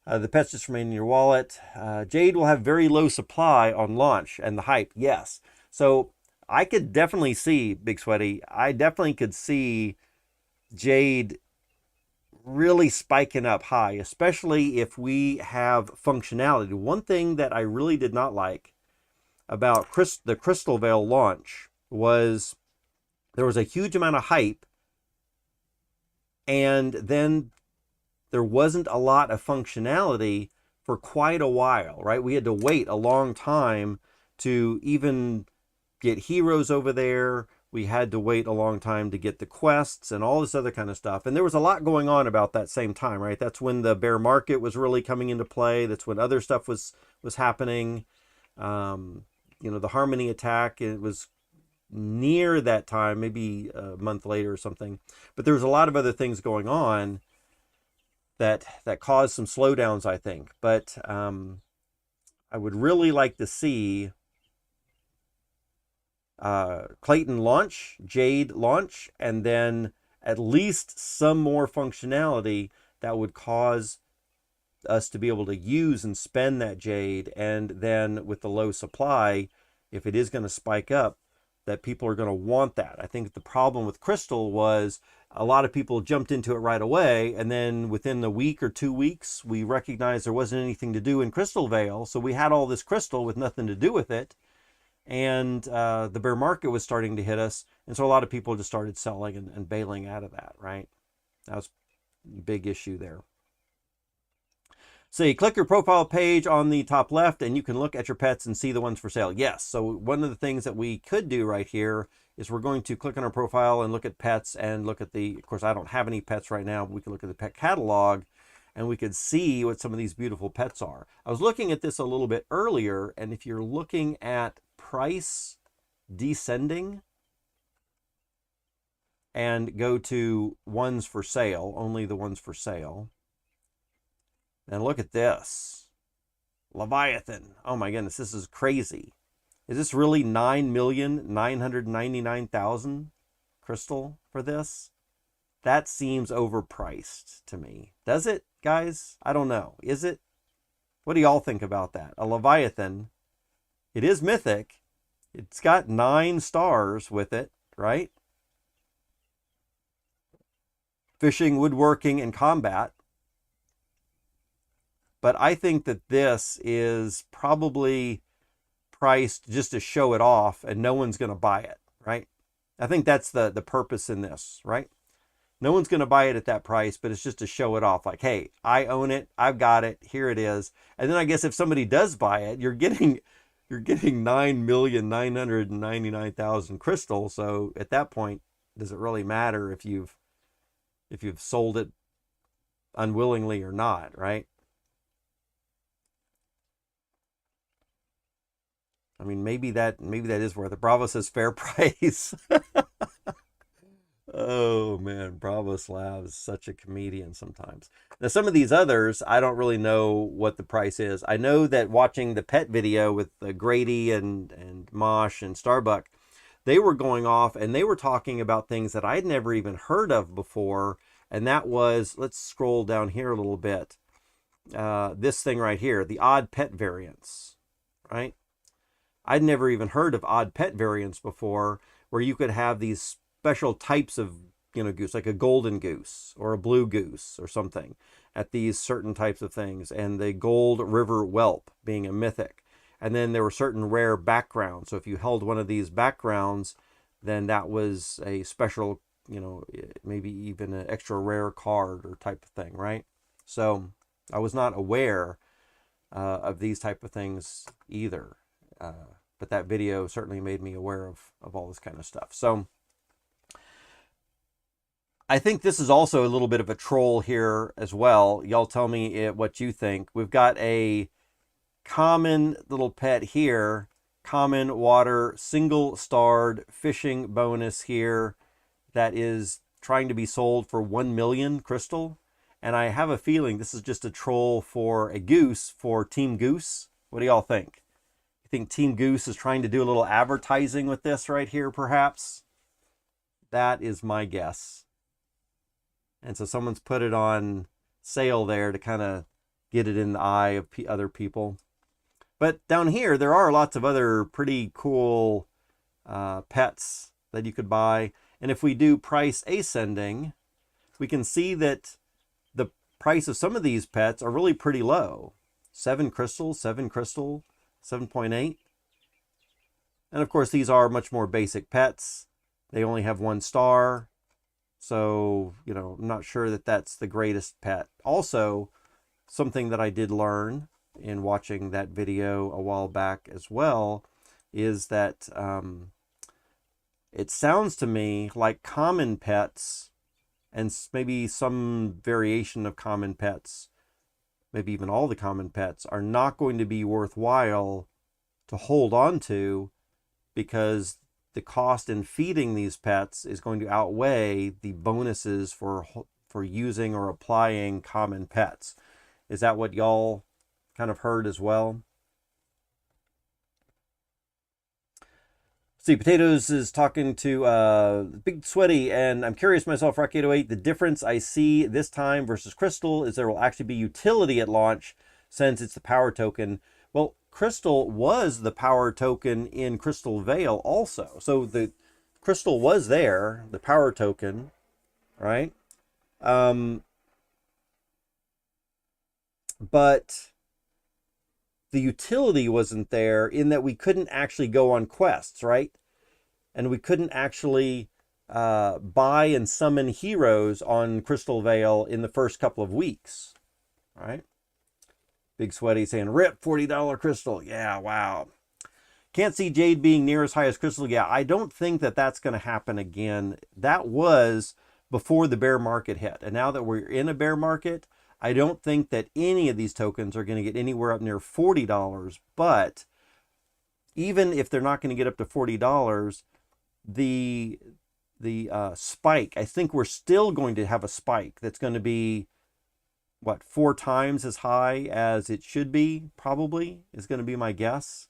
The pets just remain in your wallet. Jade will have very low supply on launch and the hype. Yes. So I could definitely see, Big Sweaty, I definitely could see Jade really spiking up high, especially if we have functionality. One thing that I really did not like about the Crystal Veil launch was there was a huge amount of hype, and then there wasn't a lot of functionality for quite a while, right? We had to wait a long time to even get heroes over there. We had to wait a long time to get the quests and all this other kind of stuff. And there was a lot going on about that same time, right? That's when the bear market was really coming into play. That's when other stuff was happening. The Harmony attack, it was near that time, maybe a month later or something. But there was a lot of other things going on that caused some slowdowns, I think. But I would really like to see Clayton launch, Jade launch, and then at least some more functionality that would cause us to be able to use and spend that Jade. And then with the low supply, if it is going to spike up, that people are going to want that. I think the problem with Crystal was a lot of people jumped into it right away, and then within a week or 2 weeks, we recognized there wasn't anything to do in Crystal Veil, so we had all this crystal with nothing to do with it, and the bear market was starting to hit us, and so a lot of people just started selling and bailing out of that, right? That was a big issue there. So you click your profile page on the top left, and you can look at your pets and see the ones for sale. Yes, so one of the things that we could do right here is we're going to click on our profile and look at pets and look at of course, I don't have any pets right now, but we can look at the pet catalog, and we could see what some of these beautiful pets are. I was looking at this a little bit earlier, and if you're looking at price descending and go to ones for sale, only the ones for sale, and look at this. Leviathan. Oh my goodness, this is crazy. Is this really 9,999,000 crystal for this? That seems overpriced to me. Does it, guys? I don't know. Is it? What do y'all think about that? A Leviathan. It is mythic. It's got 9 stars with it, right? Fishing, woodworking, and combat. But I think that this is probably priced just to show it off, and no one's going to buy it, right? I think that's the purpose in this, right? No one's going to buy it at that price, but it's just to show it off. Like, hey, I own it. I've got it. Here it is. And then I guess if somebody does buy it, you're getting 9,999,000 crystal. So at that point, does it really matter if you've sold it unwillingly or not, right? I mean, maybe that is worth it. Bravo says fair price. Oh man, Bravo Slav is such a comedian sometimes. Now some of these others, I don't really know what the price is. I know that watching the pet video with Grady and Mosh and Starbuck, they were going off and they were talking about things that I'd never even heard of before. And that was, let's scroll down here a little bit. This thing right here, the odd pet variants, right? I'd never even heard of odd pet variants before, where you could have these special types of, goose, like a golden goose or a blue goose or something at these certain types of things. And the gold river whelp being a mythic. And then there were certain rare backgrounds. So if you held one of these backgrounds, then that was a special, maybe even an extra rare card or type of thing, right? So I was not aware of these type of things either. But that video certainly made me aware of all this kind of stuff. So I think this is also a little bit of a troll here as well. Y'all tell me what you think. We've got a common little pet here, common water, single starred fishing bonus here that is trying to be sold for 1 million crystal. And I have a feeling this is just a troll for a goose for Team Goose. What do y'all think? You think Team Goose is trying to do a little advertising with this right here, perhaps? That is my guess. And so someone's put it on sale there to kind of get it in the eye of other people. But down here, there are lots of other pretty cool pets that you could buy. And if we do price ascending, we can see that the price of some of these pets are really pretty low. 7 crystal, 7.8. And of course, these are much more basic pets. They only have 1 star. So, I'm not sure that that's the greatest pet. Also, something that I did learn in watching that video a while back as well is that it sounds to me like common pets and maybe some variation of common pets, maybe even all the common pets, are not going to be worthwhile to hold on to because the cost in feeding these pets is going to outweigh the bonuses for using or applying common pets. Is that what y'all kind of heard as well? See, Potatoes is talking to Big Sweaty, and I'm curious myself, Rock 808, the difference I see this time versus Crystal is there will actually be utility at launch since it's the power token. Well, Crystal was the power token in Crystal Veil also. So the Crystal was there, the power token, right? But the utility wasn't there in that we couldn't actually go on quests, right? And we couldn't actually buy and summon heroes on Crystal Veil in the first couple of weeks, right? Big Sweaty saying, rip, $40 crystal. Yeah, wow. Can't see Jade being near as high as crystal. Yeah, I don't think that that's going to happen again. That was before the bear market hit. And now that we're in a bear market, I don't think that any of these tokens are going to get anywhere up near $40. But even if they're not going to get up to $40, the spike, I think we're still going to have a spike that's going to be, what, 4 times as high as it should be, probably, is going to be my guess.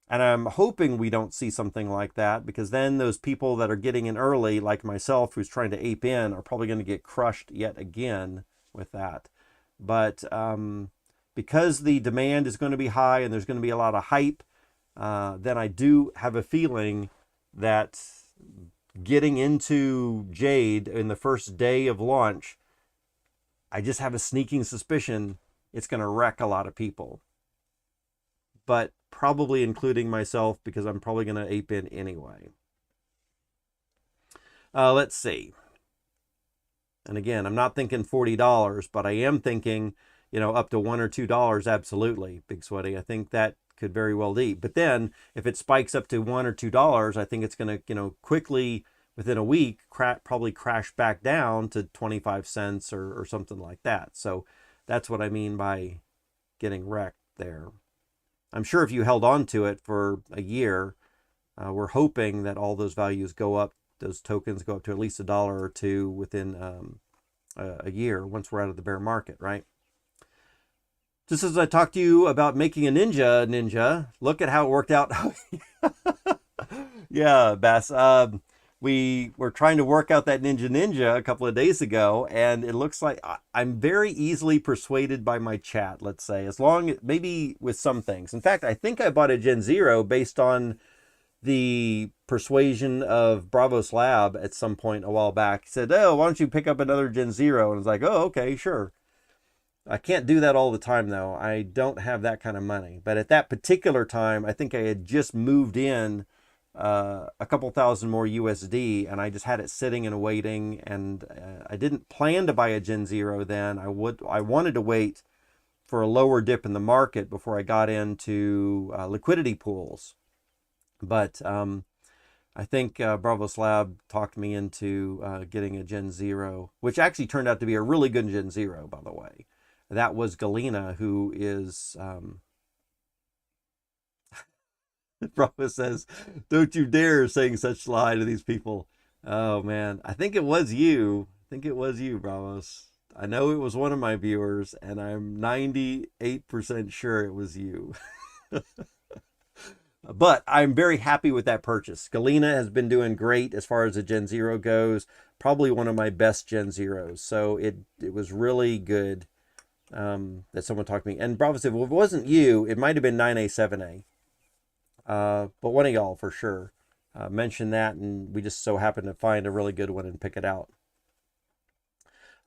And I'm hoping we don't see something like that, because then those people that are getting in early, like myself, who's trying to ape in, are probably going to get crushed yet again with that. But because the demand is going to be high and there's going to be a lot of hype, then I do have a feeling that getting into Jade in the first day of launch, I just have a sneaking suspicion it's going to wreck a lot of people. But probably including myself, because I'm probably going to ape in anyway. Let's see. And again, I'm not thinking $40, but I am thinking, up to $1 or $2, absolutely, Big Sweaty. I think that could very well be. But then if it spikes up to $1 or $2, I think it's going to, quickly, within a week, probably crash back down to 25 cents or something like that. So that's what I mean by getting wrecked there. I'm sure if you held on to it for a year, we're hoping that all those values go up, those tokens go up to at least $1 or $2 within a year once we're out of the bear market, right? Just as I talked to you about making a ninja, look at how it worked out. Yeah, Bass. We were trying to work out that ninja a couple of days ago, and it looks like I'm very easily persuaded by my chat, let's say, maybe with some things. In fact, I think I bought a Gen0 based on the persuasion of Bravos Lab at some point a while back. He said, "Oh, why don't you pick up another Gen0?" And I was like, "Oh, okay, sure." I can't do that all the time, though. I don't have that kind of money. But at that particular time, I think I had just moved in a couple thousand more USD, and I just had it sitting and waiting, and I didn't plan to buy a Gen0 then. I wanted to wait for a lower dip in the market before I got into liquidity pools. But I think Bravos Lab talked me into getting a Gen0, which actually turned out to be a really good Gen0, by the way. That was Galena, who is... Bravo says, "Don't you dare saying such lie to these people." Oh, man. I think it was you. Bravos. I know it was one of my viewers, and I'm 98% sure it was you. But I'm very happy with that purchase. Galena has been doing great as far as the Gen0 goes. Probably one of my best Gen0s. So it was really good that someone talked to me. And Bravo said, well, if it wasn't you, it might have been 9A, 7A. But one of y'all for sure mentioned that, and we just so happened to find a really good one and pick it out.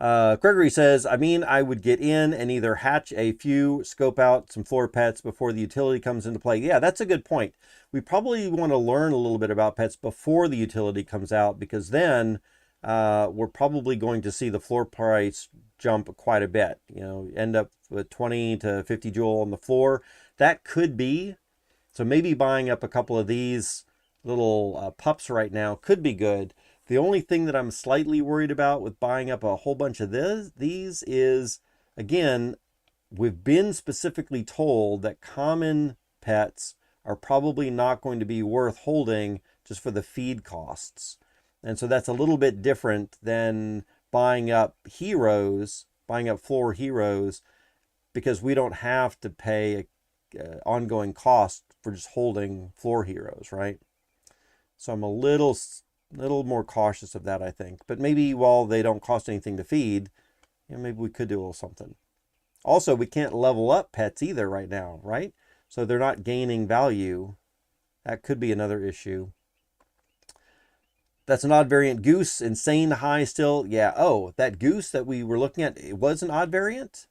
Gregory says, I would get in and either hatch a few, scope out some floor pets before the utility comes into play. Yeah, that's a good point. We probably want to learn a little bit about pets before the utility comes out, because then we're probably going to see the floor price jump quite a bit. End up with 20 to 50 jewel on the floor. That could be. So maybe buying up a couple of these little pups right now could be good. The only thing that I'm slightly worried about with buying up a whole bunch of these is, again, we've been specifically told that common pets are probably not going to be worth holding just for the feed costs. And so that's a little bit different than buying up heroes, buying up floor heroes, because we don't have to pay ongoing cost for just holding floor heroes, right? So I'm a little more cautious of that, I think. But maybe while they don't cost anything to feed, maybe we could do a little something. Also, we can't level up pets either right now, right? So they're not gaining value. That could be another issue. That's an odd variant goose, insane high still. Yeah, oh, that goose that we were looking at, it was an odd variant?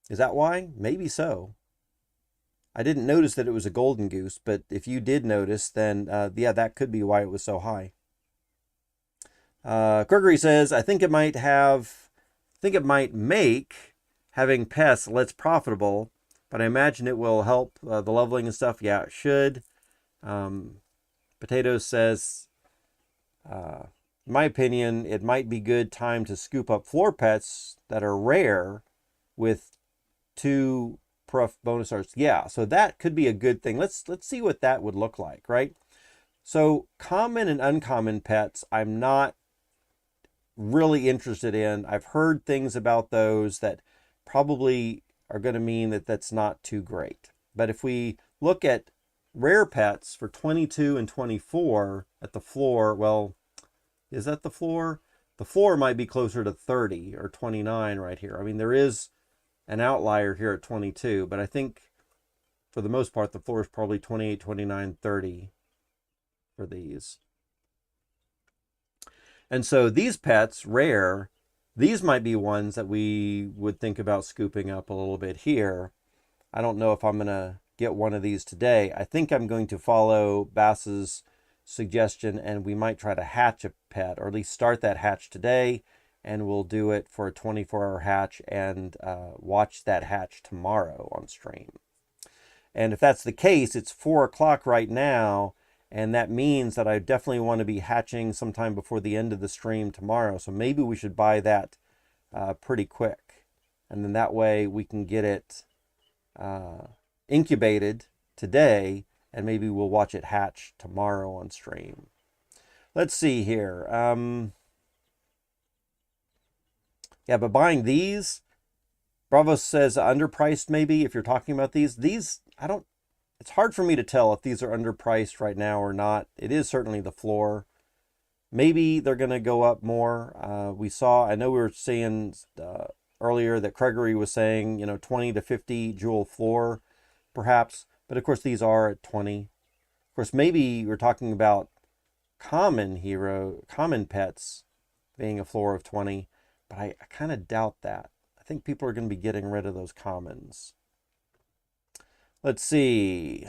Is that why? Maybe so. I didn't notice that it was a golden goose, but if you did notice, then yeah, that could be why it was so high. Gregory says, I think it might make having pests less profitable, but I imagine it will help the leveling and stuff. Yeah, it should. Potatoes says, in my opinion, it might be good time to scoop up floor pets that are rare with 2 Prof bonus arts. Yeah, so that could be a good thing. Let's see what that would look like, right? So common and uncommon pets, I'm not really interested in. I've heard things about those that probably are going to mean that that's not too great. But if we look at rare pets for 22 and 24 at the floor, well, is that the floor? The floor might be closer to 30 or 29 right here. I mean, there is an outlier here at 22, but I think for the most part, the floor is probably 28, 29, 30 for these. And so these pets, rare, these might be ones that we would think about scooping up a little bit here. I don't know if I'm going to get one of these today. I think I'm going to follow Bass's suggestion, and we might try to hatch a pet, or at least start that hatch today, and we'll do it for a 24-hour hatch and watch that hatch tomorrow on stream. And if that's the case, it's 4 o'clock right now, and that means that I definitely want to be hatching sometime before the end of the stream tomorrow. So maybe we should buy that pretty quick. And then that way we can get it incubated today, and maybe we'll watch it hatch tomorrow on stream. Let's see here. Yeah, but buying these, Bravo says underpriced maybe, if you're talking about these. These, it's hard for me to tell if these are underpriced right now or not. It is certainly the floor. Maybe they're going to go up more. I know we were seeing earlier that Gregory was saying, 20 to 50 jewel floor, perhaps. But of course, these are at 20. Of course, maybe we're talking about common pets being a floor of 20, but I kind of doubt that. I think people are going to be getting rid of those commons. Let's see.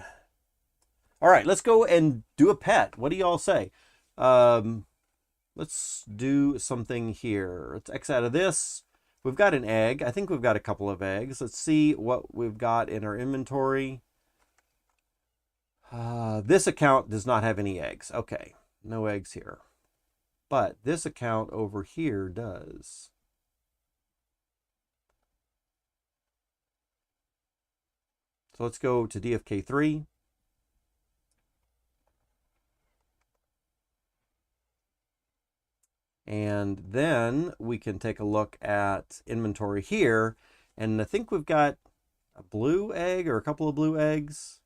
All right, let's go and do a pet. What do y'all say? Let's do something here. Let's X out of this. We've got an egg. I think we've got a couple of eggs. Let's see what we've got in our inventory. This account does not have any eggs. Okay, no eggs here. But this account over here does. So let's go to DFK 3. And then we can take a look at inventory here. And I think we've got a blue egg or a couple of blue eggs.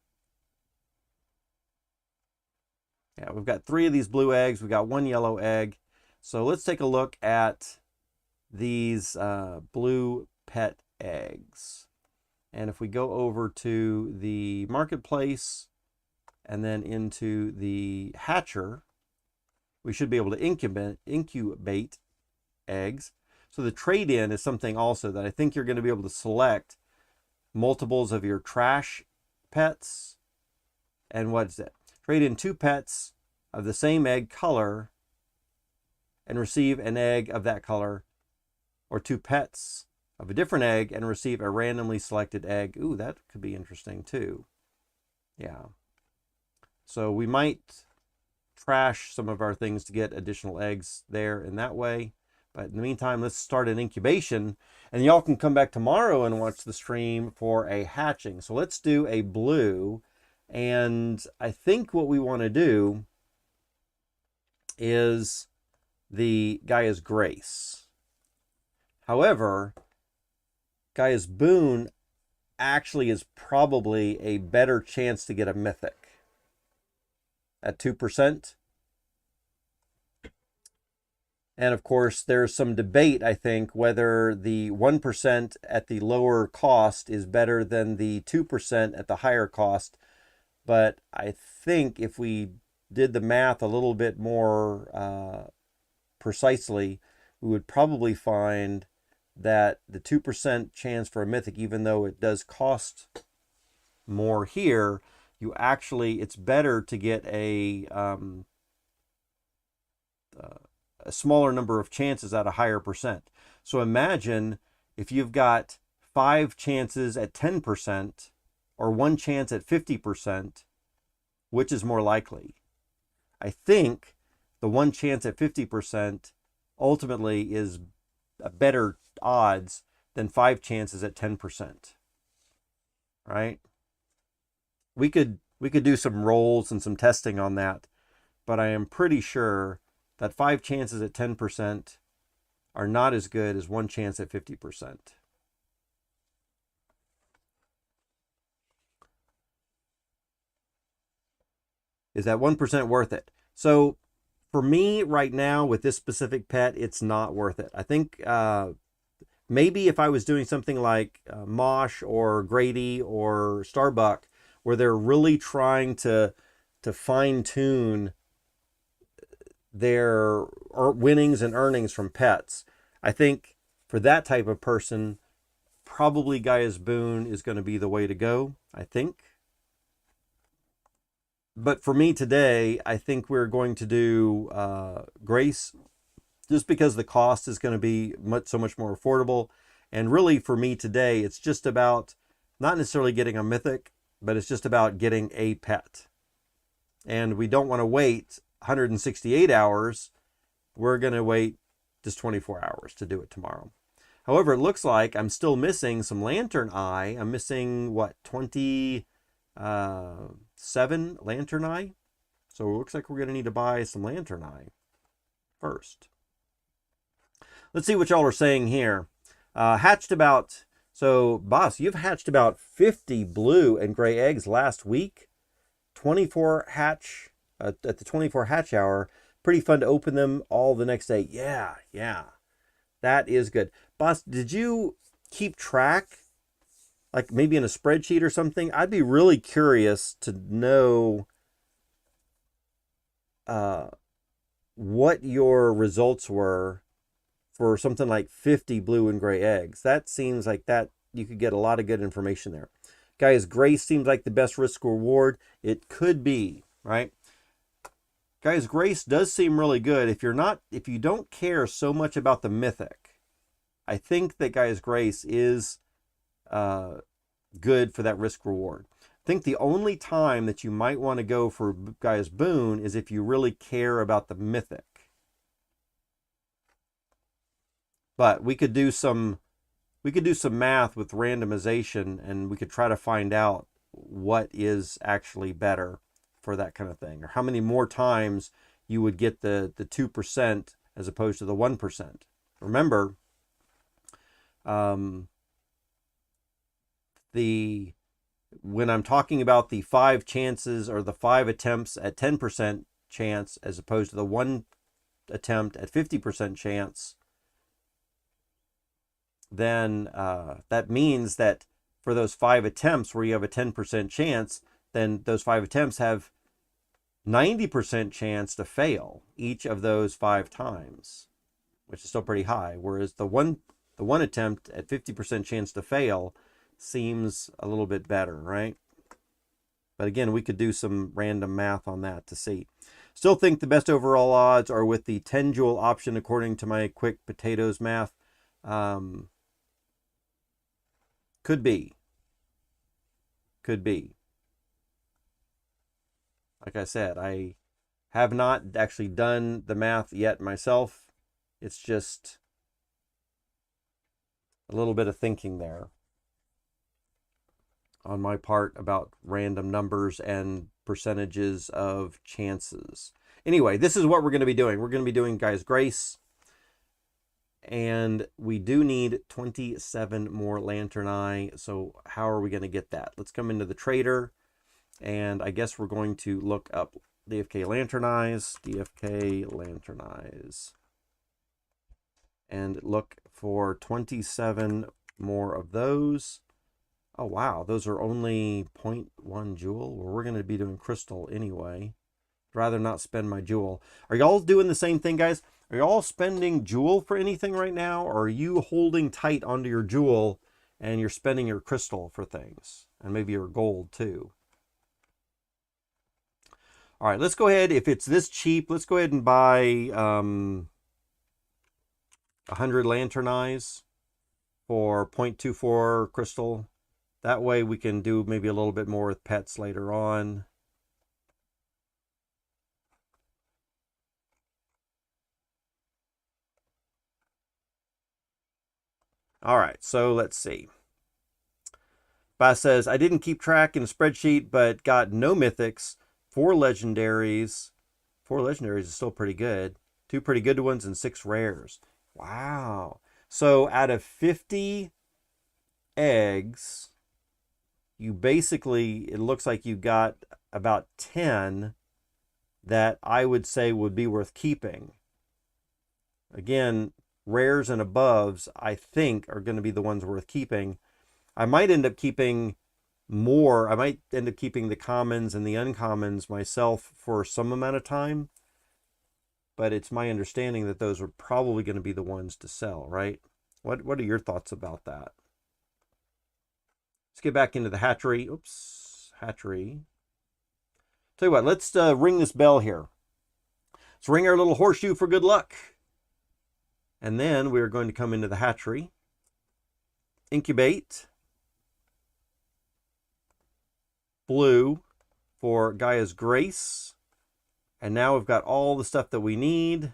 Yeah, we've got 3 of these blue eggs. We've got 1 yellow egg. So let's take a look at these blue pet eggs. And if we go over to the marketplace and then into the hatcher, we should be able to incubate eggs. So the trade-in is something also that I think you're going to be able to select multiples of your trash pets. And what is it? Trade in 2 pets of the same egg color and receive an egg of that color, or 2 pets of a different egg and receive a randomly selected egg. Ooh, that could be interesting too. Yeah. So we might trash some of our things to get additional eggs there in that way. But in the meantime, let's start an incubation, and y'all can come back tomorrow and watch the stream for a hatching. So let's do a blue. And I think what we want to do is the Gaia's Grace. However, Gaia's Boon actually is probably a better chance to get a mythic at 2%. And of course, there's some debate, I think, whether the 1% at the lower cost is better than the 2% at the higher cost. But I think if we did the math a little bit more precisely, we would probably find that the 2% chance for a mythic, even though it does cost more here, it's better to get a smaller number of chances at a higher percent. So imagine if you've got 5 chances at 10% or 1 chance at 50%, which is more likely? I think the 1 chance at 50% ultimately is a better odds than 5 chances at 10%. Right? We could do some rolls and some testing on that, but I am pretty sure that 5 chances at 10% are not as good as 1 chance at 50%. Is that 1% worth it? So for me right now with this specific pet, it's not worth it. I think maybe if I was doing something like Mosh or Grady or Starbuck, where they're really trying to fine tune their winnings and earnings from pets, I think for that type of person, probably Gaia's Boon is going to be the way to go, I think. But for me today, I think we're going to do Grace, just because the cost is going to be so much more affordable. And really for me today, it's just about not necessarily getting a mythic, but it's just about getting a pet. And we don't want to wait 168 hours. We're going to wait just 24 hours to do it tomorrow. However, it looks like I'm still missing some Lantern Eye. I'm missing, what, 27 Lantern Eye? So it looks like we're going to need to buy some Lantern Eye first. Let's see what y'all are saying here. Hatched about, so boss, you've hatched about 50 blue and gray eggs last week. 24 hatch, at the 24 hatch hour. Pretty fun to open them all the next day. Yeah. That is good. Boss, did you keep track, like maybe in a spreadsheet or something? I'd be really curious to know what your results were for something like 50 blue and gray eggs. That seems like that you could get a lot of good information there. Guys, Grace seems like the best risk reward. It could be, right? Guys, Grace does seem really good. If you don't care so much about the mythic, I think that Gaia's Grace is good for that risk reward. I think the only time that you might want to go for Gaia's Boon is if you really care about the mythic. But we could do some math with randomization, and we could try to find out what is actually better for that kind of thing, or how many more times you would get the 2% as opposed to the 1%. Remember, when I'm talking about the 5 chances or the 5 attempts at 10% chance as opposed to the 1 attempt at 50% chance, then that means that for those 5 attempts where you have a 10% chance, then those 5 attempts have 90% chance to fail each of those 5 times, which is still pretty high. Whereas the one attempt at 50% chance to fail seems a little bit better, right? But again, we could do some random math on that to see. Still think the best overall odds are with the 10 jewel option according to my quick potatoes math. Could be. Like I said, I have not actually done the math yet myself. It's just a little bit of thinking there on my part about random numbers and percentages of chances. Anyway, this is what we're going to be doing. We're going to be doing Gaia's Grace. And we do need 27 more Lantern Eye. So how are we going to get that? Let's come into the trader. And I guess we're going to look up DFK Lantern Eyes. DFK Lantern Eyes. And look for 27 more of those. Oh, wow. Those are only 0.1 jewel. Well, we're going to be doing crystal anyway. I'd rather not spend my jewel. Are y'all doing the same thing, guys? Are y'all spending jewel for anything right now? Or are you holding tight onto your jewel and you're spending your crystal for things? And maybe your gold too. All right, let's go ahead. If it's this cheap, let's go ahead and buy 100 Lantern Eyes for 0.24 crystal. That way we can do maybe a little bit more with pets later on. All right, so let's see. Bas says, I didn't keep track in a spreadsheet, but got no mythics, 4 legendaries. 4 legendaries is still pretty good. 2 pretty good ones and 6 rares. Wow. So out of 50 eggs, you basically, it looks like you got about 10 that I would say would be worth keeping. Again, rares and aboves, I think, are going to be the ones worth keeping. I might end up keeping more. I might end up keeping the commons and the uncommons myself for some amount of time. But it's my understanding that those are probably going to be the ones to sell, right? What are your thoughts about that? Let's get back into the hatchery. Oops, hatchery. Tell you what, let's ring this bell here. Let's ring our little horseshoe for good luck. And then we're going to come into the hatchery. Incubate. Blue for Gaia's Grace. And now we've got all the stuff that we need.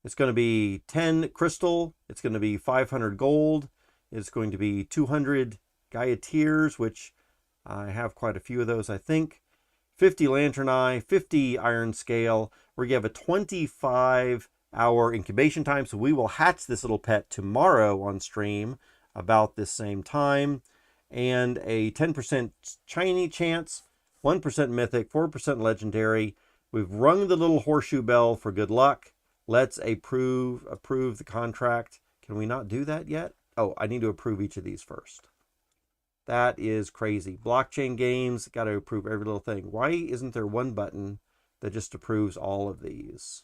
It's going to be 10 crystal. It's going to be 500 gold. It's going to be 200 Gaia Tears, which I have quite a few of those, I think. 50 Lantern Eye, 50 Iron Scale. We're going to have a 25-hour incubation time, so we will hatch this little pet tomorrow on stream about this same time. And a 10% shiny chance, 1% mythic, 4% legendary. We've rung the little horseshoe bell for good luck. Let's approve the contract. Can we not do that yet? Oh, I need to approve each of these first. That is crazy. Blockchain games, got to approve every little thing. Why isn't there one button that just approves all of these?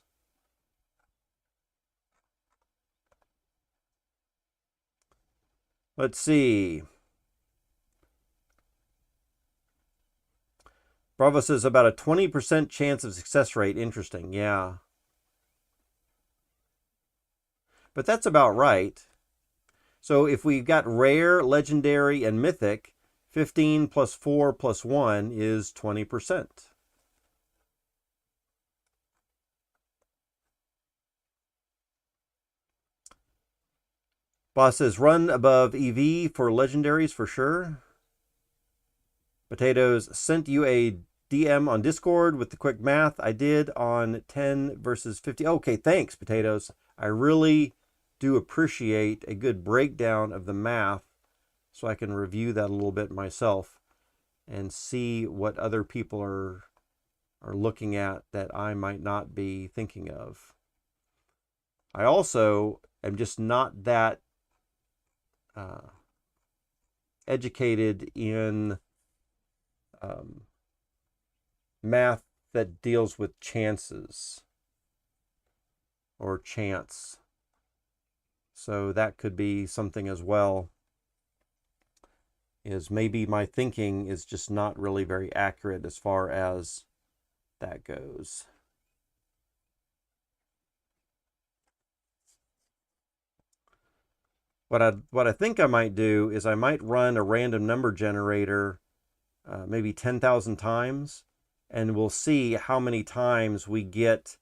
Let's see. Bravo says about a 20% chance of success rate. Interesting, yeah. But that's about right. So if we've got rare, legendary, and mythic, 15 plus 4 plus 1 is 20%. Boss says run above EV for legendaries for sure. Potatoes sent you a DM on Discord with the quick math I did on 10 versus 50. Okay, thanks, Potatoes. I really do appreciate a good breakdown of the math so I can review that a little bit myself and see what other people are looking at that I might not be thinking of. I also am just not that educated in math that deals with chances or chance. So that could be something as well, is maybe my thinking is just not really very accurate as far as that goes. What I think I might do is I might run a random number generator maybe 10,000 times, and we'll see how many times we get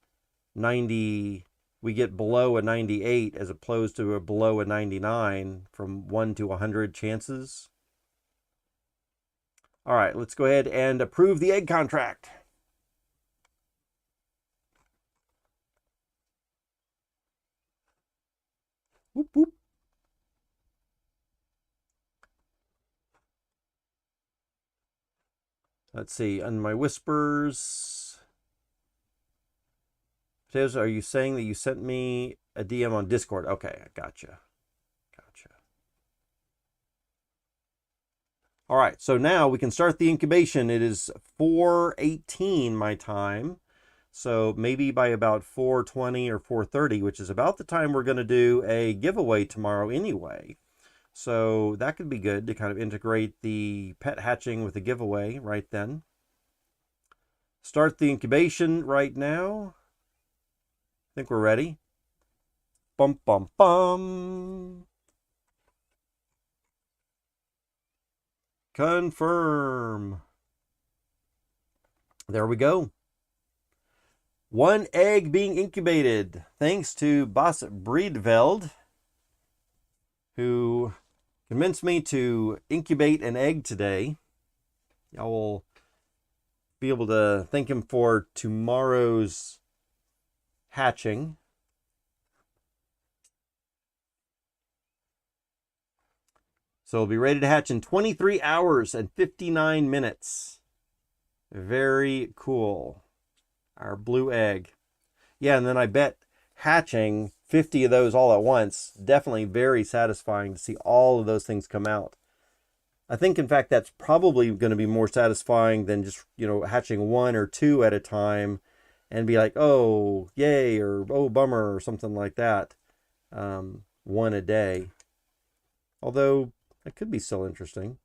below a 98 as opposed to a below a 99 from 1 to 100 chances. All right, let's go ahead and approve the egg contract. Whoop, whoop. Let's see, on my whispers. Potatoes, are you saying that you sent me a DM on Discord? Okay, I gotcha. Gotcha. All right, so now we can start the incubation. It is 4:18 my time. So maybe by about 4:20 or 4:30, which is about the time we're going to do a giveaway tomorrow anyway. So that could be good to kind of integrate the pet hatching with the giveaway right then. Start the incubation right now. I think we're ready. Bum, bum, bum. Confirm. There we go. 1 egg being incubated. Thanks to Boss Breedveld, who convinced me to incubate an egg today. Y'all will be able to thank him for tomorrow's hatching. So we'll be ready to hatch in 23 hours and 59 minutes. Very cool. Our blue egg. Yeah, and then I bet hatching 50 of those all at once, definitely very satisfying to see all of those things come out. I think, in fact, that's probably going to be more satisfying than just, hatching one or two at a time and be like, oh, yay, or oh, bummer, or something like that. One a day. Although, it could be still interesting.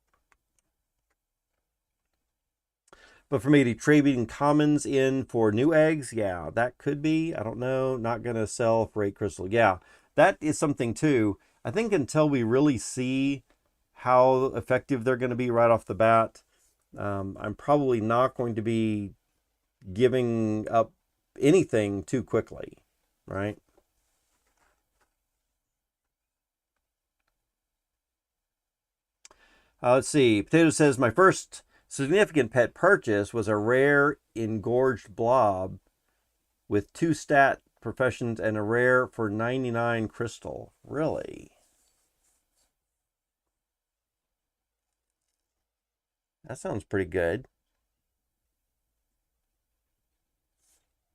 But for me to trading commons in for new eggs, yeah, that could be. I don't know. Not going to sell for 8 crystal. Yeah, that is something too. I think until we really see how effective they're going to be right off the bat, I'm probably not going to be giving up anything too quickly, right? Let's see. Potato says, my first significant pet purchase was a rare engorged blob with 2 stat professions and a rare for 99 crystal. Really? That sounds pretty good.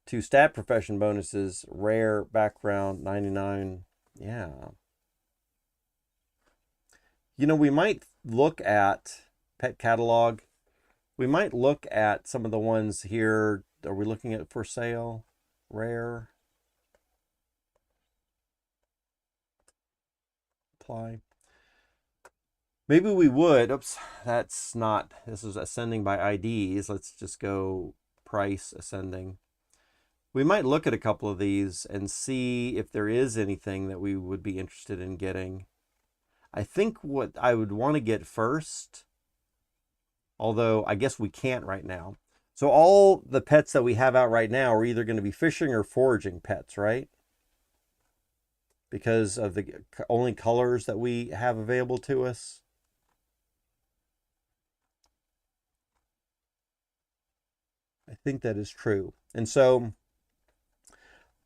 2 stat profession bonuses, rare background, 99. Yeah. We might look at pet catalog. We might look at some of the ones here. Are we looking at for sale? Rare. Apply. Maybe we would. Oops, that's not. This is ascending by IDs. Let's just go price ascending. We might look at a couple of these and see if there is anything that we would be interested in getting. I think what I would want to get first, although I guess we can't right now. So all the pets that we have out right now are either going to be fishing or foraging pets, right? Because of the only colors that we have available to us. I think that is true. And so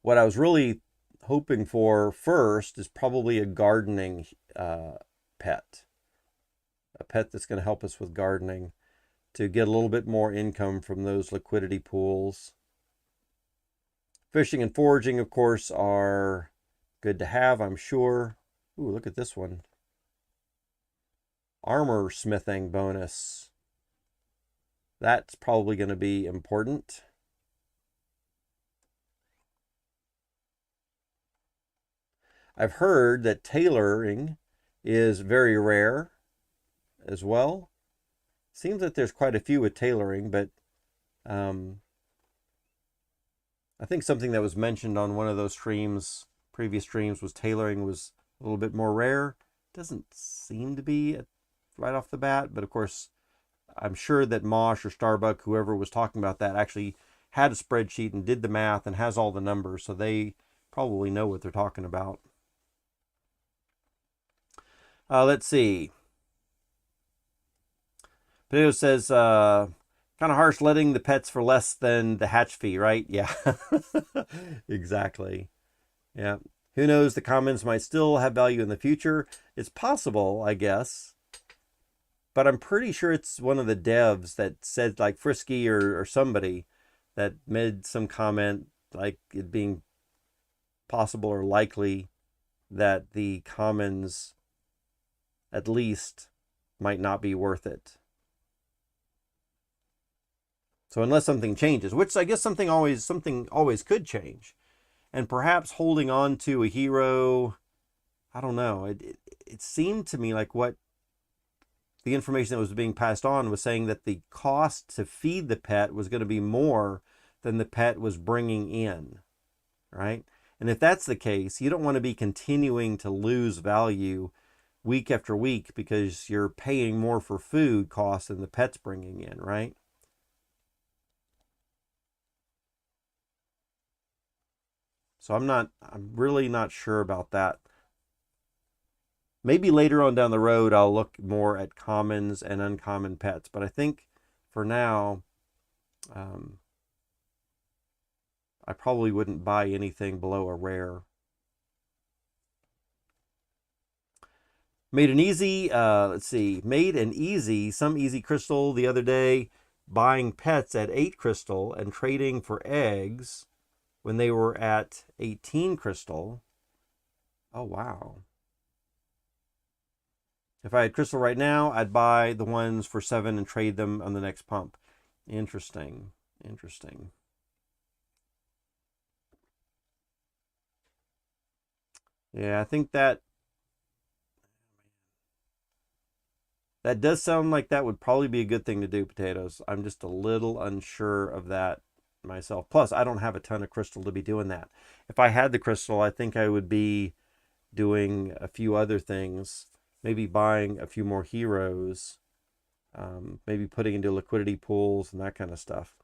what I was really hoping for first is probably a gardening pet. A pet that's going to help us with gardening to get a little bit more income from those liquidity pools. Fishing and foraging, of course, are good to have, I'm sure. Ooh, look at this one. Armor smithing bonus. That's probably going to be important. I've heard that tailoring is very rare as well. Seems that there's quite a few with tailoring, but I think something that was mentioned on one of those streams, previous streams, was tailoring was a little bit more rare. Doesn't seem to be right off the bat, but of course, I'm sure that Mosh or Starbuck, whoever was talking about that, actually had a spreadsheet and did the math and has all the numbers, so they probably know what they're talking about. Let's see. Potato says, kind of harsh letting the pets for less than the hatch fee, right? Yeah, exactly. Yeah. Who knows? The commons might still have value in the future. It's possible, I guess. But I'm pretty sure it's one of the devs that said, like Frisky or somebody, that made some comment like it being possible or likely that the commons at least might not be worth it. So unless something changes, which I guess something always could change, and perhaps holding on to a hero, I don't know. It seemed to me like what the information that was being passed on was saying that the cost to feed the pet was going to be more than the pet was bringing in, right? And if that's the case, you don't want to be continuing to lose value week after week because you're paying more for food costs than the pet's bringing in, right? So I'm really not sure about that. Maybe later on down the road, I'll look more at commons and uncommon pets. But I think for now, I probably wouldn't buy anything below a rare. Made an easy, let's see, made an easy, some easy crystal the other day. buying pets at 8 crystal and trading for eggs when they were at 18 crystal. Oh, wow. If I had crystal right now, I'd buy the ones for 7 and trade them on the next pump. Interesting. Interesting. Yeah, I think that does sound like that would probably be a good thing to do, potatoes. I'm just a little unsure of that myself. Plus, I don't have a ton of crystal to be doing that. If I had the crystal, I think I would be doing a few other things, maybe buying a few more heroes, maybe putting into liquidity pools and that kind of stuff.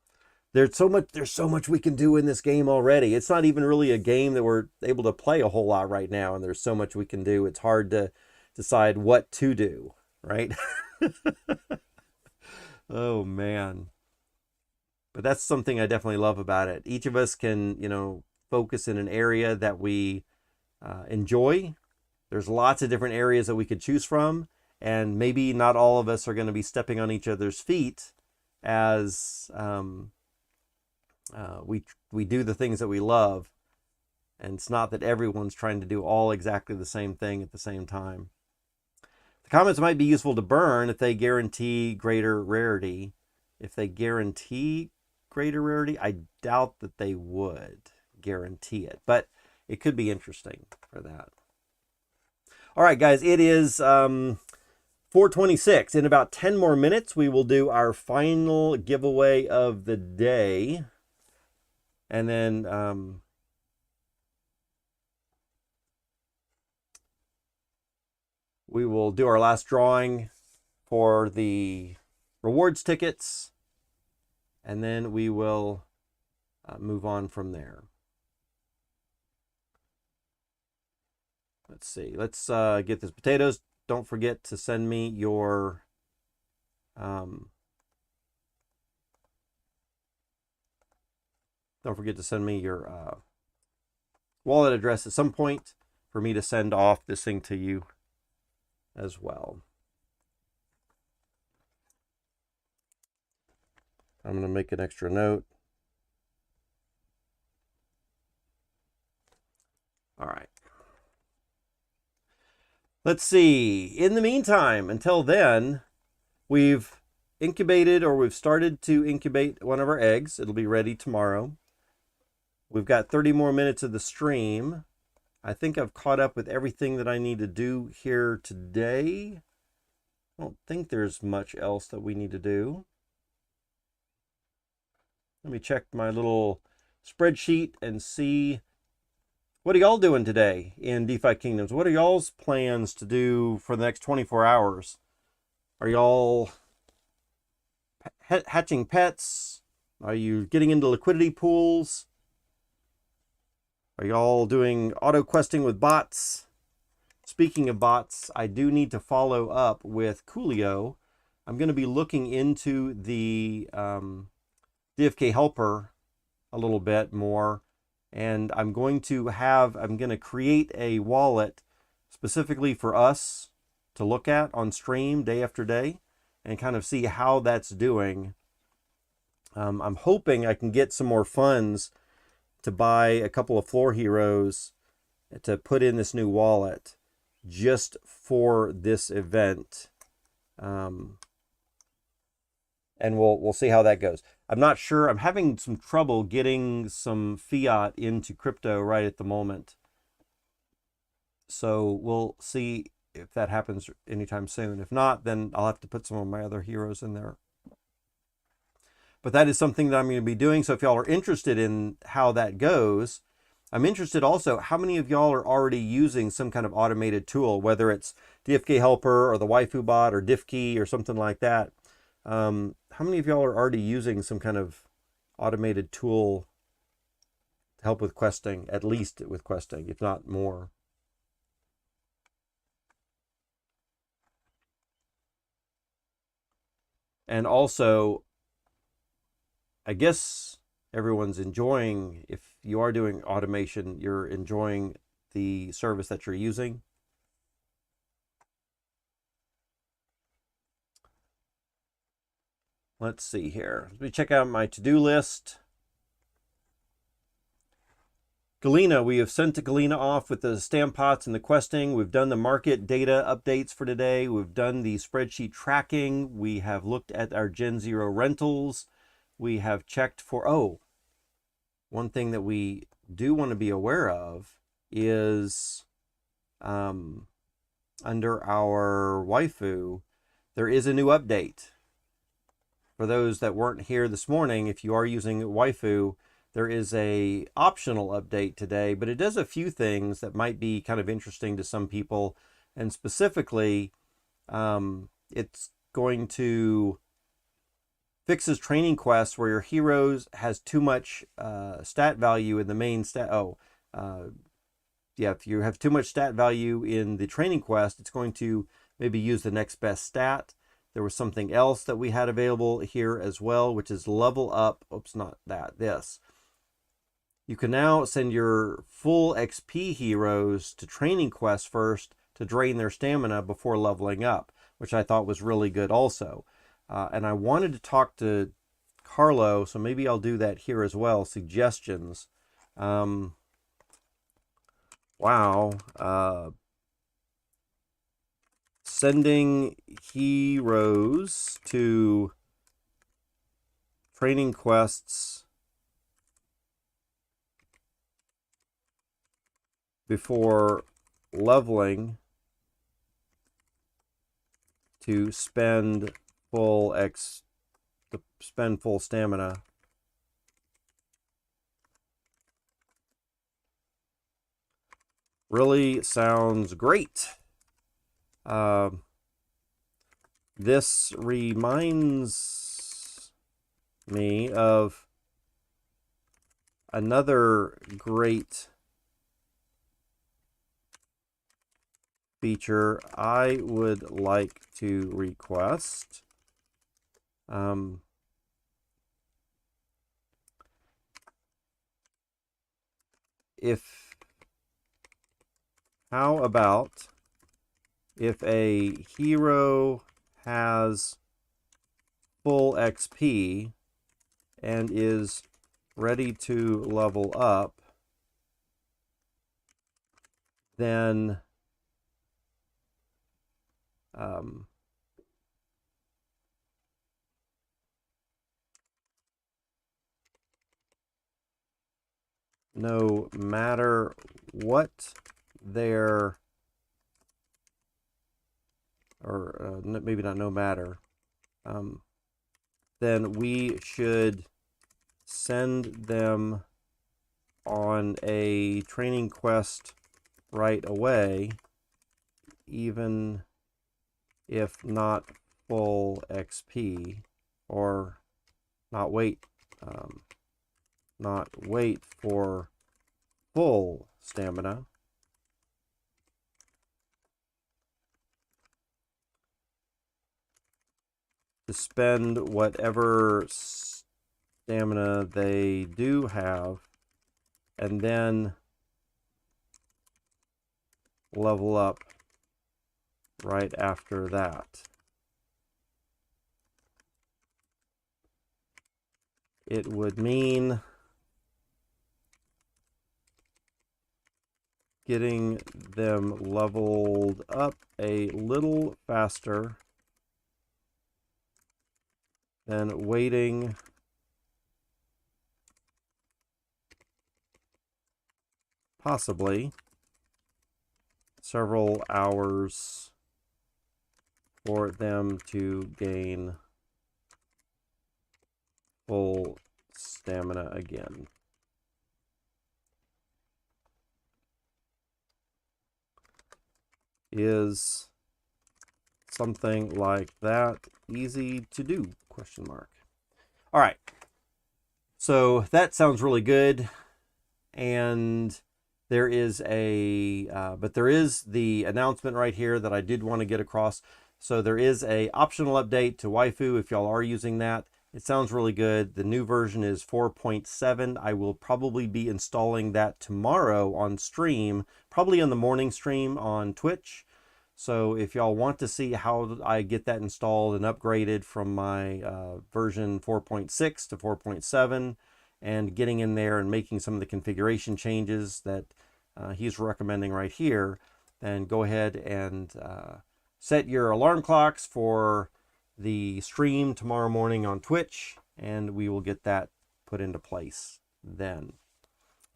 There's so much we can do in this game already. It's not even really a game that we're able to play a whole lot right now, and there's so much we can do. It's hard to decide what to do, right? Oh man. But that's something I definitely love about it. Each of us can, focus in an area that we enjoy. There's lots of different areas that we could choose from, and maybe not all of us are going to be stepping on each other's feet as we do the things that we love. And it's not that everyone's trying to do all exactly the same thing at the same time. The comments might be useful to burn if they guarantee greater rarity. If they guarantee greater rarity, I doubt that they would guarantee it, but it could be interesting for that. All right, guys, it is 4:26. In about 10 more minutes, we will do our final giveaway of the day. And then we will do our last drawing for the rewards tickets. And then we will move on from there. Let's see. Let's get this. Potatoes, don't forget to send me your wallet address at some point for me to send off this thing to you as well. I'm going to make an extra note. All right. Let's see. In the meantime, until then, we've incubated, or we've started to incubate one of our eggs. It'll be ready tomorrow. We've got 30 more minutes of the stream. I think I've caught up with everything that I need to do here today. I don't think there's much else that we need to do. Let me check my little spreadsheet and see, what are y'all doing today in DeFi Kingdoms? What are y'all's plans to do for the next 24 hours? Are y'all hatching pets? Are you getting into liquidity pools? Are y'all doing auto-questing with bots? Speaking of bots, I do need to follow up with Coolio. I'm going to be looking into the DFK helper a little bit more, and I'm going to create a wallet specifically for us to look at on stream day after day and kind of see how that's doing. I'm hoping I can get some more funds to buy a couple of floor heroes to put in this new wallet just for this event. And we'll see how that goes. I'm not sure. I'm having some trouble getting some fiat into crypto right at the moment. So we'll see if that happens anytime soon. If not, then I'll have to put some of my other heroes in there. But that is something that I'm going to be doing. So if y'all are interested in how that goes, I'm interested also, how many of y'all are already using some kind of automated tool, whether it's DFK Helper or the Waifu Bot or DFKey or something like that. How many of y'all are already using some kind of automated tool to help with questing, at least with questing, if not more? And also, I guess everyone's enjoying, if you are doing automation, you're enjoying the service that you're using. let's see here. Let me check out my to-do list. Galena, we have sent to Galena off with the stamp pots and the questing. We've done the market data updates for today. We've done the spreadsheet tracking. We have looked at our Gen0 rentals. We have checked for, oh, one thing that we do want to be aware of is under our waifu, there is a new update. For those that weren't here this morning, if you are using waifu, there is a optional update today, but it does a few things that might be kind of interesting to some people. And specifically, it's going to fixes training quests where your heroes has too much stat value in the main stat. Yeah, if you have too much stat value in the training quest, it's going to maybe use the next best stat. There was something else that we had available here as well, which is level up. Oops, not that, this. You can now send your full XP heroes to training quests first to drain their stamina before leveling up, which I thought was really good also. And I wanted to talk to Carlo, so maybe I'll do that here as well. Suggestions. Wow. Sending heroes to training quests before leveling to spend full stamina. Really sounds great. This reminds me of another great feature I would like to request. How about if a hero has full XP and is ready to level up, then no matter what their, or maybe not no matter, then we should send them on a training quest right away, even if not full XP, or not wait for full stamina. To spend whatever stamina they do have, and then level up right after that. It would mean getting them leveled up a little faster than waiting possibly several hours for them to gain full stamina again. Is something like that easy to do? Question mark. All right. So that sounds really good. And there is but there is the announcement right here that I did want to get across. So there is a optional update to waifu if y'all are using that. It sounds really good. The new version is 4.7. I will probably be installing that tomorrow on stream, probably on the morning stream on Twitch. So if y'all want to see how I get that installed and upgraded from my version 4.6 to 4.7 and getting in there and making some of the configuration changes that he's recommending right here, then go ahead and set your alarm clocks for the stream tomorrow morning on Twitch, and we will get that put into place then.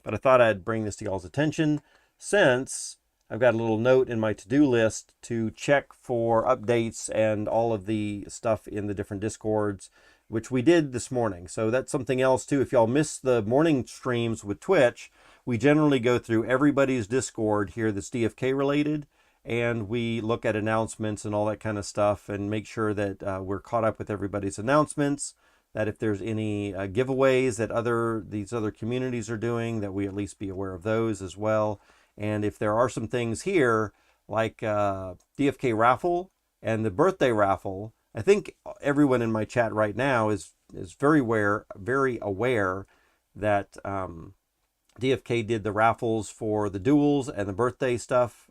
But I thought I'd bring this to y'all's attention since I've got a little note in my to-do list to check for updates and all of the stuff in the different Discords, which we did this morning. So that's something else too. If y'all miss the morning streams with Twitch, we generally go through everybody's Discord here that's DFK related, and we look at announcements and all that kind of stuff and make sure that we're caught up with everybody's announcements, that if there's any giveaways that these other communities are doing, that we at least be aware of those as well. And if there are some things here like DFK raffle and the birthday raffle, I think everyone in my chat right now is very aware that DFK did the raffles for the duels and the birthday stuff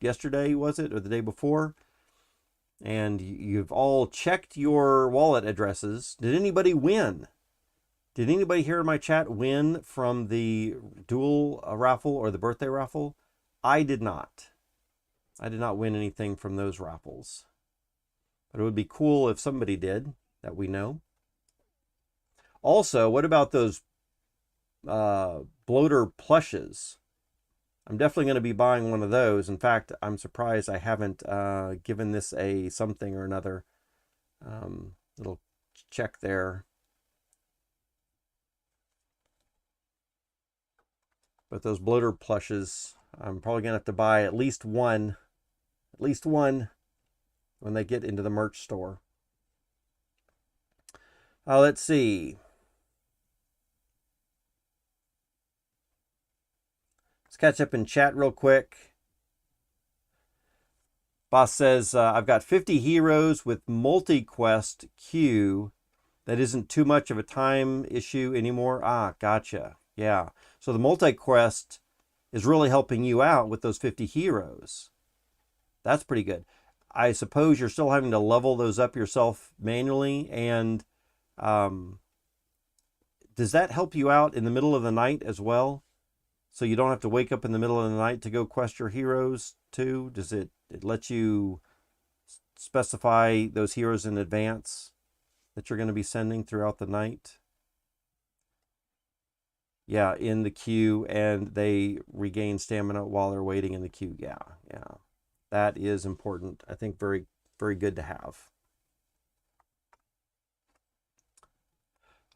yesterday, was it, or the day before? And you've all checked your wallet addresses. Did anybody win? Did anybody here in my chat win from the duel raffle or the birthday raffle? I did not. I did not win anything from those raffles. But it would be cool if somebody did that we know. Also, what about those bloater plushes? I'm definitely going to be buying one of those. In fact, I'm surprised I haven't given this a something or another. Little check there. But those bloater plushes, I'm probably going to have to buy at least one when they get into the merch store. Let's see. Catch up in chat real quick. Boss says, I've got 50 heroes with multi-quest queue. That isn't too much of a time issue anymore. Ah, gotcha. Yeah. So the multi-quest is really helping you out with those 50 heroes. That's pretty good. I suppose you're still having to level those up yourself manually. And does that help you out in the middle of the night as well? So you don't have to wake up in the middle of the night to go quest your heroes too? Does it let you specify those heroes in advance that you're going to be sending throughout the night? Yeah, in the queue, and they regain stamina while they're waiting in the queue. Yeah. That is important. I think very, very good to have.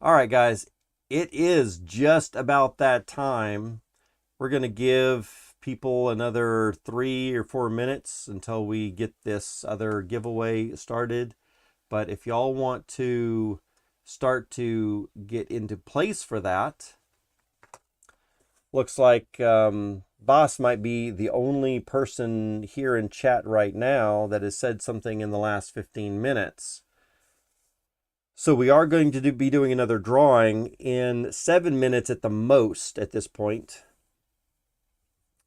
All right, guys. It is just about that time. We're going to give people another 3 or 4 minutes until we get this other giveaway started. But if y'all want to start to get into place for that, looks like Boss might be the only person here in chat right now that has said something in the last 15 minutes. So we are going to be doing another drawing in 7 minutes at the most at this point.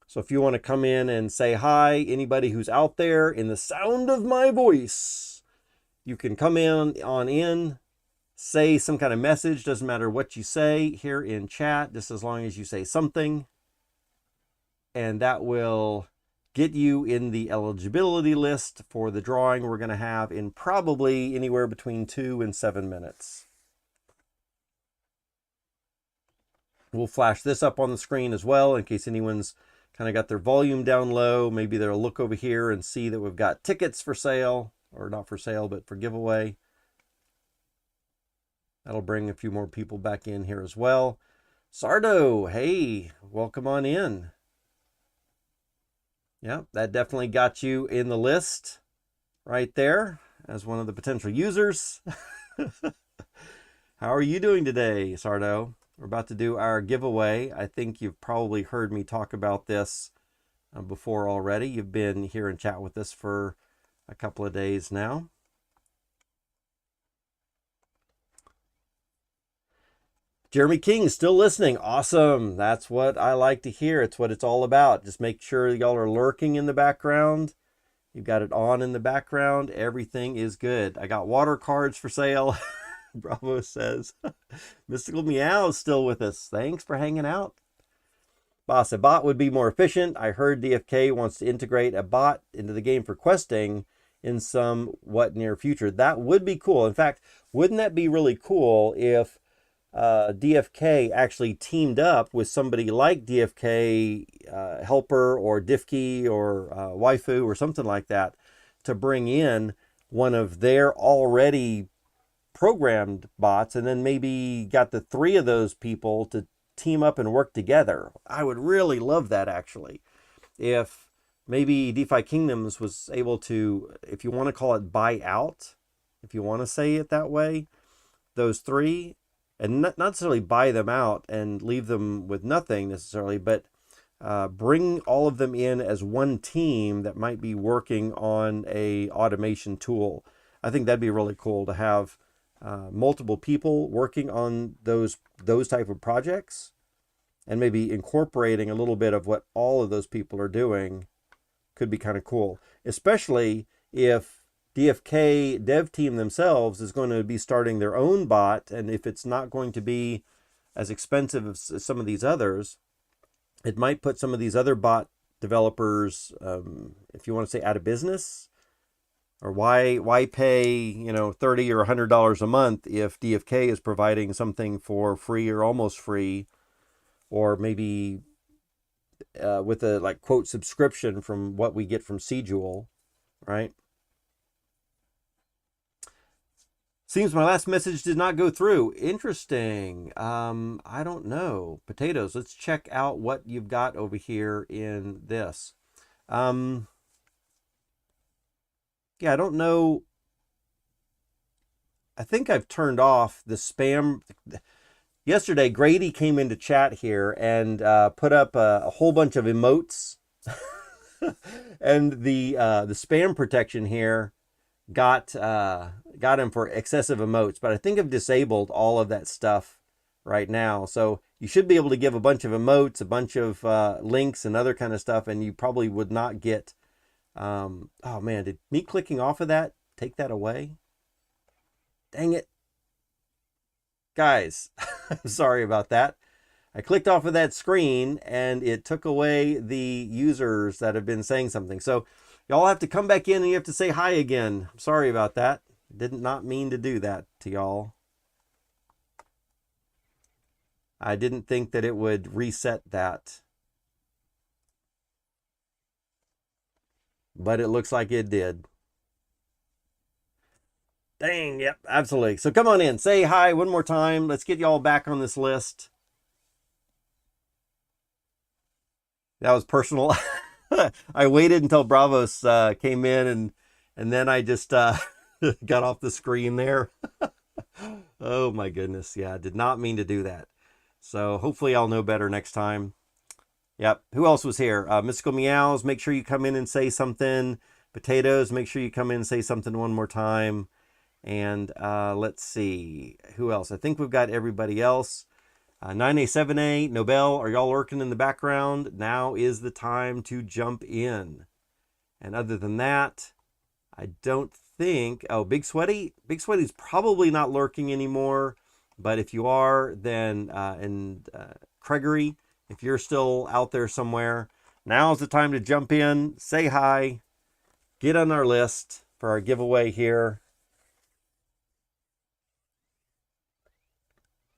So if you want to come in and say hi, anybody who's out there in the sound of my voice, you can come in, say some kind of message. Doesn't matter what you say here in chat, just as long as you say something. And that will get you in the eligibility list for the drawing we're going to have in probably anywhere between 2 and 7 minutes. We'll flash this up on the screen as well in case anyone's kind of got their volume down low. Maybe they'll look over here and see that we've got tickets for sale, or not for sale, but for giveaway. That'll bring a few more people back in here as well. Sardo, hey, welcome on in. Yeah, that definitely got you in the list right there as one of the potential users. How are you doing today, Sardo? We're about to do our giveaway. I think you've probably heard me talk about this before already. You've been here and chat with us for a couple of days now. Jeremy King still listening. Awesome. That's what I like to hear. It's what it's all about. Just make sure y'all are lurking in the background You've got it on in the background. Everything is good. I got water cards for sale. Bravo says. Mystical Meow is still with us. Thanks for hanging out. Boss, a bot would be more efficient. I heard DFK wants to integrate a bot into the game for questing in somewhat near future. That would be cool. In fact, wouldn't that be really cool if DFK actually teamed up with somebody like DFK Helper or DFK or Waifu or something like that to bring in one of their already programmed bots, and then maybe got the 3 of those people to team up and work together. I would really love that, actually. If maybe DeFi Kingdoms was able to, if you want to call it buy out, if you want to say it that way, those 3, and not necessarily buy them out and leave them with nothing necessarily, but bring all of them in as one team that might be working on a automation tool. I think that'd be really cool to have multiple people working on those type of projects, and maybe incorporating a little bit of what all of those people are doing could be kind of cool, especially if DFK dev team themselves is going to be starting their own bot, and if it's not going to be as expensive as some of these others, it might put some of these other bot developers, if you want to say, out of business. Or why pay, you know, $30 or $100 a month if DFK is providing something for free or almost free, or maybe with a, like, quote, subscription from what we get from Cjewel, right? Seems my last message did not go through. Interesting. I don't know. Potatoes, let's check out what you've got over here in this. Yeah, I don't know. I think I've turned off the spam. Yesterday, Grady came into chat here and put up a whole bunch of emotes. And the spam protection here got him for excessive emotes. But I think I've disabled all of that stuff right now. So you should be able to give a bunch of emotes, a bunch of links and other kind of stuff, and you probably would not get... oh man, did me clicking off of that take that away? Dang it. Guys, sorry about that. I clicked off of that screen and it took away the users that have been saying something. So y'all have to come back in and you have to say hi again. I'm sorry about that. Did not mean to do that to y'all. I didn't think that it would reset that. But it looks like it did. Dang, yep, absolutely. So come on in, say hi one more time. Let's get y'all back on this list. That was personal. I waited until Bravos came in, and then I just got off the screen there. Oh my goodness, yeah, I did not mean to do that. So hopefully I'll know better next time. Yep. Who else was here? Mystical Meows, make sure you come in and say something. Potatoes, make sure you come in and say something one more time. And let's see. Who else? I think we've got everybody else. 9A, 7A, Nobel, are y'all lurking in the background? Now is the time to jump in. And other than that, I don't think... Oh, Big Sweaty? Big Sweaty's probably not lurking anymore. But if you are, then... Gregory... If you're still out there somewhere, now's the time to jump in, say hi, get on our list for our giveaway here.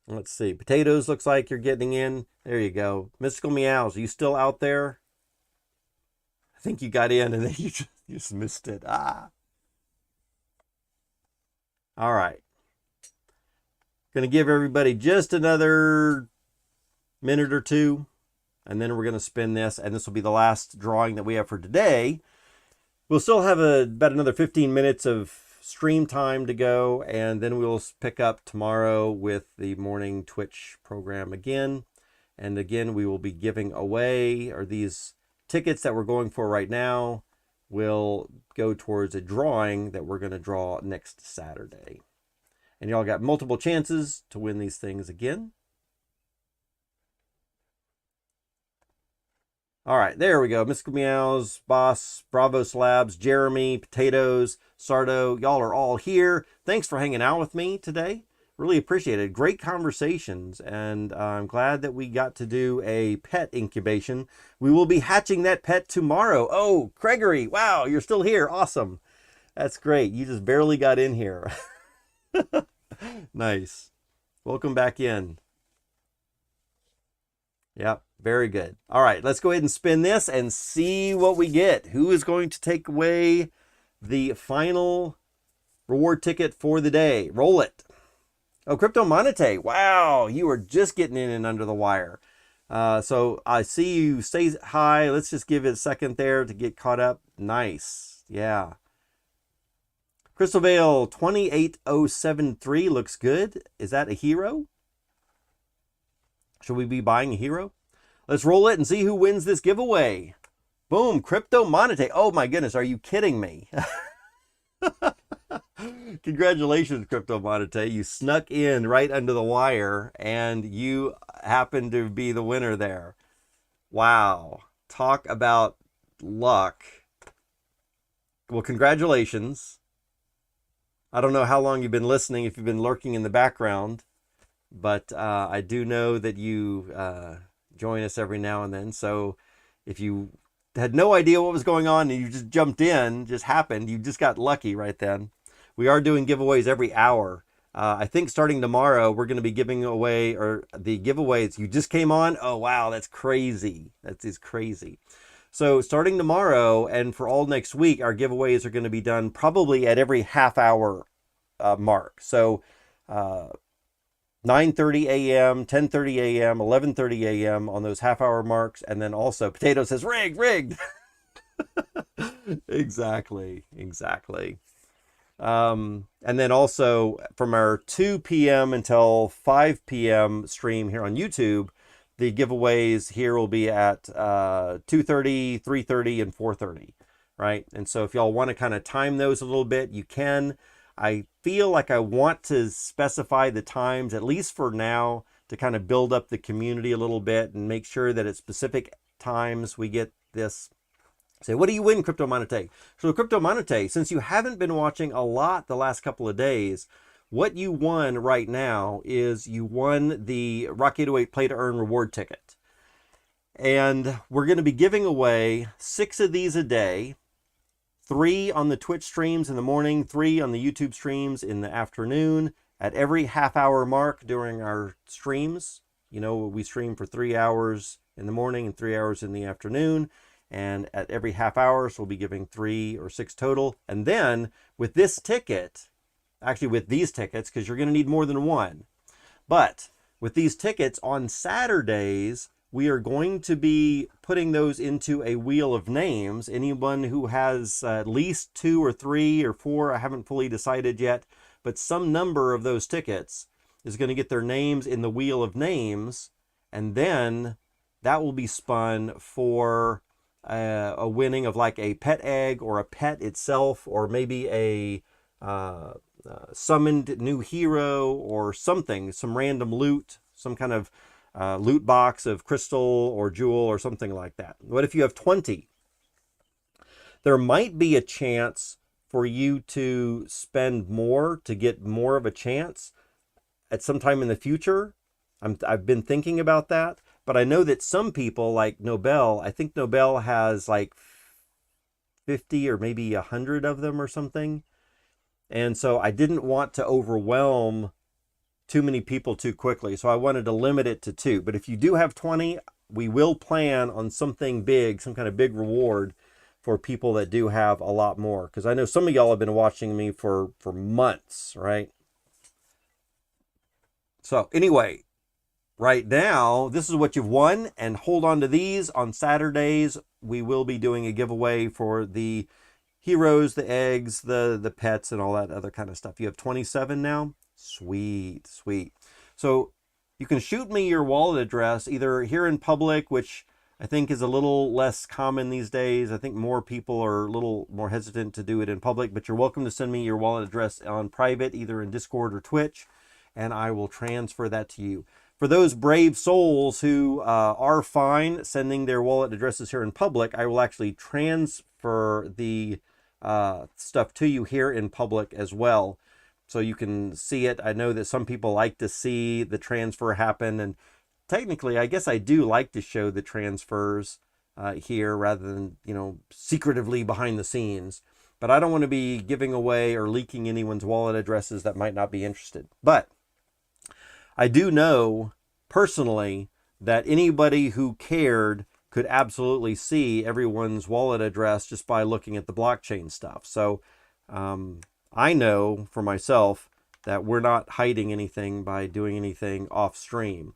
Let's see. Potatoes looks like you're getting in. There you go. Mystical Meows, are you still out there? I think you got in and then you just missed it. Ah. All right. Going to give everybody just another minute or two, and then we're going to spin this, and this will be the last drawing that we have for today. We'll still have about another 15 minutes of stream time to go, and then we'll pick up tomorrow with the morning Twitch program again. And again, we will be giving away, or these tickets that we're going for right now will go towards a drawing that we're going to draw next Saturday. And y'all got multiple chances to win these things again. All right, there we go. Mystical Meows, Boss, Bravo Slabs, Jeremy, Potatoes, Sardo. Y'all are all here. Thanks for hanging out with me today. Really appreciate it. Great conversations, and I'm glad that we got to do a pet incubation. We will be hatching that pet tomorrow. Oh, Gregory, wow, you're still here. Awesome. That's great. You just barely got in here. Nice. Welcome back in. Yep, very good. All right, let's go ahead and spin this and see what we get. Who is going to take away the final reward ticket for the day? Roll it. Oh, Crypto Monete. Wow, you are just getting in and under the wire. So I see you stay high. Let's just give it a second there to get caught up. Nice. Yeah. Crystal Veil 28073 looks good. Is that a hero? Should we be buying a hero? Let's roll it and see who wins this giveaway. Boom, Crypto Monete. Oh my goodness, are you kidding me? Congratulations, Crypto Monete. You snuck in right under the wire and you happen to be the winner there. Wow. Talk about luck. Well, congratulations. I don't know how long you've been listening, if you've been lurking in the background, but I do know that you join us every now and then. So if you had no idea what was going on and you just jumped in, just happened, you just got lucky right then. We are doing giveaways every hour. I think starting tomorrow, we're going to be giving away, or the giveaways, you just came on? Oh, wow, that's crazy. That is crazy. So starting tomorrow and for all next week, our giveaways are going to be done probably at every half hour mark. So 9:30 a.m., 10:30 a.m., 11:30 a.m. on those half hour marks. And then also Potato says, rigged. Exactly. And then also from our 2 p.m. until 5 p.m. stream here on YouTube, the giveaways here will be at 2:30, 3:30, and 4:30, right? And so if y'all want to kind of time those a little bit, you can. I feel like I want to specify the times, at least for now, to kind of build up the community a little bit and make sure that at specific times we get this. Say, what do you win, Crypto Monete? So Crypto Monete, since you haven't been watching a lot the last couple of days, what you won right now is you won the Rock 808 Play to Earn reward ticket. And we're going to be giving away 6 of these a day, 3 on the Twitch streams in the morning, 3 on the YouTube streams in the afternoon, at every half hour mark during our streams. You know, we stream for 3 hours in the morning and 3 hours in the afternoon. And at every half hour, so we'll be giving 3 or 6 total. And then with this ticket, actually with these tickets, because you're going to need more than one. But with these tickets on Saturdays, we are going to be putting those into a wheel of names. Anyone who has at least 2 or 3 or 4, I haven't fully decided yet, but some number of those tickets is going to get their names in the wheel of names. And then that will be spun for a winning of like a pet egg or a pet itself, or maybe a summoned new hero or something, some random loot, some kind of loot box of crystal or jewel or something like that. What if you have 20? There might be a chance for you to spend more to get more of a chance at some time in the future. I've been thinking about that, but I know that some people like Nobel, I think Nobel has like 50 or maybe 100 of them or something. And so I didn't want to overwhelm too many people too quickly. So I wanted to limit it to 2. But if you do have 20, we will plan on something big, some kind of big reward for people that do have a lot more. Because I know some of y'all have been watching me for months, right? So anyway, right now, this is what you've won. And hold on to these. On Saturdays, we will be doing a giveaway for the heroes, the eggs, the pets, and all that other kind of stuff. You have 27 now? Sweet. So you can shoot me your wallet address either here in public, which I think is a little less common these days. I think more people are a little more hesitant to do it in public, but you're welcome to send me your wallet address on private, either in Discord or Twitch, and I will transfer that to you. for those brave souls who are fine sending their wallet addresses here in public, I will actually transfer the stuff to you here in public as well, so you can see it. I know that some people like to see the transfer happen, and technically, I guess I do like to show the transfers here rather than, you know, secretively behind the scenes. But I don't want to be giving away or leaking anyone's wallet addresses that might not be interested. But I do know personally that anybody who cared could absolutely see everyone's wallet address just by looking at the blockchain stuff. So I know for myself that we're not hiding anything by doing anything off stream.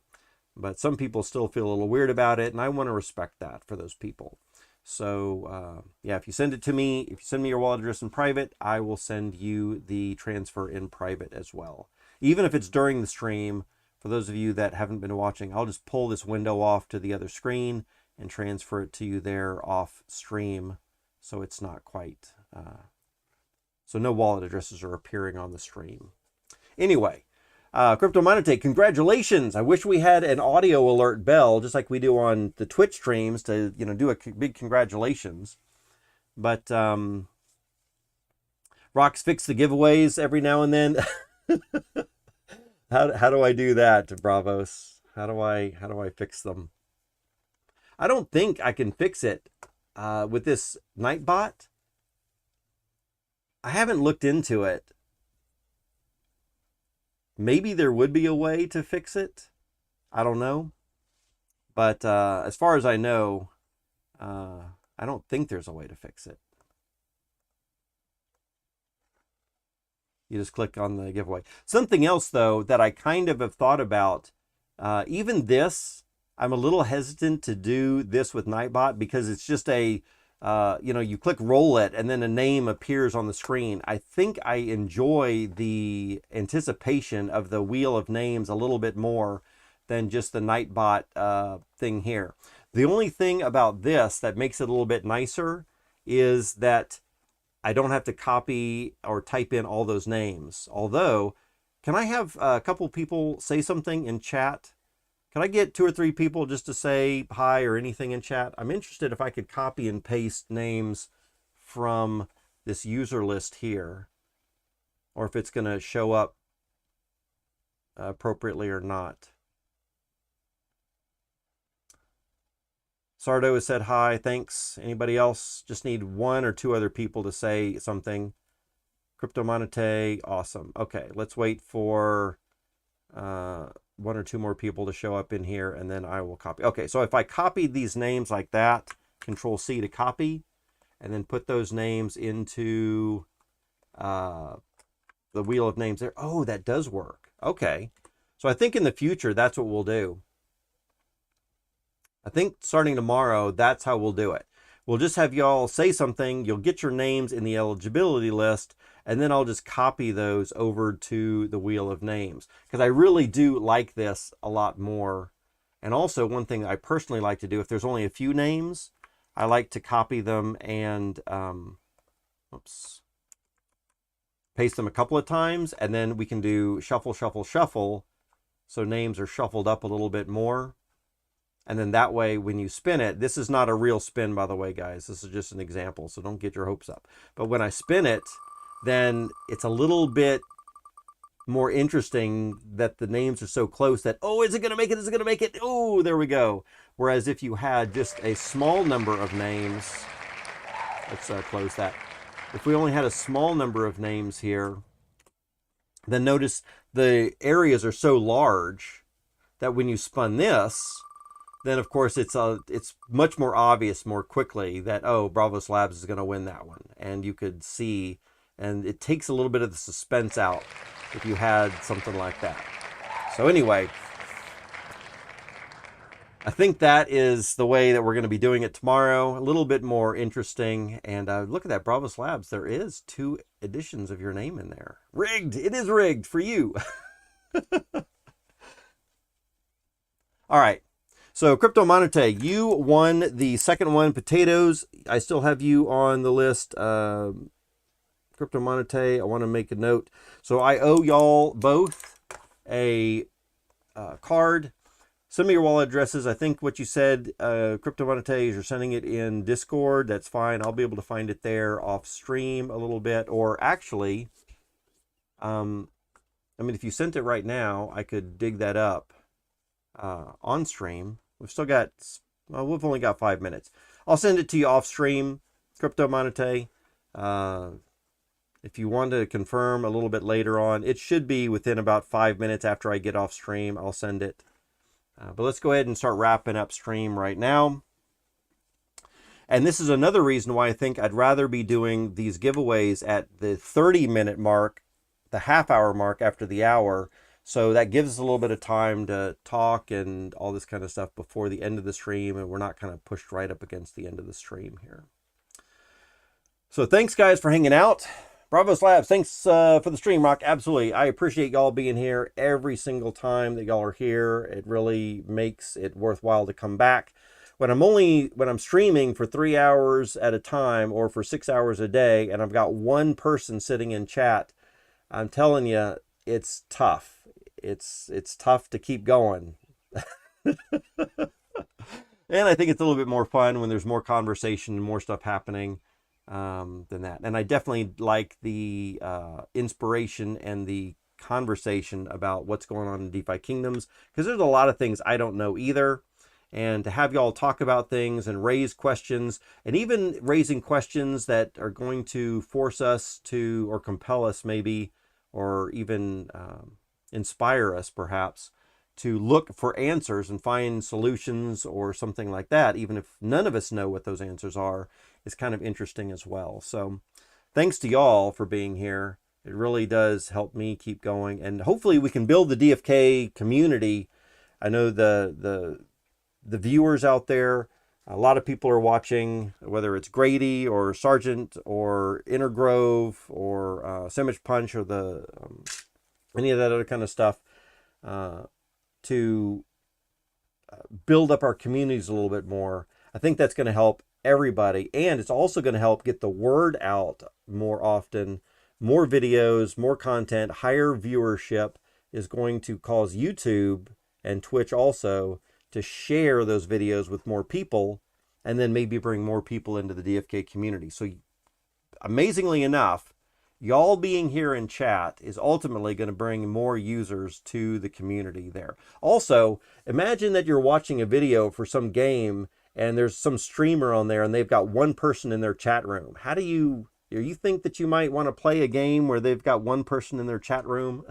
But some people still feel a little weird about it, and I want to respect that for those people. So yeah, if you send it to me, if you send me your wallet address in private, I will send you the transfer in private as well. Even if it's during the stream, for those of you that haven't been watching, I'll just pull this window off to the other screen and transfer it to you there off stream, so it's not quite, so no wallet addresses are appearing on the stream. Anyway, Crypto Monete, congratulations. I wish we had an audio alert bell just like we do on the Twitch streams to, you know, do a big congratulations. But Rocks fix the giveaways every now and then. How do I do that, Bravos? How do I fix them? I don't think I can fix it with this Nightbot. I haven't looked into it. Maybe there would be a way to fix it. I don't know. But as far as I know, I don't think there's a way to fix it. You just click on the giveaway. Something else, though, that I kind of have thought about, even this, I'm a little hesitant to do this with Nightbot because it's just a, you know, you click roll it and then a name appears on the screen. I think I enjoy the anticipation of the wheel of names a little bit more than just the Nightbot thing here. The only thing about this that makes it a little bit nicer is that I don't have to copy or type in all those names. Although, can I have a couple people say something in chat? Can I get 2 or 3 people just to say hi or anything in chat? I'm interested if I could copy and paste names from this user list here, or if it's going to show up appropriately or not. Sardo has said hi, thanks. Anybody else? Just need 1 or 2 other people to say something. Crypto Monete, awesome. Okay, let's wait for 1 or 2 more people to show up in here, and then I will copy. Okay, so if I copied these names like that, Control C to copy, and then put those names into the wheel of names there. Oh, that does work. Okay, so I think in the future, that's what we'll do. I think starting tomorrow, that's how we'll do it. We'll just have y'all say something. You'll get your names in the eligibility list, and then I'll just copy those over to the wheel of names, because I really do like this a lot more. And also, one thing I personally like to do, if there's only a few names, I like to copy them and paste them a couple of times, and then we can do shuffle, shuffle, shuffle, so names are shuffled up a little bit more. And then that way, when you spin it, this is not a real spin, by the way, guys. This is just an example, so don't get your hopes up. But when I spin it, then it's a little bit more interesting that the names are so close that, oh, is it going to make it? Is it going to make it? Oh, there we go. Whereas if you had just a small number of names, let's close that. If we only had a small number of names here, then notice the areas are so large that when you spun this, then of course it's much more obvious more quickly that, oh, Bravos Labs is going to win that one. And you could see, and it takes a little bit of the suspense out if you had something like that. So anyway, I think that is the way that we're going to be doing it tomorrow. A little bit more interesting. And look at that, Bravos Labs. There is 2 editions of your name in there. Rigged. It is rigged for you. All right. So Crypto Monete, you won the second one, potatoes. I still have you on the list. Crypto Monete, I want to make a note. So I owe y'all both a card. Send me your wallet addresses. I think what you said, Crypto Monete, is you're sending it in Discord. That's fine. I'll be able to find it there off stream a little bit. Or actually, I mean, if you sent it right now, I could dig that up on stream. We've still got, well, we've only got 5 minutes. I'll send it to you off stream, Crypto Monete. If you want to confirm a little bit later on, it should be within about 5 minutes after I get off stream. I'll send it. But let's go ahead and start wrapping up stream right now. And this is another reason why I think I'd rather be doing these giveaways at the 30-minute mark, the half-hour mark after the hour. So that gives us a little bit of time to talk and all this kind of stuff before the end of the stream, and we're not kind of pushed right up against the end of the stream here. So thanks, guys, for hanging out. Bravos Labs, thanks for the stream, Rock. Absolutely. I appreciate y'all being here every single time that y'all are here. It really makes it worthwhile to come back. When I'm streaming for 3 hours at a time or for 6 hours a day, and I've got one person sitting in chat, I'm telling you, it's tough. It's tough to keep going. And I think it's a little bit more fun when there's more conversation and more stuff happening than that. And I definitely like the inspiration and the conversation about what's going on in DeFi Kingdoms, because there's a lot of things I don't know either. And to have y'all talk about things and raise questions, and even raising questions that are going to force us to, or compel us maybe, or even inspire us perhaps to look for answers and find solutions or something like that, even if none of us know what those answers are, is kind of interesting as well. So thanks to y'all for being here. It really does help me keep going, and hopefully we can build the DFK community. I know the viewers out there, a lot of people are watching, whether it's Grady or Sargent or Intergrove or Sandwich Punch or the any of that other kind of stuff, to build up our communities a little bit more. I think that's going to help everybody, and it's also going to help get the word out more often. More videos, more content, higher viewership is going to cause YouTube and Twitch also to share those videos with more people, and then maybe bring more people into the DFK community. So amazingly enough, y'all being here in chat is ultimately going to bring more users to the community there. Also, imagine that you're watching a video for some game and there's some streamer on there and they've got one person in their chat room. How do you think that you might want to play a game where they've got one person in their chat room?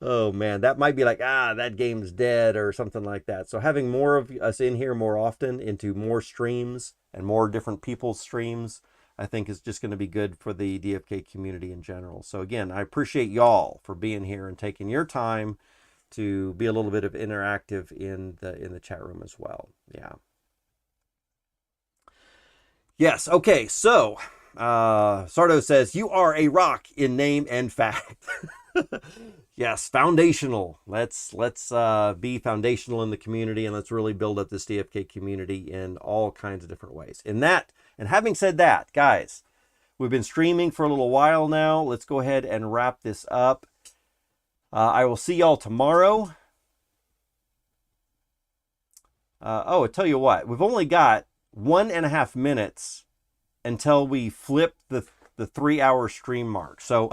Oh man, that might be like, that game's dead or something like that. So having more of us in here more often into more streams and more different people's streams, I think is just going to be good for the DFK community in general. So again, I appreciate y'all for being here and taking your time to be a little bit of interactive in the chat room as well. Yeah. Yes. Okay. So Sardo says, you are a rock in name and fact. Yes, foundational. Let's be foundational in the community, and let's really build up this DFK community in all kinds of different ways. And having said that, guys, we've been streaming for a little while now. Let's go ahead and wrap this up. I will see y'all tomorrow. I tell you what, we've only got 1.5 minutes until we flip the 3-hour stream mark. So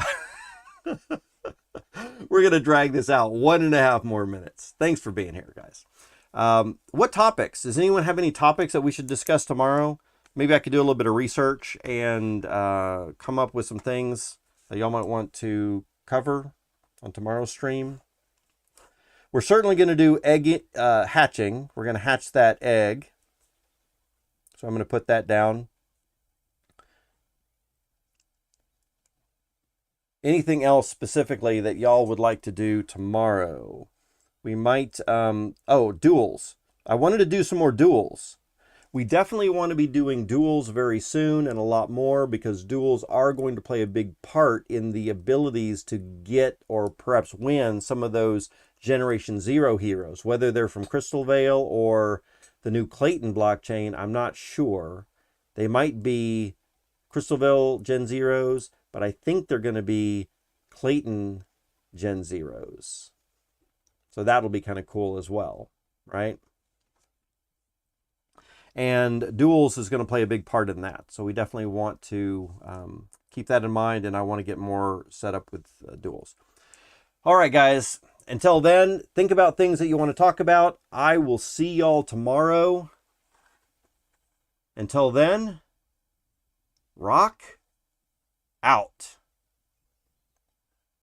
we're going to drag this out 1.5 more minutes. Thanks for being here, guys. What topics? Does anyone have any topics that we should discuss tomorrow? Maybe I could do a little bit of research and come up with some things that y'all might want to cover on tomorrow's stream. We're certainly going to do egg hatching. We're going to hatch that egg. So I'm going to put that down. Anything else specifically that y'all would like to do tomorrow? We might, duels. I wanted to do some more duels. We definitely want to be doing duels very soon and a lot more, because duels are going to play a big part in the abilities to get or perhaps win some of those Generation 0 heroes, whether they're from Crystal Vale or the new Clayton blockchain. I'm not sure. They might be Crystal Vale Gen 0s, but I think they're going to be Clayton Gen 0s. So that'll be kind of cool as well, right? And duels is going to play a big part in that. So we definitely want to keep that in mind, and I want to get more set up with duels. All right, guys. Until then, think about things that you want to talk about. I will see y'all tomorrow. Until then, rock out.